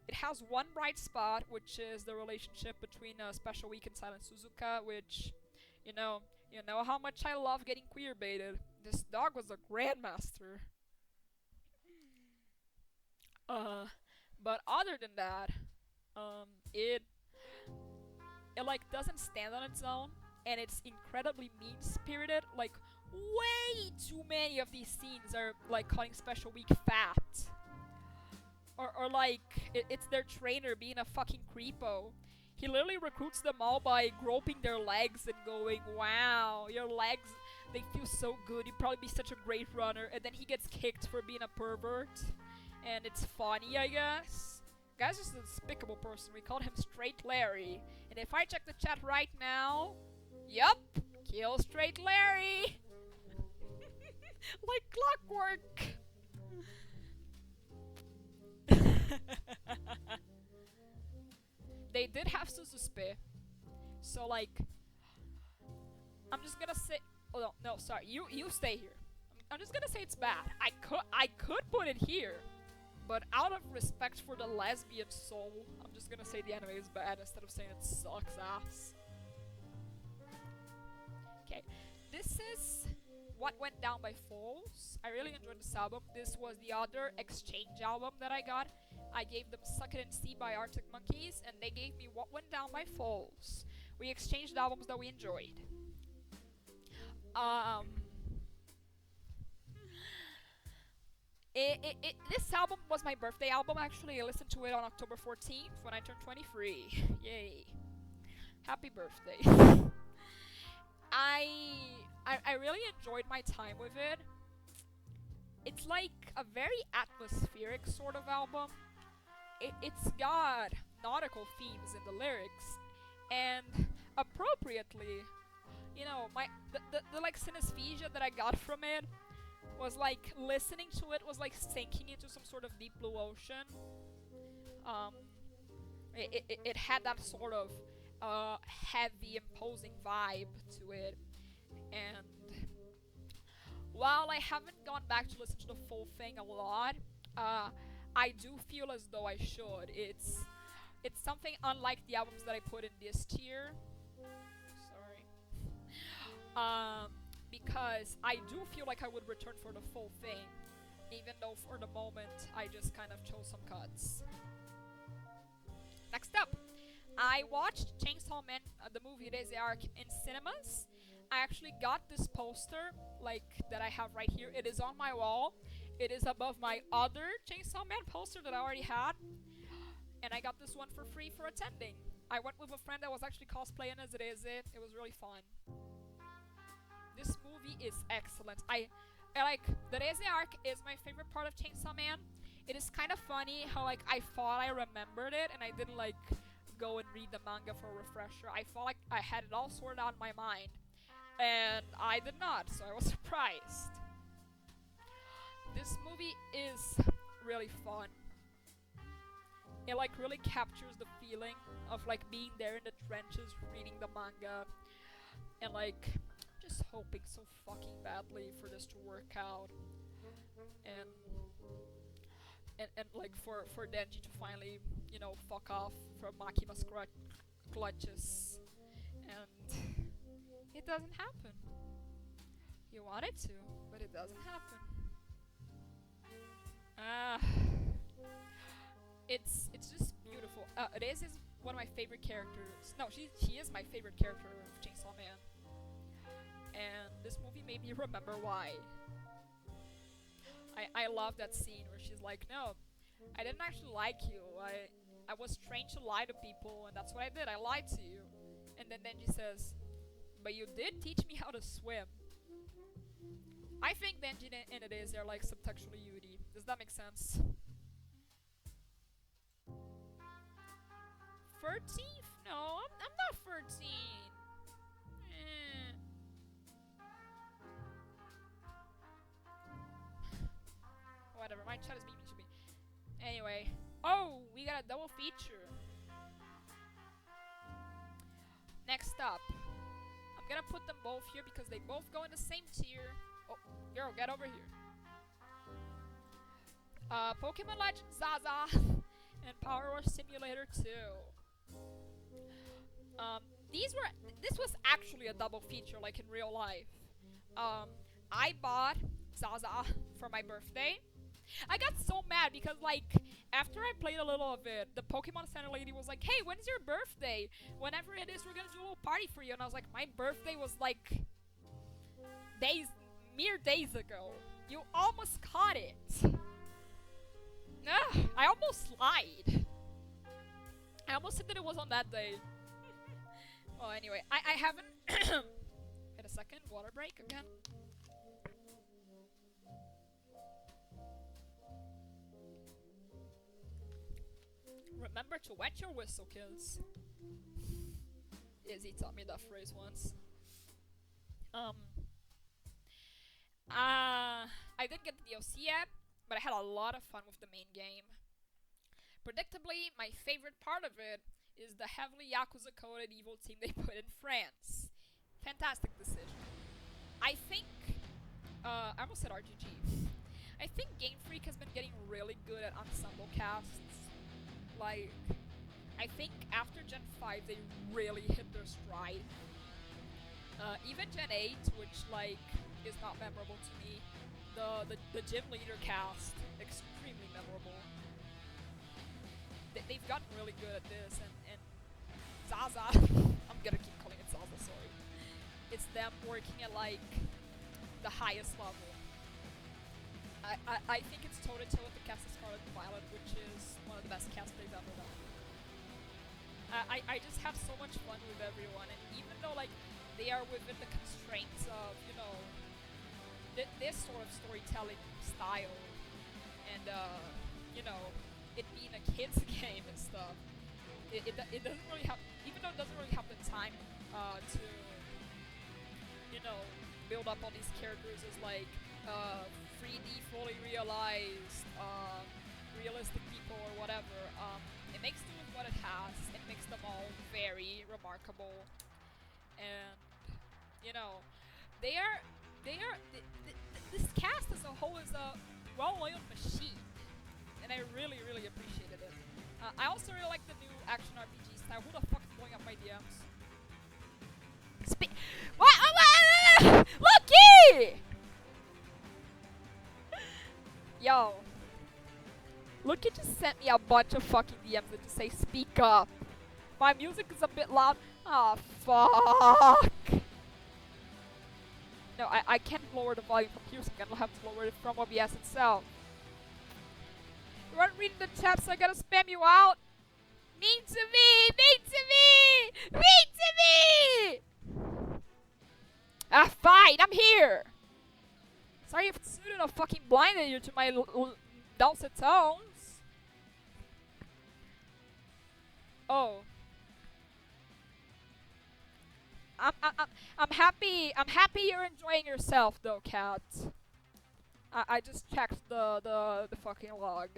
It has one bright spot, which is the relationship between Special Week and Silent Suzuka, which, you know how much I love getting queer baited. This dog was a grandmaster. But other than that, it like doesn't stand on its own, and it's incredibly mean-spirited. Like, way too many of these scenes are like calling Special Week fat. Or like, it's their trainer being a fucking creepo. He literally recruits them all by groping their legs and going, wow, your legs they feel so good. You'd probably be such a great runner, and then he gets kicked for being a pervert, and it's funny, I guess. Guy's just a despicable person. We called him Straight Larry, and if I check the chat right now, yup, kill Straight Larry, like clockwork. They did have Sususpe, so like, I'm just gonna say, oh no, sorry, you stay here. I'm just gonna say it's bad. I could put it here, but out of respect for the lesbian soul, I'm just gonna say the anime is bad instead of saying it sucks ass. Okay, this is What Went Down by Falls. I really enjoyed this album. This was the other exchange album that I got. I gave them Suck It and See by Arctic Monkeys, and they gave me What Went Down by Falls. We exchanged albums that we enjoyed. This album was my birthday album, actually. I listened to it on October 14th when I turned 23. Yay. Happy birthday. I really enjoyed my time with it. It's like a very atmospheric sort of album. It's got nautical themes in the lyrics, and appropriately, you know, the like synesthesia that I got from it was like listening to it was like sinking into some sort of deep blue ocean. It had that sort of heavy, imposing vibe to it, and while I haven't gone back to listen to the full thing a lot, I do feel as though I should. It's something unlike the albums that I put in this tier. Sorry. Because I do feel like I would return for the full thing, even though for the moment I just kind of chose some cuts. Next up, I watched Chainsaw Man, the movie Days Arc, in cinemas. I actually got this poster, like, that I have right here. It is on my wall. It is above my other Chainsaw Man poster that I already had. And I got this one for free for attending. I went with a friend that was actually cosplaying as It was really fun. This movie is excellent. I like, the Days Arc is my favorite part of Chainsaw Man. It is kind of funny how, like, I thought I remembered it and I didn't, like, go and read the manga for a refresher. I felt like I had it all sorted out in my mind, and I did not, so I was surprised. This movie is really fun. It like really captures the feeling of like being there in the trenches reading the manga and like just hoping so fucking badly for this to work out, and like for Denji to finally, you know, fuck off from Makima's clutches, and it doesn't happen. You want it to, but it doesn't happen. It's just beautiful. Riz is one of my favorite characters. No, she is my favorite character of Chainsaw Man. And this movie made me remember why. I love that scene where she's like, no, I didn't actually like you. I was trained to lie to people, and that's what I did. I lied to you. And then Denji says, but you did teach me how to swim. I think Denji and it is, they're like subtextually Yuri. Does that make sense? 13th? No, I'm not 13. Whatever, my chat is being mean to me. Anyway. Oh, we got a double feature. Next up. I'm gonna put them both here because they both go in the same tier. Oh, girl, get over here. Pokemon Legends Zaza and Power Wash Simulator 2. This was actually a double feature, like in real life. I bought Zaza for my birthday. I got so mad because, like, after I played a little of it, the Pokemon Center lady was like, hey, when's your birthday? Whenever it is, we're gonna do a little party for you. And I was like, my birthday was like mere days ago. You almost caught it. Ugh, I almost lied. I almost said that it was on that day. Well, anyway, I haven't... Wait a second. Water break again. Remember to wet your whistle, kids. Izzy taught me that phrase once. I didn't get the DLC yet, but I had a lot of fun with the main game. Predictably, my favorite part of it is the heavily Yakuza-coded evil team they put in France. Fantastic decision. I think, I almost said RGG. I think Game Freak has been getting really good at ensemble casts. Like, I think after Gen 5 they really hit their stride. Even Gen 8, which like is not memorable to me, the gym leader cast, extremely memorable. They've gotten really good at this, and Zaza, I'm gonna keep calling it Zaza, sorry. It's them working at like the highest level. I think it's toe to toe with the cast of Scarlet Violet, which is one of the best casts they've ever done. I just have so much fun with everyone, and even though like they are within the constraints of, you know, this sort of storytelling style, and you know, it being a kids game and stuff, it doesn't really have, even though it doesn't really have the time to, you know, build up all these characters as like 3D fully realized realistic people or whatever. It makes do with what it has. It makes them all very remarkable, and you know, this cast as a whole is a well-oiled machine, and I really appreciated it. I also really like the new action RPG style. Who the fuck is blowing up my DMs? What? Lucky! Yo. Lucky just sent me a bunch of fucking DMs that just say, speak up. My music is a bit loud. Ah, fuck. No, I can't lower the volume from here, so I'm gonna have to lower it from OBS itself. You aren't reading the chat, so I gotta spam you out. Mean to me! Mean to me! Mean to me! Ah, fine, I'm here! Sorry if Tsuruno fucking blinded you to my dulcet tones. Oh. I'm happy you're enjoying yourself though, Cat. I just checked the fucking log.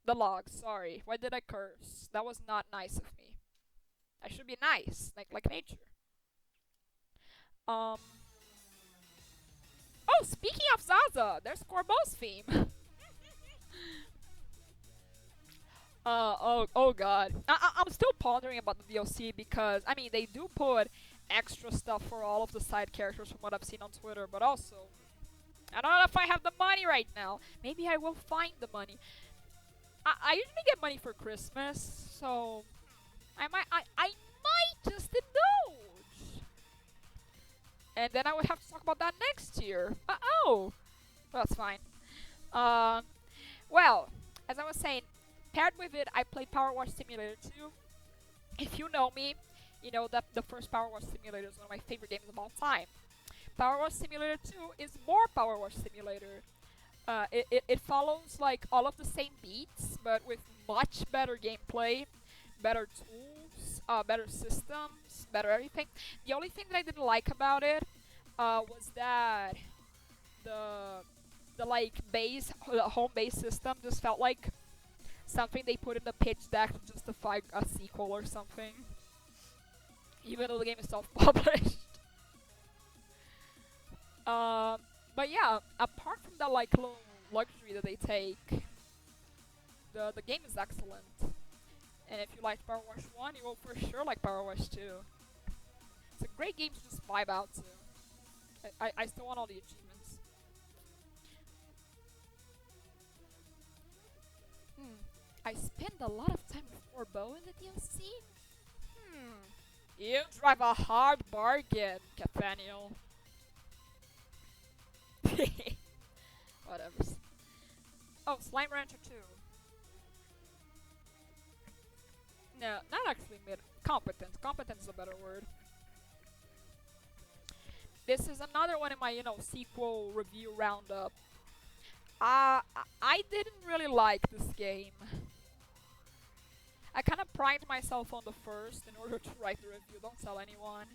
The log, sorry. Why did I curse? That was not nice of me. I should be nice, like nature. Oh, speaking of Zaza, there's Corbo's theme. oh god. I'm still pondering about the DLC because, I mean, they do put extra stuff for all of the side characters from what I've seen on Twitter, but also, I don't know if I have the money right now. Maybe I will find the money. I usually get money for Christmas, so I might just indulge. And then I would have to talk about that next year. Oh, that's fine. Well, as I was saying, paired with it, I played Power Wash Simulator 2. If you know me, you know that the first Power Wash Simulator is one of my favorite games of all time. Power Wash Simulator 2 is more Power Wash Simulator. It follows like all of the same beats, but with much better gameplay, better tools, better systems, better everything. The only thing that I didn't like about it was that the like base, the home base system just felt like something they put in the pitch deck to justify a sequel or something, even though the game is self-published. But yeah, apart from that like little luxury that they take, the game is excellent. And if you liked Power Wash 1, you will for sure like Power Wash 2. It's a great game to just vibe out to. I still want all the achievements. I spend a lot of time with Corbo in the DLC? You drive a hard bargain, Cathaniel. Whatever. Oh, Slime Rancher 2. No, not actually mid. Competence. Competence is a better word. this is another one in my, sequel review roundup. I didn't really like this game. I kind of primed myself on the first in order to write the review. Don't tell anyone.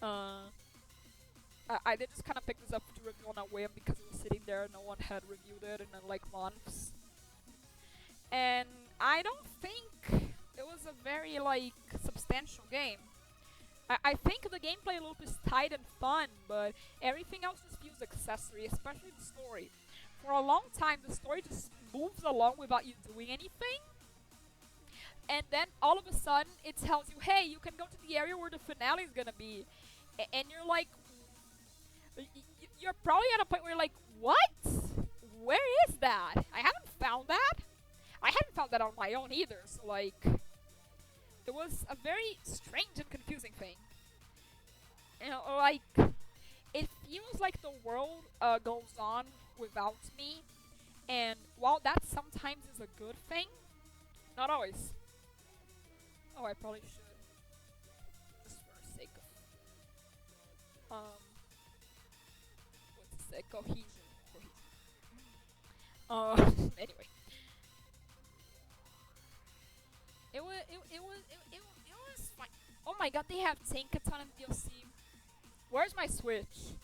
I did just kind of pick this up to review on a whim because it was sitting there. No one had reviewed it in like months. And I don't think it was a very like substantial game. I think the gameplay loop is tight and fun, but everything else just feels accessory, especially the story. For a long time, the story just moves along without you doing anything. And then all of a sudden, it tells you, hey, you can go to the area where the finale is gonna be. And you're like, you're probably at a point where you're like, what? Where is that? I haven't found that. I hadn't found that on my own either, so like, it was a very strange and confusing thing. Like, it feels like the world goes on without me, and while that sometimes is a good thing, not always. Oh, I probably should. Just for the sake of, what's the cohesion? Anyway. It was fine. Oh my god, they have Tankaton and DLC. Where's my Switch?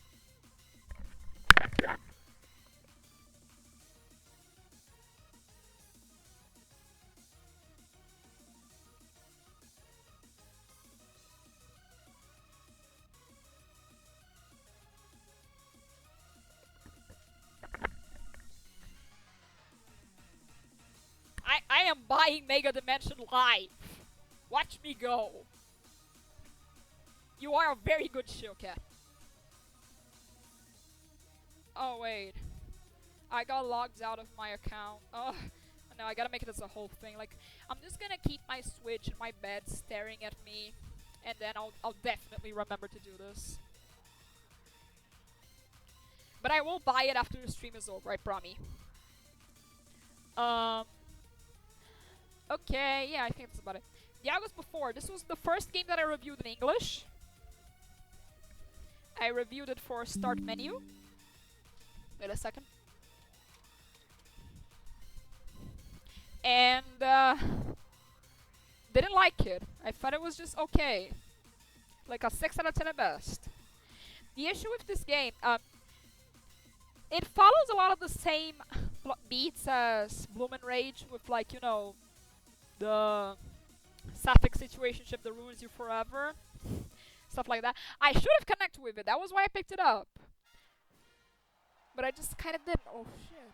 I am buying Mega Dimension Live. Watch me go. You are a very good Shiokat. Oh wait, I got logged out of my account. Oh no, I gotta make it as a whole thing. Like, I'm just gonna keep my Switch in my bed staring at me, and then I'll definitely remember to do this. But I will buy it after the stream is over, I promise. Okay, yeah, I think that's about it. The August before, this was the first game that I reviewed in English. I reviewed it for Start Menu. Wait a second. And, didn't like it. I thought it was just okay. Like a 6 out of 10 at best. The issue with this game, it follows a lot of the same beats as Bloom and Rage with, like, the sapphic situationship that ruins you forever. Stuff like that. I should have connected with it. That was why I picked it up. But I just kind of didn't. Oh, shit.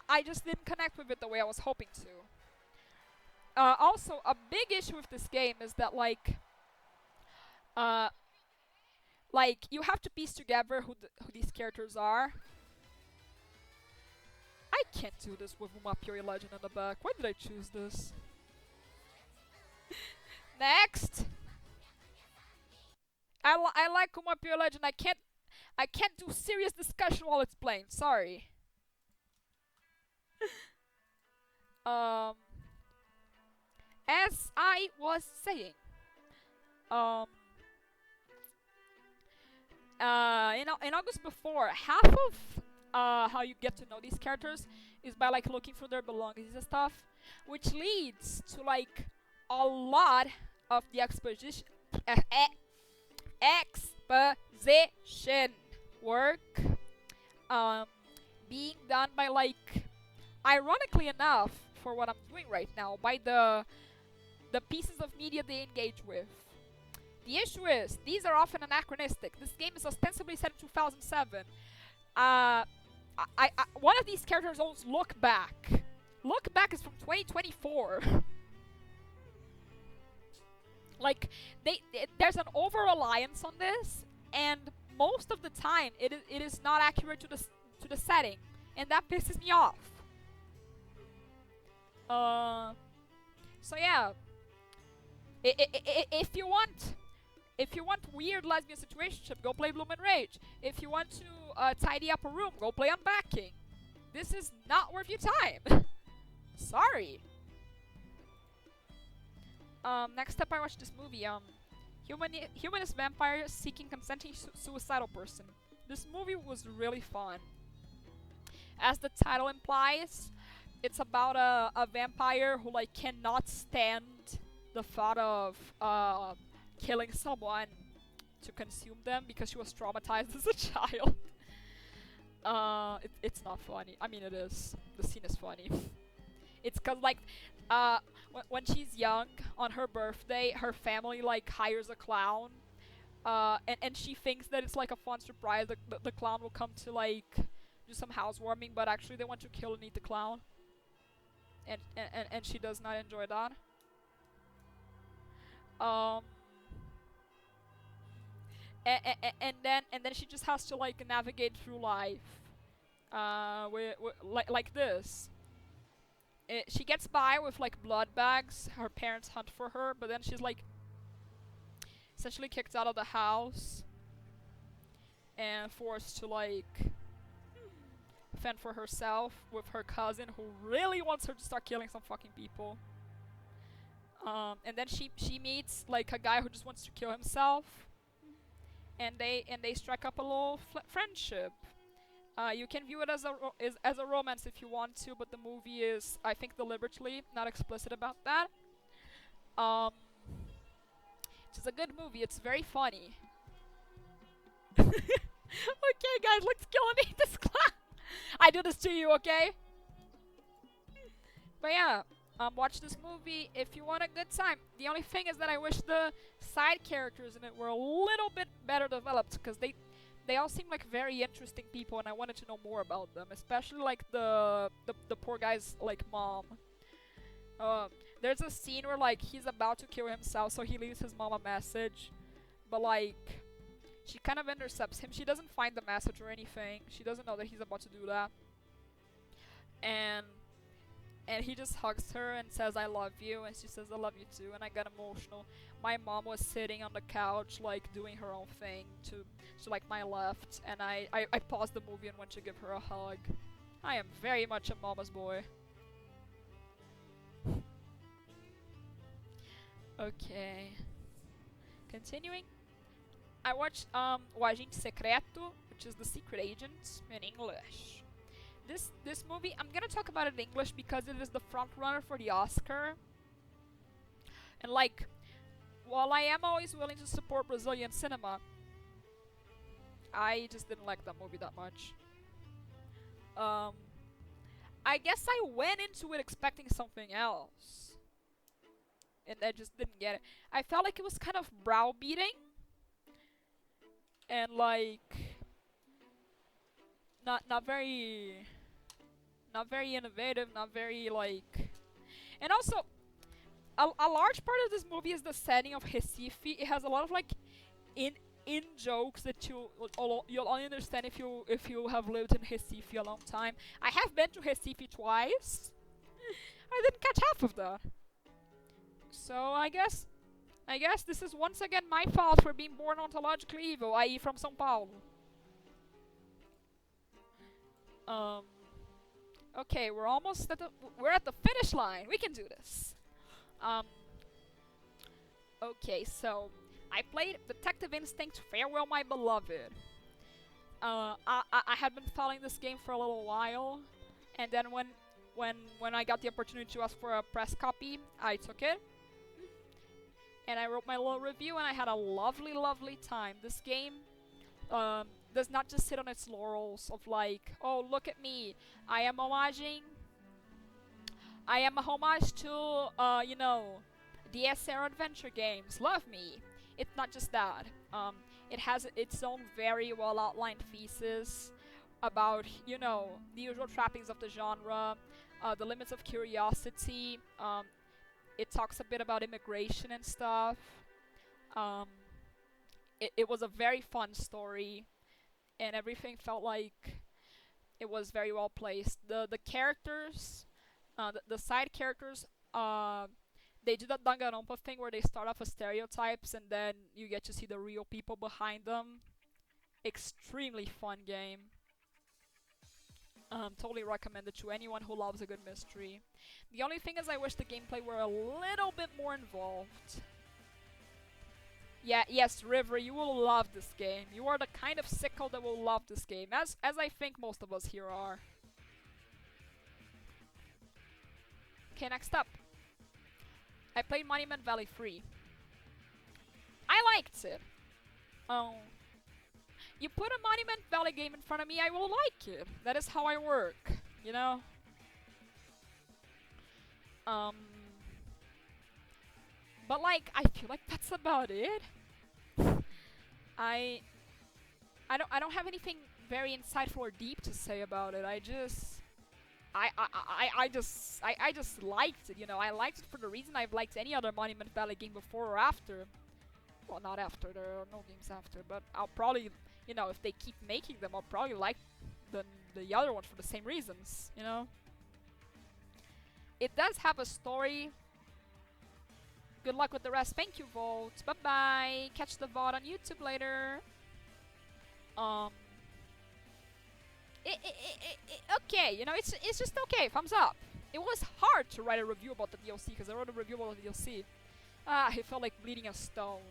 I just didn't connect with it the way I was hoping to. Also, a big issue with this game is that, like, you have to piece together who these characters are. I can't do this with Uma Pure Legend in the back. Why did I choose this? Next! I like Uma Pure Legend. I can't do serious discussion while it's playing. Sorry. As I was saying, in August before, half of how you get to know these characters is by like looking for their belongings and stuff, which leads to like a lot of the exposition work being done by, like, ironically enough, for what I'm doing right now, by the pieces of media they engage with. The issue is, these are often anachronistic. This game is ostensibly set in 2007. One of these characters owns Look Back. Look Back is from 2024. Like, there's an over-reliance on this, and most of the time, it is not accurate to the setting, and that pisses me off. So yeah, if you want weird lesbian situationship, go play Bloom and Rage. If you want to tidy up a room, go play Unbacking. This is not worth your time. Sorry. Next up, I watched this movie. Humanist vampire seeking consenting suicidal person. This movie was really fun. As the title implies, it's about a vampire who like cannot stand the thought of killing someone to consume them because she was traumatized as a child. It's not funny. I mean, it is. The scene is funny. It's cause like, when she's young, on her birthday, her family like hires a clown, and she thinks that it's like a fun surprise. The clown will come to like do some housewarming, but actually they want to kill and eat the clown, and she does not enjoy that. Um, and then she just has to like navigate through life, like this. She gets by with like blood bags. Her parents hunt for her, but then she's like essentially kicked out of the house and forced to like fend for herself with her cousin who really wants her to start killing some fucking people. And then she meets like a guy who just wants to kill himself, and they strike up a little friendship. You can view it as a romance if you want to, but the movie is, I think, deliberately not explicit about that. Um, it's a good movie. It's very funny. Okay, guys, let's kill and eat this clown. I do this to you, okay? But yeah, watch this movie if you want a good time. The only thing is that I wish the side characters in it were a little bit better developed, because they all seem like very interesting people, and I wanted to know more about them, especially like the poor guy's like mom. There's a scene where like he's about to kill himself, so he leaves his mom a message, but like she kind of intercepts him. She doesn't find the message or anything. She doesn't know that he's about to do that, and he just hugs her and says, "I love you," and she says, "I love you too," and I got emotional. My mom was sitting on the couch, like, doing her own thing to like, my left, and I paused the movie and went to give her a hug. I am very much a mama's boy. Okay. Continuing. I watched, O Agente Secreto, which is The Secret Agent, in English. This movie, I'm gonna talk about it in English because it is the front runner for the Oscar. And like, while I am always willing to support Brazilian cinema, I just didn't like that movie that much. I guess I went into it expecting something else, and I just didn't get it. I felt like it was kind of browbeating, and like not very innovative, not very like, and also a large part of this movie is the setting of Recife. It has a lot of like in jokes that you'll only understand if you have lived in Recife a long time. I have been to Recife twice. I didn't catch half of that. So I guess this is once again my fault for being born ontologically evil, i.e. from São Paulo. Okay, we're at the finish line. We can do this. Okay, so I played Detective Instinct Farewell My Beloved. I had been following this game for a little while, and then when I got the opportunity to ask for a press copy, I took it. And I wrote my little review, and I had a lovely, lovely time. This game does not just sit on its laurels of like, oh, look at me, I am a homage to, DSR adventure games. Love me. It's not just that. It has its own very well outlined thesis about, the usual trappings of the genre, the limits of curiosity. It talks a bit about immigration and stuff. It was a very fun story, and everything felt like it was very well placed. The characters, the side characters, they do that Danganronpa thing where they start off as stereotypes and then you get to see the real people behind them. Extremely fun game. Totally recommend it to anyone who loves a good mystery. The only thing is I wish the gameplay were a little bit more involved. Yeah, yes, River, you will love this game. You are the kind of sicko that will love this game, as I think most of us here are. Okay, next up. I played Monument Valley 3. I liked it. Oh. You put a Monument Valley game in front of me, I will like it. That is how I work, you know? But like, I feel like that's about it. I don't have anything very insightful or deep to say about it. I just liked it, you know. I liked it for the reason I've liked any other Monument Valley game before or after. Well, not after, there are no games after, but I'll probably, you know, if they keep making them, I'll probably like the other ones for the same reasons, you know. It does have a story. Good luck with the rest. Thank you, Volt. Bye-bye. Catch the VOD on YouTube later. Okay, you know, it's just okay. Thumbs up. It was hard to write a review about the DLC, because I wrote a review about the DLC. It felt like bleeding a stone.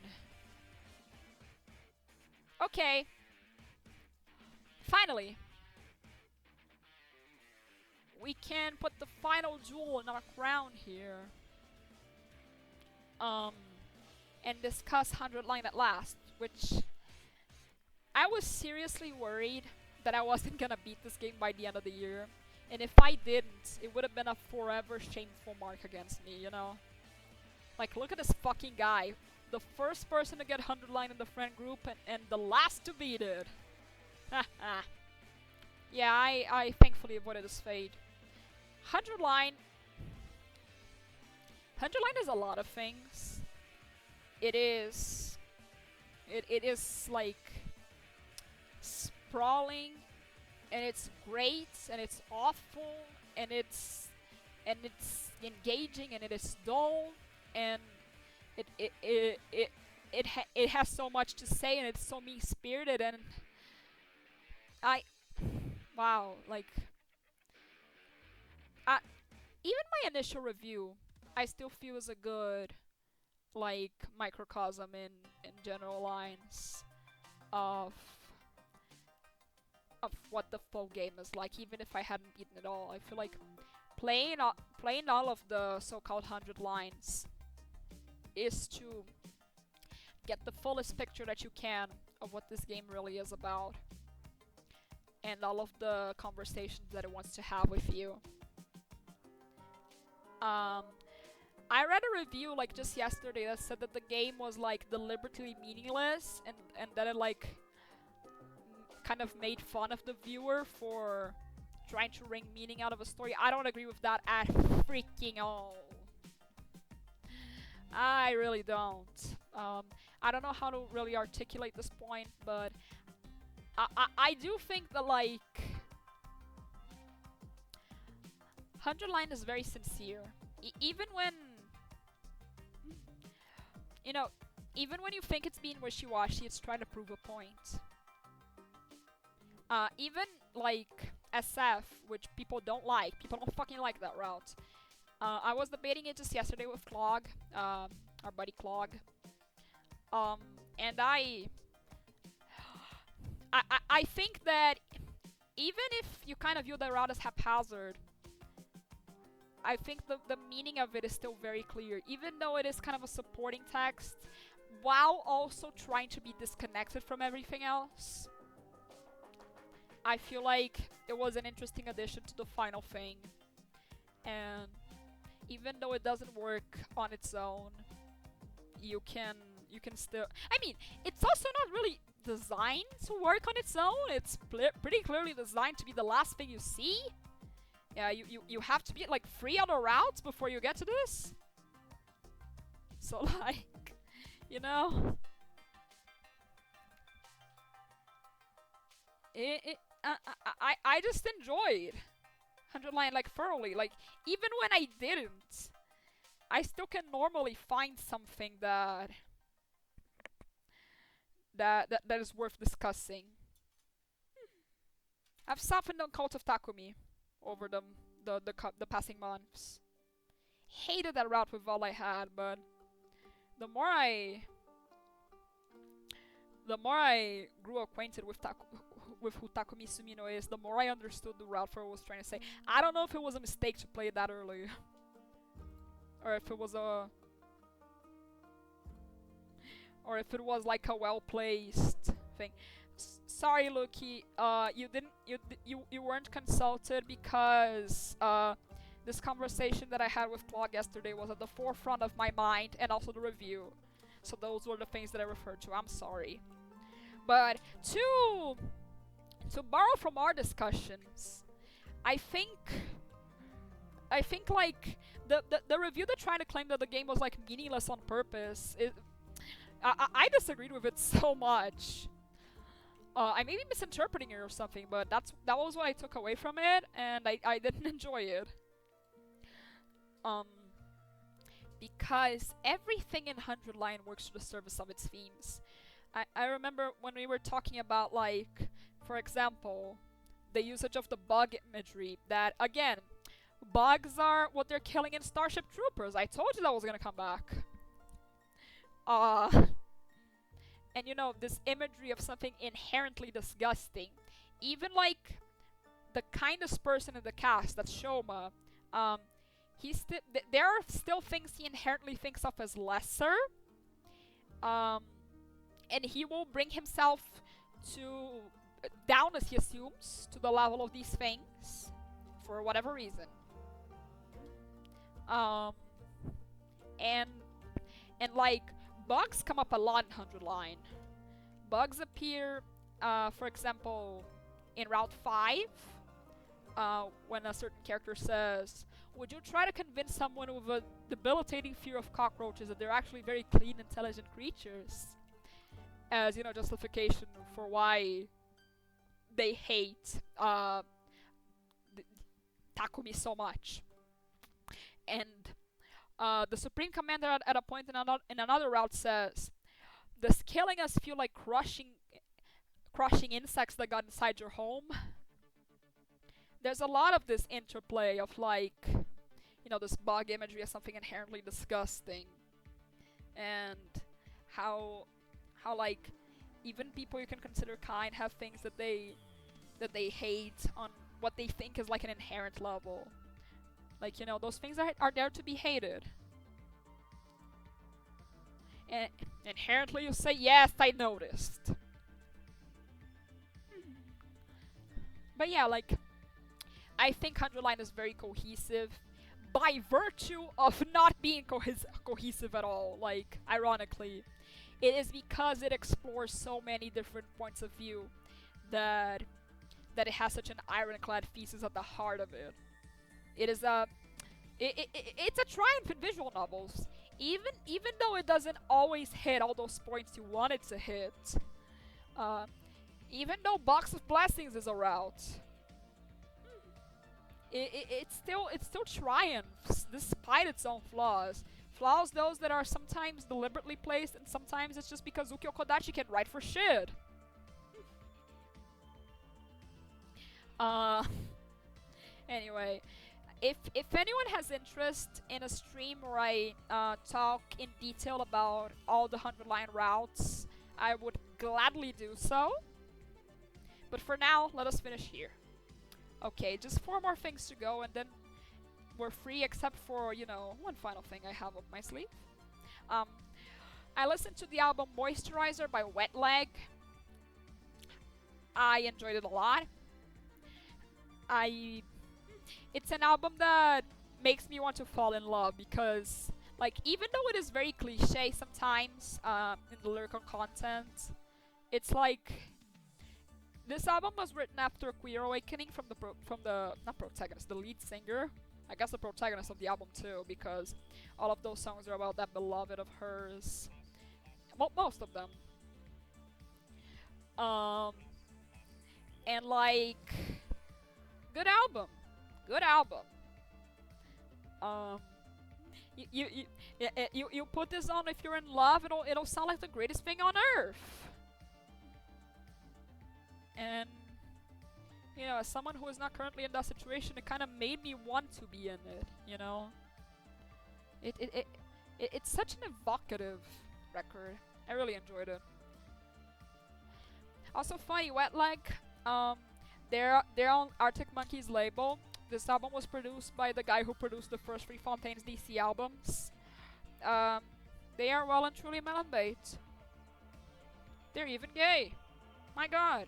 Okay. Finally. We can put the final jewel in our crown here. And discuss 100 Line at last, which I was seriously worried that I wasn't gonna beat this game by the end of the year. And if I didn't, it would have been a forever shameful mark against me, you know? Like, look at this fucking guy. The first person to get 100 Line in the friend group and the last to beat it. Haha. Yeah, I thankfully avoided his fate. 100 Line... 100 Line is a lot of things. It is like sprawling, and it's great, and it's awful, and it's engaging, and it is dull, and it has so much to say, and it's so mean-spirited, and wow, like even my initial review, I still feel is a good, like, microcosm in general lines of what the full game is like, even if I hadn't beaten it all. I feel like playing all of the so-called 100 lines is to get the fullest picture that you can of what this game really is about, and all of the conversations that it wants to have with you. I read a review like just yesterday that said that the game was like deliberately meaningless, and that it like kind of made fun of the viewer for trying to wring meaning out of a story. I don't agree with that at freaking all. I really don't. I don't know how to really articulate this point, but I do think that, like, 100 Line is very sincere. Even when, you know, even when you think it's being wishy-washy, it's trying to prove a point. Even, like, SF, which people don't like. People don't fucking like that route. I was debating it just yesterday with Clog, our buddy Clog. And I think that even if you kind of view the route as haphazard, I think the meaning of it is still very clear, even though it is kind of a supporting text, while also trying to be disconnected from everything else. I feel like it was an interesting addition to the final thing, and even though it doesn't work on its own, you can still... I mean, it's also not really designed to work on its own. It's pretty clearly designed to be the last thing you see. Yeah, you have to beat like 3 other routes before you get to this. So like, you know, I just enjoyed 100 Line like thoroughly. Like, even when I didn't, I still can normally find something that is worth discussing. I've softened on Cult of Takumi over the passing months. Hated that route with all I had, but the more I grew acquainted with who Takumi Sumino is, the more I understood the route Fur was trying to say. I don't know if it was a mistake to play it that early, or if it was like a well-placed thing. Sorry, Luki. You weren't consulted because this conversation that I had with Claude yesterday was at the forefront of my mind, and also the review. So those were the things that I referred to. I'm sorry. But to borrow from our discussions, I think like the review that tried to claim that the game was like meaningless on purpose, I disagreed with it so much. I may be misinterpreting it or something, but that was what I took away from it, and I didn't enjoy it. Because everything in 100 Line works to the service of its themes. I remember when we were talking about, like, for example, the usage of the bug imagery, that, again, bugs are what they're killing in Starship Troopers. I told you that was gonna come back. And you know, this imagery of something inherently disgusting. Even, like, the kindest person in the cast, that's Shoma, there are still things he inherently thinks of as lesser. And he will bring himself down, as he assumes, to the level of these things for whatever reason. And like, bugs come up a lot in 100 Line. Bugs appear, for example, in Route 5, when a certain character says, "Would you try to convince someone with a debilitating fear of cockroaches that they're actually very clean, intelligent creatures?" As, you know, justification for why they hate Takumi so much. And the Supreme Commander at a point in another route says, "Does killing us feel like crushing insects that got inside your home?" There's a lot of this interplay of, like, you know, this bug imagery as something inherently disgusting, and how like even people you can consider kind have things that they hate on what they think is like an inherent level. Like, you know, those things are there to be hated. And inherently you say, "Yes, I noticed." But yeah, like, I think 100 Line is very cohesive by virtue of not being cohesive at all. Like, ironically, it is because it explores so many different points of view that it has such an ironclad thesis at the heart of it. It is it's a triumph in visual novels, even though it doesn't always hit all those points you want it to hit. Even though Box of Blessings is a route, it still triumphs despite its own flaws. Flaws those that are sometimes deliberately placed, and sometimes it's just because Ukyo Kodachi can write for shit. Anyway, if anyone has interest in a stream where I talk in detail about all the 100 Line routes, I would gladly do so. But for now, let us finish here. Okay, just 4 more things to go, and then we're free, except for, you know, one final thing I have up my sleeve. I listened to the album Moisturizer by Wet Leg. I enjoyed it a lot. It's an album that makes me want to fall in love, because, like, even though it is very cliche sometimes in the lyrical content, it's like, this album was written after a queer awakening from the not protagonist, the lead singer. I guess the protagonist of the album too, because all of those songs are about that beloved of hers. Well, most of them. And, like, good album. Good album. You put this on if you're in love, it'll sound like the greatest thing on earth. And you know, as someone who is not currently in that situation, it kind of made me want to be in it, you know? It's such an evocative record. I really enjoyed it. Also funny, Wet Leg, they're on Arctic Monkeys label. This album was produced by the guy who produced the first Three Fontaines DC albums. They are well and truly melon bait. They're even gay. My god.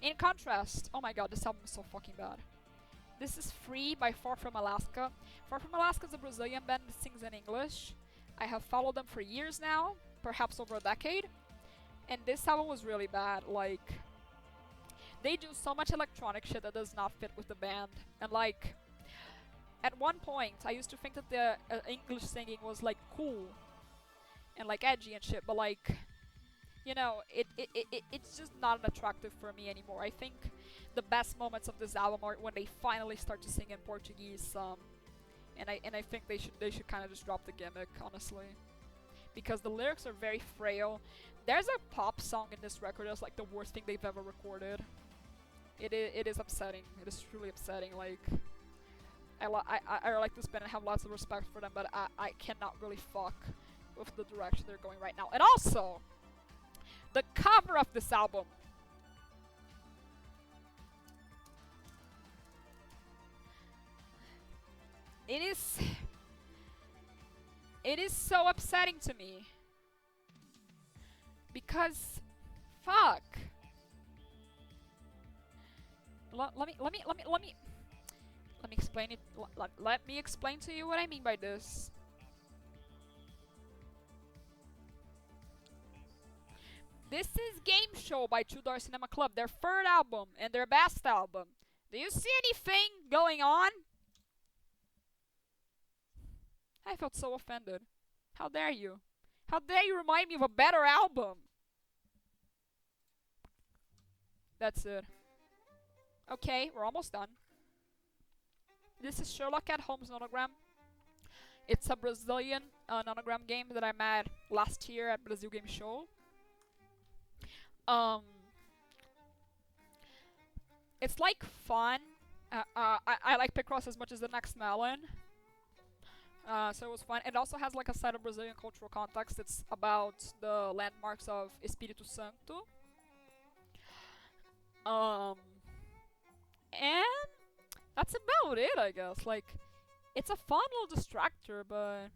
In contrast, oh my god, this album is so fucking bad. This is Free by Far From Alaska. Far From Alaska is a Brazilian band that sings in English. I have followed them for years now, perhaps over a decade. And this album was really bad. Like, they do so much electronic shit that does not fit with the band. And like, at one point, I used to think that the English singing was like cool and like edgy and shit, but like, you know, it's just not attractive for me anymore. I think the best moments of this album are when they finally start to sing in Portuguese, and I think they should kind of just drop the gimmick, honestly, because the lyrics are very frail. There's a pop song in this record that's like the worst thing they've ever recorded. It is upsetting. It is truly upsetting. Like, I like this band and have lots of respect for them, but I cannot really fuck with the direction they're going right now. And also, the cover of this album. It is so upsetting to me. Because, fuck. Let me explain it. Let me explain to you what I mean by this. This is Game Show by Two Door Cinema Club, their third album and their best album. Do you see anything going on? I felt so offended. How dare you? How dare you remind me of a better album? That's it. Okay, we're almost done. This is Sherlock at Holmes Nonogram. It's a Brazilian nonogram game that I made last year at Brazil Game Show. It's like fun. I like Picross as much as the next Melon. So it was fun. It also has like a side of Brazilian cultural context. It's about the landmarks of Espírito Santo. And that's about it, I guess. Like, it's a fun little distractor, but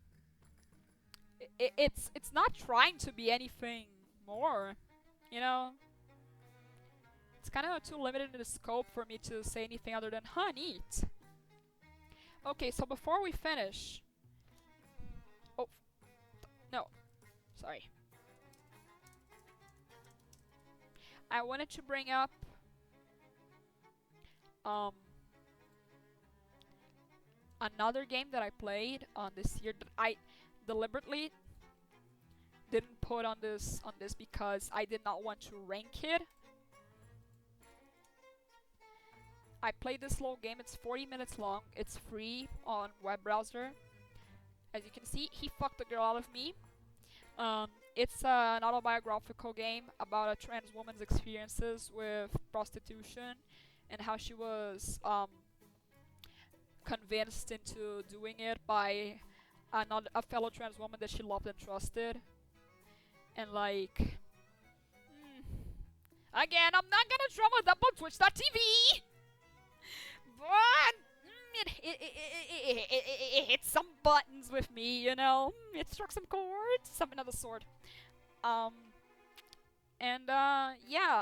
it's not trying to be anything more, you know? It's kind of too limited in the scope for me to say anything other than, huh, neat. Okay, so before we finish... Oh, no, sorry. I wanted to bring up another game that I played on this year that I deliberately didn't put on this because I did not want to rank it. I played this little game. It's 40 minutes long. It's free on web browser. As you can see, he fucked the girl out of me. It's an autobiographical game about a trans woman's experiences with prostitution and how she was convinced into doing it by a fellow trans woman that she loved and trusted. And like, again, I'm not gonna drum it up on Twitch.tv, but it hit some buttons with me, you know. It struck some chords, something of the sort. Yeah,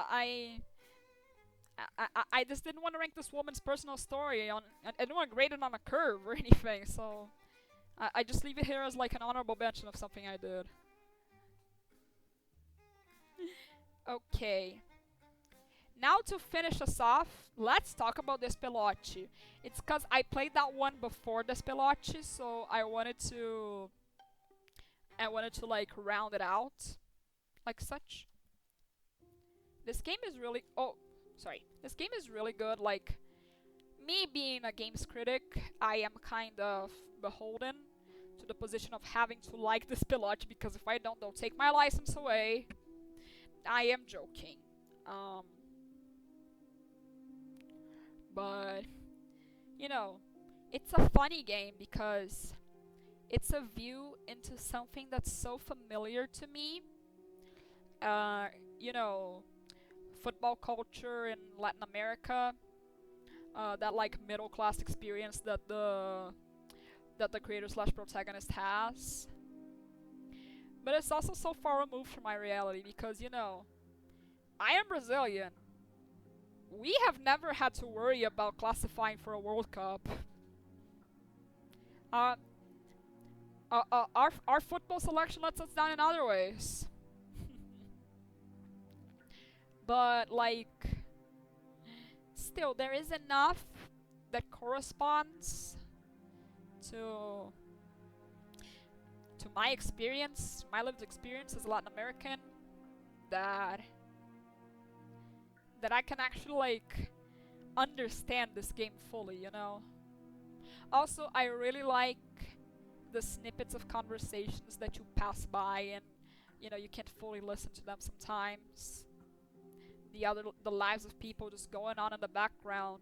I just didn't want to rank this woman's personal story on. I didn't want to grade it on a curve or anything, so I just leave it here as like an honorable mention of something I did. Okay. Now to finish us off, let's talk about Despelote. It's cause I played that one before Despelote, so I wanted to like round it out, like such. This game is really This game is really good. Like, me being a games critic, I am kind of beholden to the position of having to like Despelote, because if I don't, they'll take my license away. I am joking. But, you know, it's a funny game because it's a view into something that's so familiar to me. Uh, you know, football culture in Latin America, that like middle class experience that the creator slash protagonist has. But it's also so far removed from my reality because, you know, I am Brazilian. We have never had to worry about classifying for a World Cup. Uh, our football selection lets us down in other ways. But like, still, there is enough that corresponds to my experience, my lived experience as a Latin American, that I can actually like understand this game fully, you know. Also, I really like the snippets of conversations that you pass by and you know you can't fully listen to them sometimes. The lives of people just going on in the background.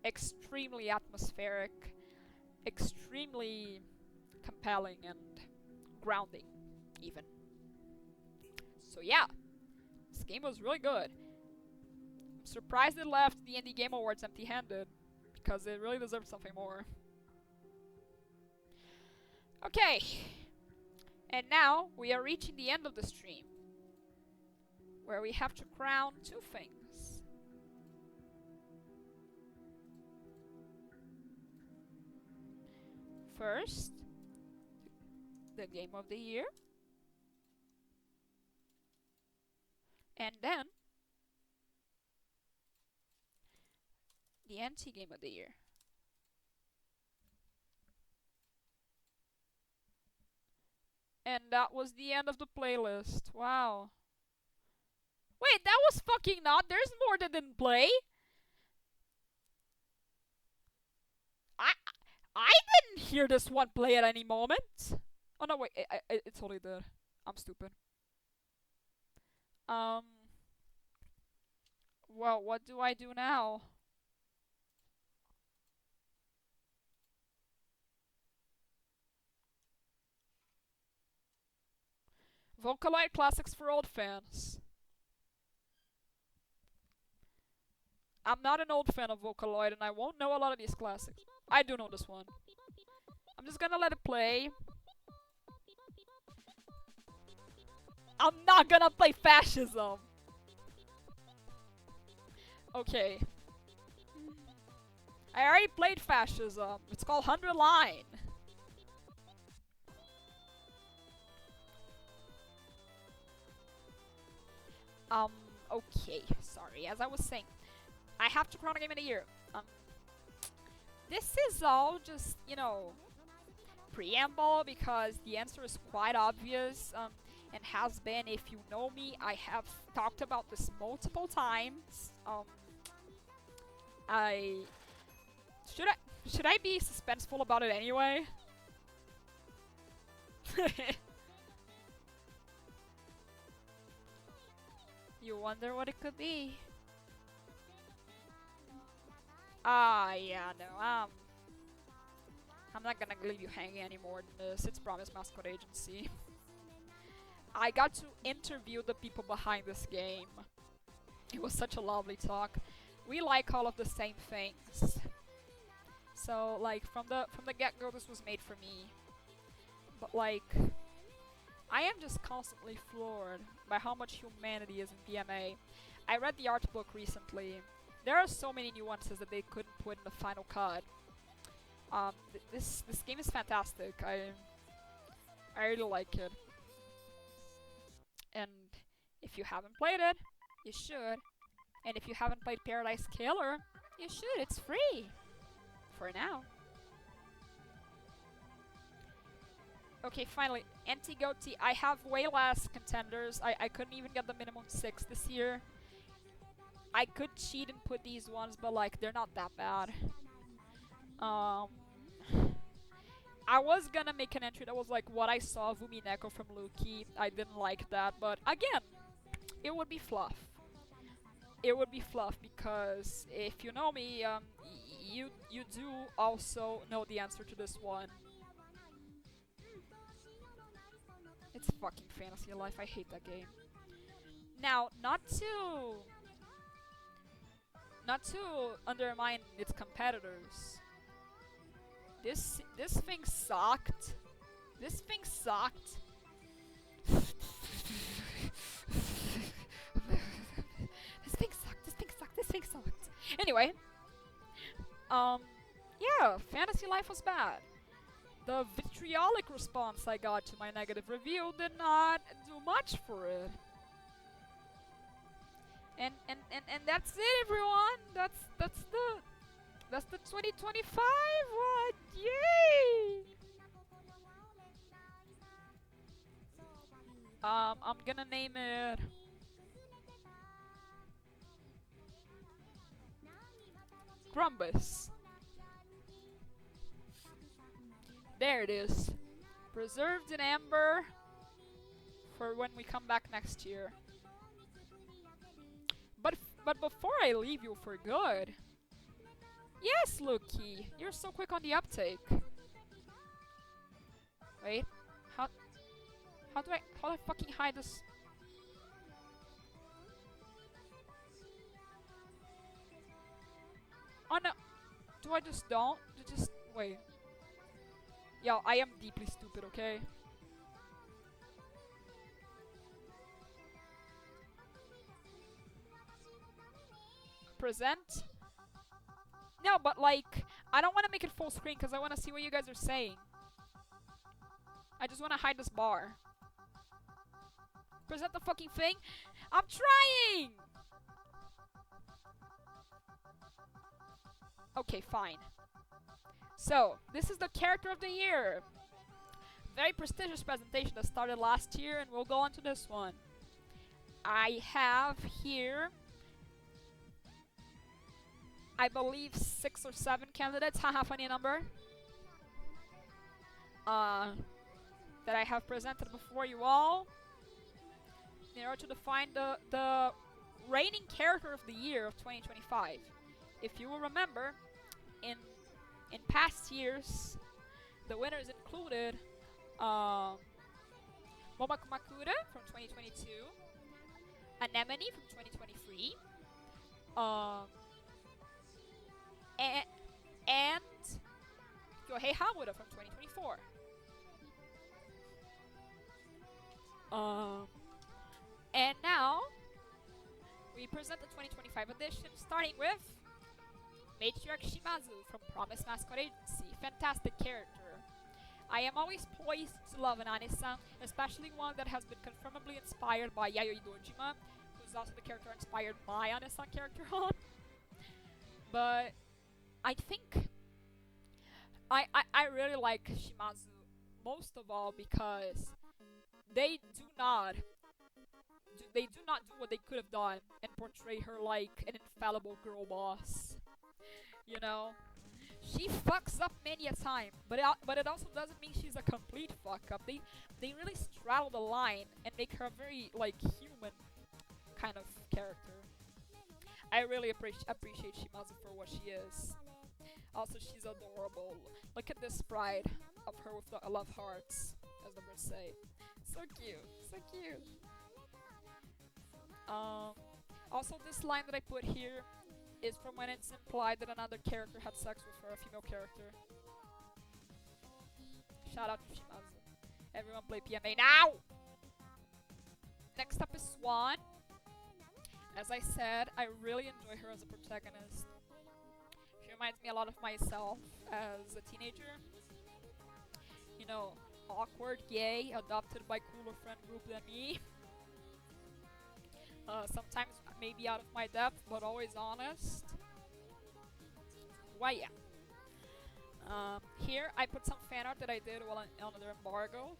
Extremely atmospheric, extremely compelling and grounding even. So yeah, this game was really good. I'm surprised it left the Indie Game Awards empty-handed because it really deserved something more. Okay, and now we are reaching the end of the stream, where we have to crown two things. First, the Game of the Year, and then the Anti-Game of the Year. And that was the end of the playlist. Wow. Wait, that was fucking not. There's more that didn't play. I I didn't hear this one play at any moment. Oh no, wait, it totally did. I'm stupid. Um. Well, what do I do now? Vocaloid classics for old fans. I'm not an old fan of Vocaloid, and I won't know a lot of these classics. I do know this one. I'm just gonna let it play. I'm not gonna play Fascism! Okay. I already played Fascism. It's called 100 Line. Okay. Sorry. As I was saying, I have to crown a game in a year. This is all just, you know, preamble because the answer is quite obvious. And has been, if you know me, I have talked about this multiple times. I should I be suspenseful about it anyway? You wonder what it could be. Yeah, no, I'm not gonna leave you hanging any more than this. It's Promise Mascot Agency. I got to interview the people behind this game. It was such a lovely talk. We like all of the same things. So, like, from the get-go, this was made for me. But, like, I am just constantly floored by how much humanity is in PMA. I read the art book recently. There are so many nuances that they couldn't put in the final cut. This game is fantastic. I really like it. And if you haven't played it, you should. And if you haven't played Paradise Killer, you should. It's free. For now. Okay, finally. Anti-Goatee. I have way less contenders. I couldn't even get the minimum 6 this year. I could cheat and put these ones, but like, they're not that bad. I was gonna make an entry that was like what I saw of Umineko from Luki. I didn't like that, but again, it would be fluff. it would be fluff, because if you know me, you do also know the answer to this one. It's fucking Fantasy Life. I hate that game. Now, not to undermine its competitors. This thing sucked. This thing sucked. This thing sucked. This thing sucked. This thing sucked. Anyway, yeah, Fantasy Life was bad. The vitriolic response I got to my negative review did not do much for it. And that's it, everyone. That's the 2025 one. Yay! I'm gonna name it Grumbus. There it is. Preserved in amber for when we come back next year. But before I leave you for good... Yes, Luki! You're so quick on the uptake. Wait. How do I fucking hide this? Oh no! Do I just don't? Just... wait. Yo, I am deeply stupid, okay? Present? No, but like, I don't want to make it full screen because I want to see what you guys are saying. I just want to hide this bar. Present the fucking thing? I'm trying! Okay, fine. So, this is the character of the year. Very prestigious presentation that started last year, and we'll go on to this one. I have here, I believe, 6 or 7 candidates, haha, funny number, that I have presented before you all, in order to define the reigning character of the year of 2025. If you will remember, in past years, the winners included Momoku Makura from 2022, Anemone from 2023, and Yohei Hamura from 2024. And now we present the 2025 edition, starting with Matriarch Shimazu from Promise Mascot Agency. Fantastic character. I am always poised to love an Ane-san, especially one that has been confirmably inspired by Yayoi Dojima, who's also the character inspired my Ane-san character on. But I think I really like Shimazu, most of all because they do not do what they could have done and portray her like an infallible girl boss. You know, she fucks up many a time, but it also doesn't mean she's a complete fuck up. They really straddle the line and make her a very like human kind of character. I really appreciate Shimazu for what she is. Also, she's adorable. Look at this sprite of her with the love hearts, as the birds say. So cute, so cute. Also, this line that I put here is from when it's implied that another character had sex with her, a female character. Shout out to Shimazu. Everyone play PMA now! Next up is Swan. As I said, I really enjoy her as a protagonist. She reminds me a lot of myself as a teenager. You know, awkward, gay, adopted by cooler friend group than me. Sometimes maybe out of my depth, but always honest. Why, yeah. Here, I put some fan art that I did while under embargo.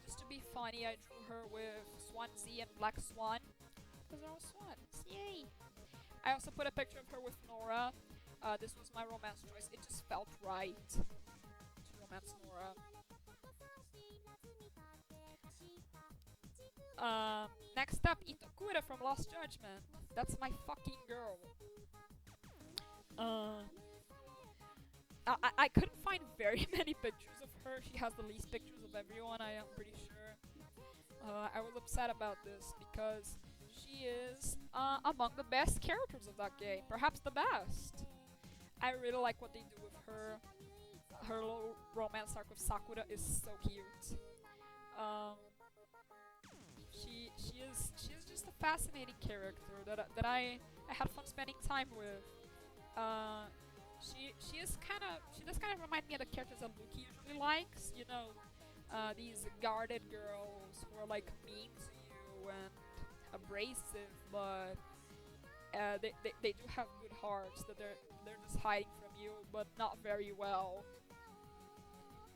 Just to be funny, I drew her with Swan Z and Black Swan. Because they're all swans. Yay! I also put a picture of her with Nora. This was my romance choice. It just felt right to romance Nora. Next up, Itokura from Lost Judgment. That's my fucking girl. Uh, I couldn't find very many pictures of her. She has the least pictures of everyone, I am pretty sure. I was upset about this because she is among the best characters of that game. Perhaps the best. I really like what they do with her. Her little romance arc with Sakura is so cute. Um, she is just a fascinating character that I had fun spending time with. Uh, she does kind of remind me of the characters that Luki usually likes. You know, these guarded girls who are like mean to you and abrasive, but they do have good hearts. That they're just hiding from you, but not very well.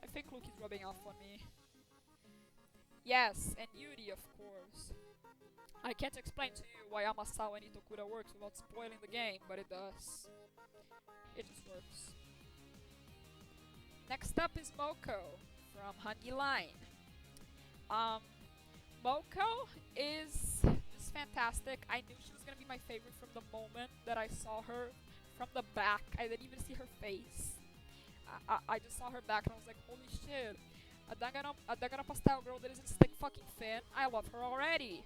I think Luki's rubbing off on me. Yes, and Yuri, of course. I can't explain to you why Amasawa and Itokura works without spoiling the game, but it does. It just works. Next up is Moko from Hangi Line. Um, Moko is fantastic. I knew she was gonna be my favorite from the moment that I saw her from the back. I didn't even see her face. I just saw her back and I was like, holy shit. A Danganronpa style girl that isn't stick fucking thin. I love her already.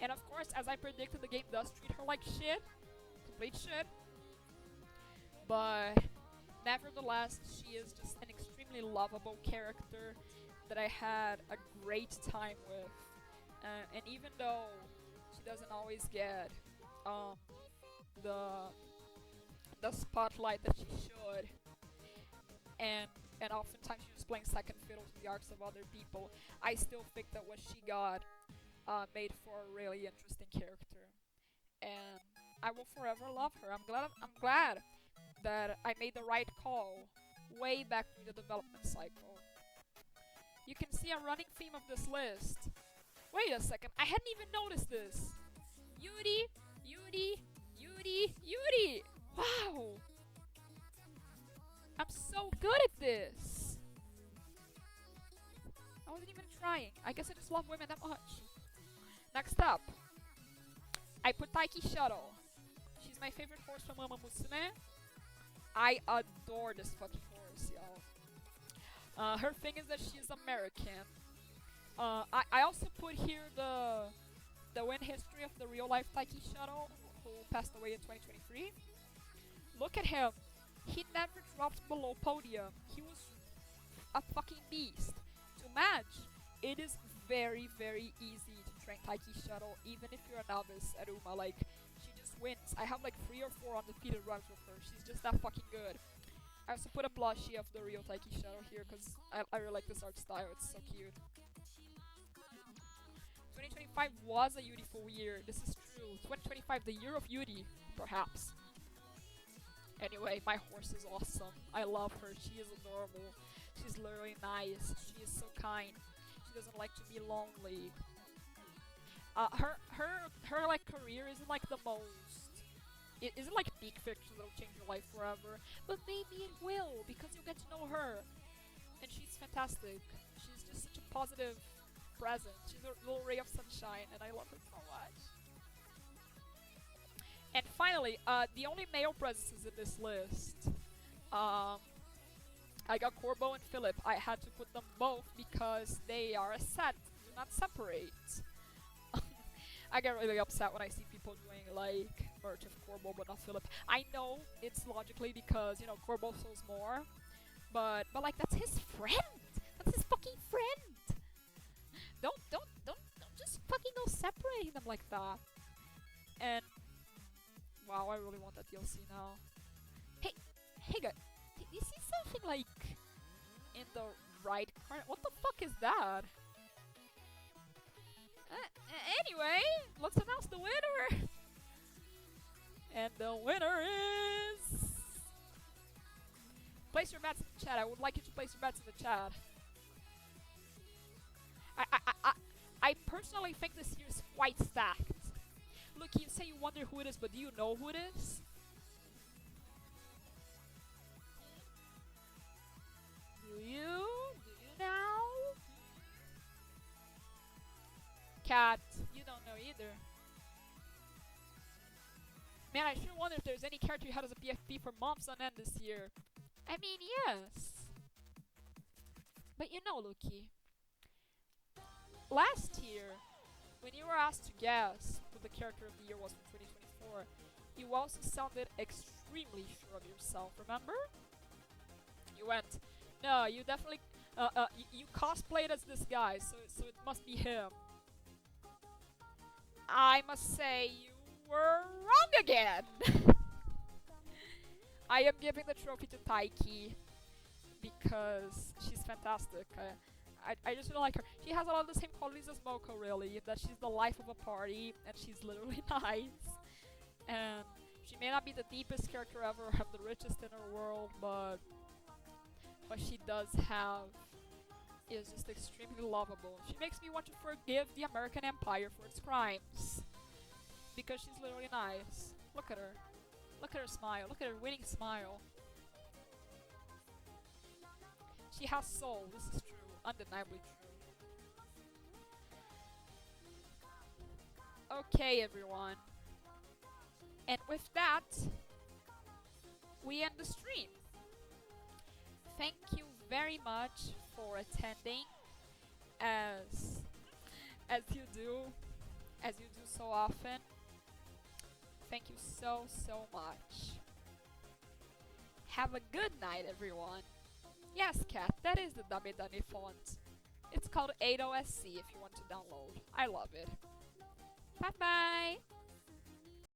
And of course, as I predicted, the game does treat her like shit. Complete shit. But nevertheless, she is just an extremely lovable character that I had a great time with. And even though she doesn't always get the spotlight that she should, and oftentimes she's just playing second fiddle to the arcs of other people, I still think that what she got made for a really interesting character, and I will forever love her. I'm glad that I made the right call way back through the development cycle. You can see a running theme of this list. Wait a second, I hadn't even noticed this. Yuri, Yuri, Yuri, Yuri! Wow! I'm so good at this! I wasn't even trying. I guess I just love women that much. Next up, I put Taiki Shuttle. She's my favorite horse from Mama Musume. I adore this fucking horse, y'all. Her thing is that she's American. I also put here the win history of the real life Taiki Shuttle, who passed away in 2023. Look at him. He never dropped below podium. He was a fucking beast. To match, it is very, very easy to train Taiki Shuttle, even if you're a novice at Uma. Like, she just wins. I have like 3 or 4 undefeated runs with her. She's just that fucking good. I also put a plushie of the real Taiki Shuttle here because I really like this art style. It's so cute. 2025 was a beautiful year. This is true. 2025, the year of Yuri, perhaps. Anyway, my horse is awesome. I love her. She is adorable. She's literally nice. She is so kind. She doesn't like to be lonely. Her like career isn't like the most. It isn't like peak fiction that'll change your life forever. But maybe it will because you'll get to know her. And she's fantastic. She's just such a positive present. She's a little ray of sunshine, and I love her so much. And finally, the only male presences in this list. I got Corbo and Philip. I had to put them both because they are a set. Do not separate. I get really upset when I see people doing like merch of Corbo but not Philip. I know it's logically because, you know, Corbo sells more, but like that's his friend. That's his fucking friend. Don't just fucking go separating them like that. And wow, I really want that DLC now. Hey guys, did you see something like in the right corner? What the fuck is that? Anyway, let's announce the winner. And the winner is... Place your bets in the chat. I would like you to place your bets in the chat. I personally think this year is quite stacked. Look, you say you wonder who it is, but do you know who it is? Do you? Do you now? Cat, you don't know either. Man, I sure wonder if there's any character you had as a BFB for months on end this year. I mean, yes. But you know, Luki, last year, when you were asked to guess who the character of the year was for 2024, you also sounded extremely sure of yourself, remember? You went, no, you definitely, you cosplayed as this guy, so it must be him. I must say, you were wrong again! I am giving the trophy to Taiki because she's fantastic. I just really like her. She has a lot of the same qualities as Moko, really. That she's the life of a party, and she's literally nice. And she may not be the deepest character ever, or have the richest in her world, but what she does have is just extremely lovable. She makes me want to forgive the American Empire for its crimes. Because she's literally nice. Look at her. Look at her smile. Look at her winning smile. She has soul. This is true. Undeniably true. Okay, everyone. And with that, we end the stream. Thank you very much for attending, as you do so often. Thank you so much. Have a good night, everyone. Yes, Cat, that is the Dame Dame font. It's called 80SC if you want to download. I love it. Bye bye.